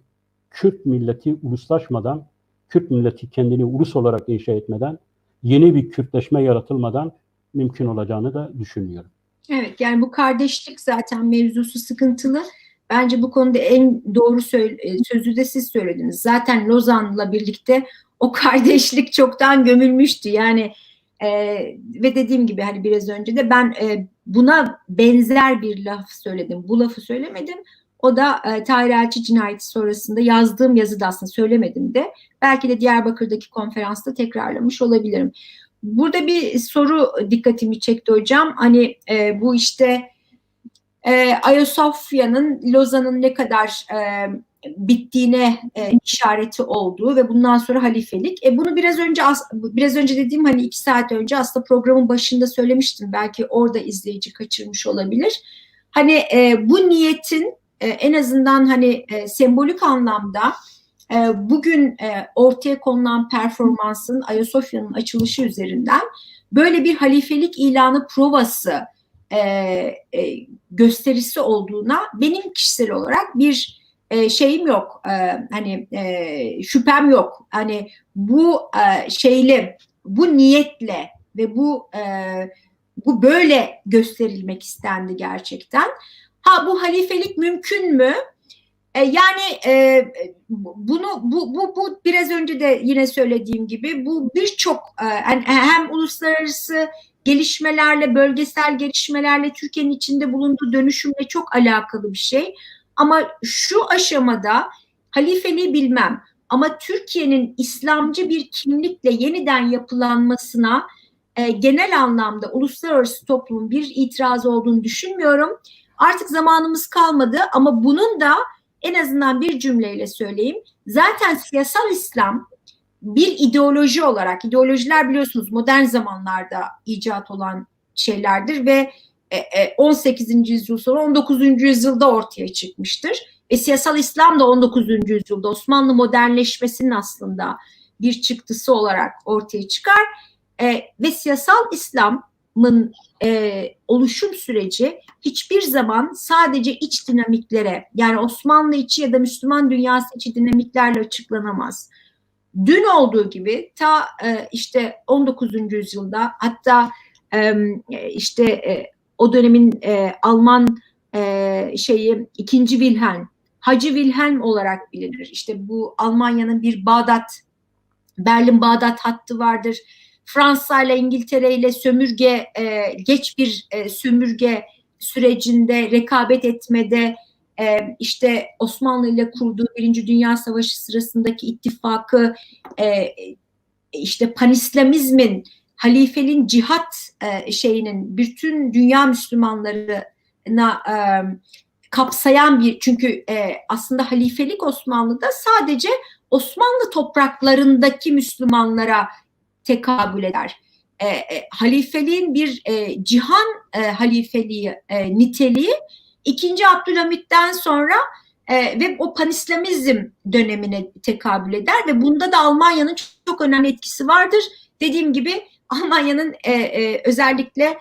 Kürt milleti uluslaşmadan, Kürt milleti kendini ulus olarak inşa etmeden, yeni bir Kürtleşme yaratılmadan mümkün olacağını da düşünüyorum. Evet, yani bu kardeşlik zaten mevzusu sıkıntılı. Bence bu konuda en doğru sözü de siz söylediniz. Zaten Lozan'la birlikte o kardeşlik çoktan gömülmüştü. Yani ve dediğim gibi hani biraz önce de ben buna benzer bir laf söyledim. Bu lafı söylemedim. O da Tahir Elçi cinayeti sonrasında yazdığım yazıda aslında söylemedim de. Belki de Diyarbakır'daki konferansta tekrarlamış olabilirim. Burada bir soru dikkatimi çekti hocam. Hani bu işte Ayasofya'nın Lozan'ın ne kadar bittiğine işareti olduğu ve bundan sonra halifelik. Bunu biraz önce dediğim hani 2 saat önce aslında programın başında söylemiştim. Belki orada izleyici kaçırmış olabilir. Hani bu niyetin en azından hani sembolik anlamda bugün ortaya konulan performansın Ayasofya'nın açılışı üzerinden böyle bir halifelik ilanı provası gösterisi olduğuna benim kişisel olarak bir şeyim yok, hani şüphem yok. Hani bu bu niyetle ve bu böyle gösterilmek istendi gerçekten. Ha, bu halifelik mümkün mü? Bu biraz önce de yine söylediğim gibi bu birçok hem uluslararası gelişmelerle, bölgesel gelişmelerle, Türkiye'nin içinde bulunduğu dönüşümle çok alakalı bir şey. Ama şu aşamada halifeliği bilmem ama Türkiye'nin İslamcı bir kimlikle yeniden yapılanmasına genel anlamda uluslararası toplumun bir itirazı olduğunu düşünmüyorum. Artık zamanımız kalmadı ama bunun da en azından bir cümleyle söyleyeyim. Zaten siyasal İslam bir ideoloji olarak, ideolojiler biliyorsunuz modern zamanlarda icat olan şeylerdir ve 18. yüzyıl sonra 19. yüzyılda ortaya çıkmıştır. Siyasal İslam da 19. yüzyılda Osmanlı modernleşmesinin aslında bir çıktısı olarak ortaya çıkar. Ve siyasal İslam'ın oluşum süreci hiçbir zaman sadece iç dinamiklere, yani Osmanlı içi ya da Müslüman dünyası içi dinamiklerle açıklanamaz. Dün olduğu gibi ta işte 19. yüzyılda, hatta işte o dönemin Alman 2. Wilhelm Hacı Wilhelm olarak bilinir. İşte bu Almanya'nın bir Berlin-Bağdat hattı vardır. Fransa ile İngiltere ile geç bir sömürge sürecinde rekabet etmede, işte Osmanlı ile kurduğu Birinci Dünya Savaşı sırasındaki ittifakı, işte Panislamizmin, halifeliğin cihat şeyinin bütün dünya Müslümanlarına kapsayan bir, çünkü aslında halifelik Osmanlı'da sadece Osmanlı topraklarındaki Müslümanlara tekabül eder. Halifeliğin bir cihan halifeliği niteliği II. Abdülhamit'ten sonra ve o panislamizm dönemine tekabül eder ve bunda da Almanya'nın çok önemli etkisi vardır. Dediğim gibi Almanya'nın özellikle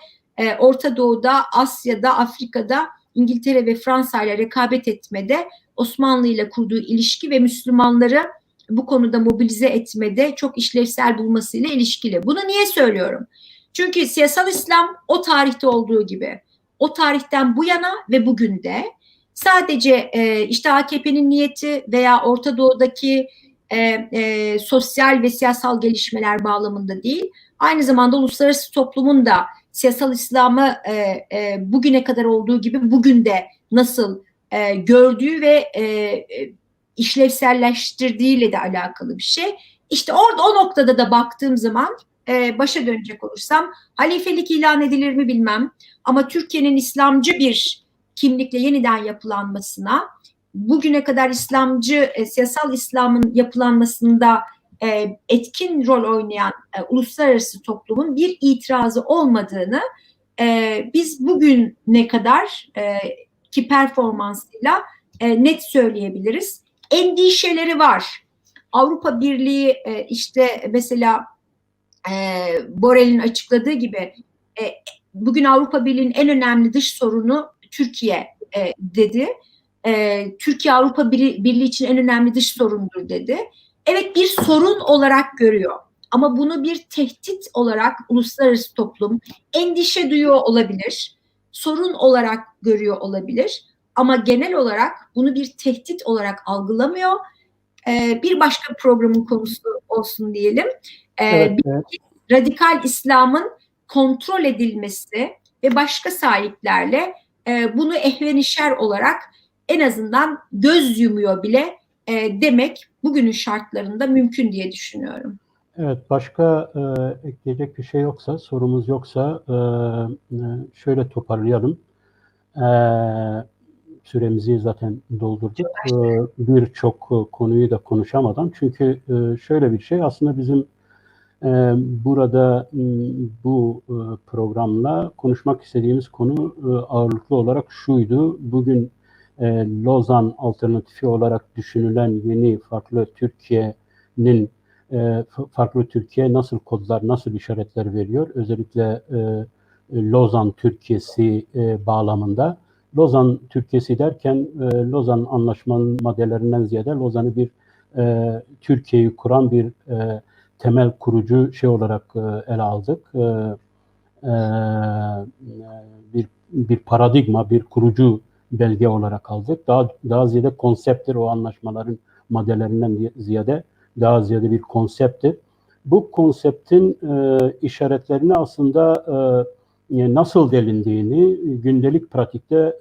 Orta Doğu'da, Asya'da, Afrika'da İngiltere ve Fransa ile rekabet etmede, Osmanlı ile kurduğu ilişki ve Müslümanları bu konuda mobilize etmede çok işlevsel bulmasıyla ilişkili. Bunu niye söylüyorum? Çünkü siyasal İslam o tarihte olduğu gibi, o tarihten bu yana ve bugün de sadece işte AKP'nin niyeti veya Orta Doğu'daki sosyal ve siyasal gelişmeler bağlamında değil, aynı zamanda uluslararası toplumun da siyasal İslam'ı bugüne kadar olduğu gibi bugün de nasıl gördüğü ve işlevselleştirdiğiyle de alakalı bir şey. İşte orada, o noktada da baktığım zaman başa dönecek olursam, halifelik ilan edilir mi bilmem, ama Türkiye'nin İslamcı bir kimlikle yeniden yapılanmasına, bugüne kadar İslamcı, siyasal İslam'ın yapılanmasında etkin rol oynayan uluslararası toplumun bir itirazı olmadığını biz bugüne kadar ki performansıyla net söyleyebiliriz. Endişeleri var. Avrupa Birliği işte mesela Borrell'in açıkladığı gibi bugün Avrupa Birliği'nin en önemli dış sorunu Türkiye dedi. Türkiye Avrupa Birliği için en önemli dış sorundur dedi. Evet, bir sorun olarak görüyor. Ama bunu bir tehdit olarak uluslararası toplum endişe duyuyor olabilir. Sorun olarak görüyor olabilir. Ama genel olarak bunu bir tehdit olarak algılamıyor. Bir başka programın konusu olsun diyelim. Evet, Radikal İslam'ın kontrol edilmesi ve başka sahiplerle bunu ehvenişer olarak en azından göz yumuyor bile demek bugünün şartlarında mümkün diye düşünüyorum. evet, başka ekleyecek bir şey yoksa, sorumuz yoksa şöyle toparlayalım. Süremizi zaten doldurduk. Birçok konuyu da konuşamadan. Çünkü şöyle bir şey, aslında bizim burada bu programla konuşmak istediğimiz konu ağırlıklı olarak şuydu. Bugün Lozan alternatifi olarak düşünülen yeni farklı Türkiye'nin farklı Türkiye nasıl kodlar, nasıl işaretler veriyor? Özellikle Lozan Türkiye'si bağlamında. Lozan Türkiye'si derken Lozan Anlaşmanın maddelerinden ziyade Lozan'ı bir Türkiye'yi kuran bir temel kurucu şey olarak ele aldık. Bir paradigma, bir kurucu belge olarak aldık. Daha ziyade konsepttir, o anlaşmaların maddelerinden ziyade daha ziyade bir konsepttir. Bu konseptin işaretlerini aslında nasıl delindiğini gündelik pratikte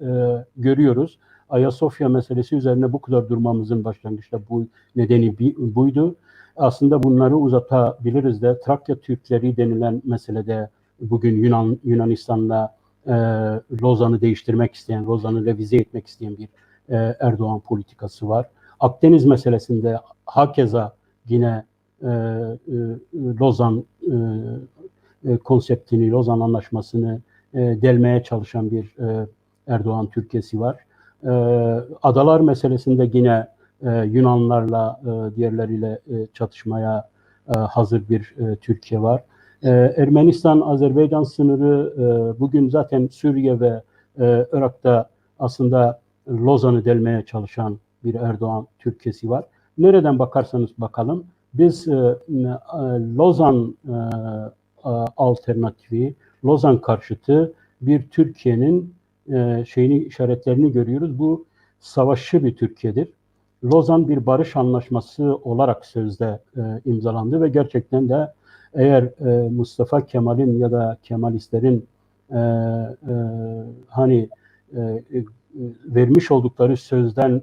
görüyoruz. Ayasofya meselesi üzerine bu kadar durmamızın başlangıçta bu nedeni buydu. Aslında bunları uzatabiliriz de, Trakya Türkleri denilen meselede bugün Yunanistan'la Lozan'ı değiştirmek isteyen, Lozan'ı revize etmek isteyen bir Erdoğan politikası var. Akdeniz meselesinde hakeza yine Lozan konseptini, Lozan Anlaşması'nı delmeye çalışan bir Erdoğan Türkiye'si var. Adalar meselesinde yine Yunanlarla diğerleriyle çatışmaya hazır bir Türkiye var. Ermenistan-Azerbaycan sınırı bugün zaten Suriye ve Irak'ta aslında Lozan'ı delmeye çalışan bir Erdoğan Türkiye'si var. Nereden bakarsanız bakalım biz Lozan alternatifi, Lozan karşıtı bir Türkiye'nin işaretlerini görüyoruz. Bu savaşçı bir Türkiye'dir. Lozan bir barış anlaşması olarak sözde imzalandı ve gerçekten de eğer Mustafa Kemal'in ya da Kemalistlerin e, e, hani vermiş oldukları sözden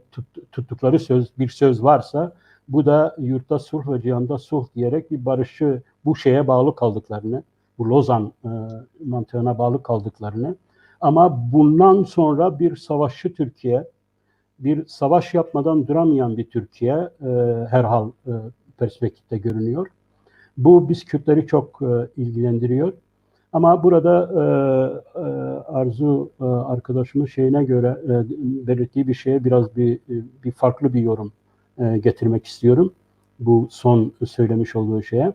tuttukları bir söz varsa bu da yurtta sulh ve cihanda sulh diyerek bir barışı bu şeye bağlı kaldıklarını, bu Lozan mantığına bağlı kaldıklarını ama bundan sonra bir savaşçı Türkiye, bir savaş yapmadan duramayan bir Türkiye herhal perspektifte görünüyor. Bu biz Kürtleri çok ilgilendiriyor. Ama burada Arzu arkadaşımın şeyine göre belirttiği bir şeye biraz bir farklı bir yorum getirmek istiyorum. Bu son söylemiş olduğu şeye.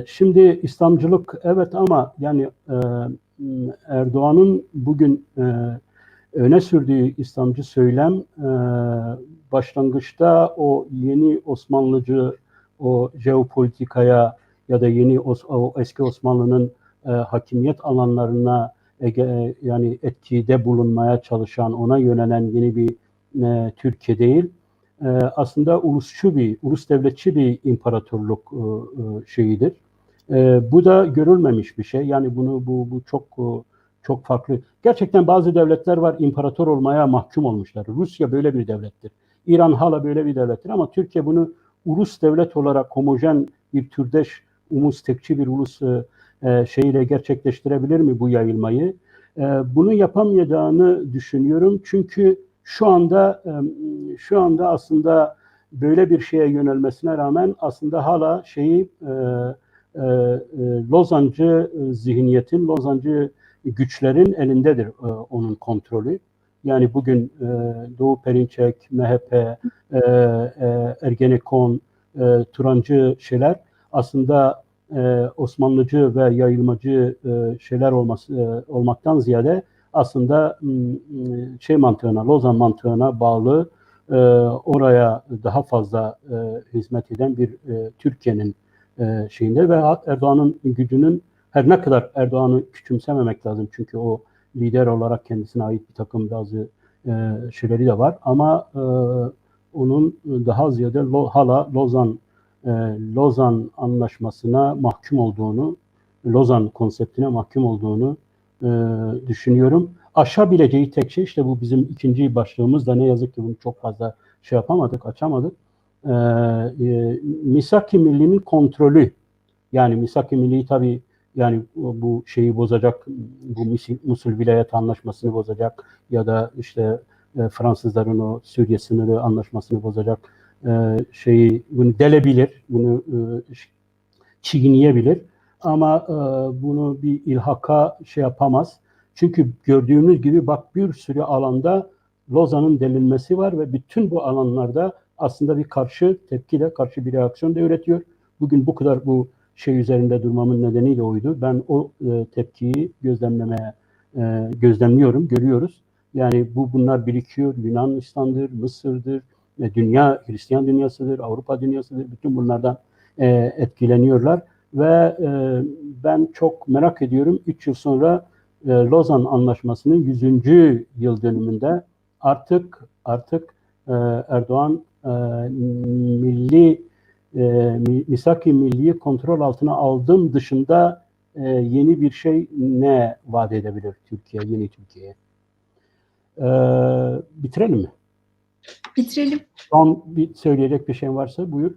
Şimdi İslamcılık evet ama yani Erdoğan'ın bugün öne sürdüğü İslamcı söylem başlangıçta o yeni Osmanlıcı o jeopolitikaya ya da o eski Osmanlı'nın hakimiyet alanlarına yani etkide bulunmaya çalışan, ona yönelen yeni bir Türkiye değil. Aslında ulus devletçi bir imparatorluk şeyidir. Bu da görülmemiş bir şey. Yani bu çok farklı. Gerçekten bazı devletler var imparator olmaya mahkum olmuşlar. Rusya böyle bir devlettir. İran hala böyle bir devlettir ama Türkiye bunu ulus devlet olarak homojen bir türdeş, tekçi bir ulus şeyiyle gerçekleştirebilir mi bu yayılmayı? Bunu yapamayacağını düşünüyorum. Çünkü şu anda aslında böyle bir şeye yönelmesine rağmen aslında hala Lozancı zihniyetin, Lozancı güçlerin elindedir onun kontrolü. Yani bugün Doğu Perinçek, MHP, Ergenekon, Turancı şeyler aslında Osmanlıcı ve yayılmacı şeyler olmaktan ziyade aslında Lozan mantığına bağlı oraya daha fazla hizmet eden bir Türkiye'nin şeyinde ve Erdoğan'ın gücünün her ne kadar Erdoğan'ı küçümsememek lazım çünkü o lider olarak kendisine ait bir takım bazı şeyleri de var ama onun daha ziyade hala Lozan anlaşmasına mahkum olduğunu, Lozan konseptine mahkum olduğunu düşünüyorum. Aşabileceği tek şey işte bu bizim ikinci başlığımız da ne yazık ki bunu çok fazla şey yapamadık, açamadık. Misak-ı Milli'nin kontrolü. Yani Misak-ı Milli'yi tabii yani bu şeyi bozacak, bu Musul Vilayet Anlaşması'nı bozacak ya da işte Fransızların o Suriye sınırı anlaşmasını bozacak bunu delebilir, bunu çiğneyebilir ama bunu bir ilhaka şey yapamaz. Çünkü gördüğümüz gibi bak bir sürü alanda Lozan'ın delinmesi var ve bütün bu alanlarda aslında bir karşı tepki de, karşı bir reaksiyon da üretiyor. Bugün bu kadar bu şey üzerinde durmamın nedeni de oydu. Ben o tepkiyi gözlemliyorum, görüyoruz. Yani bunlar birikiyor. Yunanistan'dır, Mısır'dır, Hristiyan dünyasıdır, Avrupa dünyasıdır. Bütün bunlardan etkileniyorlar ve ben çok merak ediyorum 3 yıl sonra Lozan Anlaşması'nın 100. yıl dönümünde artık Erdoğan milli misak-ı milliyi kontrol altına aldığım dışında yeni bir şey ne vaat edebilir yeni Türkiye'ye? Bitirelim mi? Bitirelim. Son söyleyecek bir şey varsa buyur.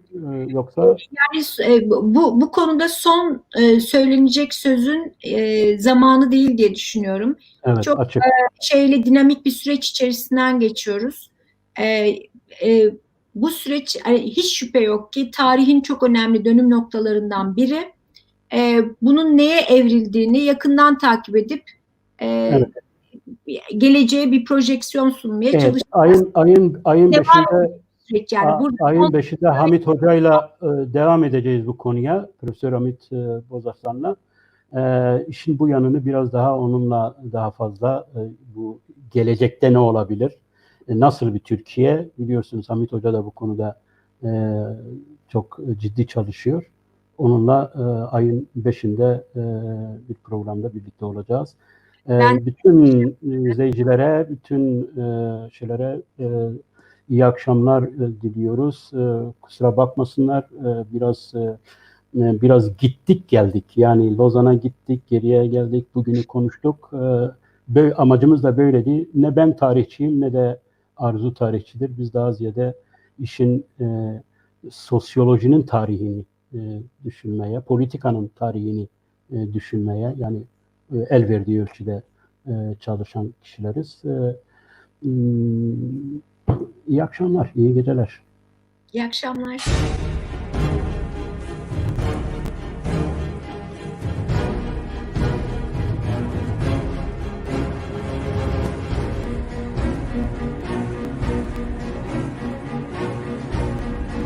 Yoksa yani bu konuda son söylenecek sözün zamanı değil diye düşünüyorum. evet, Çok açık. dinamik bir süreç içerisinden geçiyoruz. Bu süreç hiç şüphe yok ki tarihin çok önemli dönüm noktalarından biri. Bunun neye evrildiğini yakından takip edip Evet. geleceğe bir projeksiyon sunmaya Evet, çalışacağız. ayın beşinde Yani burada ayın 5'inde Hamit Hoca'yla devam edeceğiz bu konuya. Profesör Hamit Bozarslan'la. İşin bu yanını biraz daha onunla daha fazla bu gelecekte ne olabilir? Nasıl bir Türkiye? Biliyorsunuz Hamit Hoca da bu konuda çok ciddi çalışıyor. Onunla ayın 5'inde bir programda birlikte olacağız. Ben Bütün izleyicilere, bütün şeylere iyi akşamlar diliyoruz. Kusura bakmasınlar, biraz gittik geldik. Yani Lozan'a gittik, geriye geldik, bugünü konuştuk. Amacımız da böyleydi. Ne ben tarihçiyim ne de Arzu tarihçidir. Biz daha ziyade işin sosyolojinin tarihini düşünmeye, politikanın tarihini düşünmeye, yani el verdiği ölçüde çalışan kişileriz. İyi akşamlar, iyi geceler. iyi akşamlar.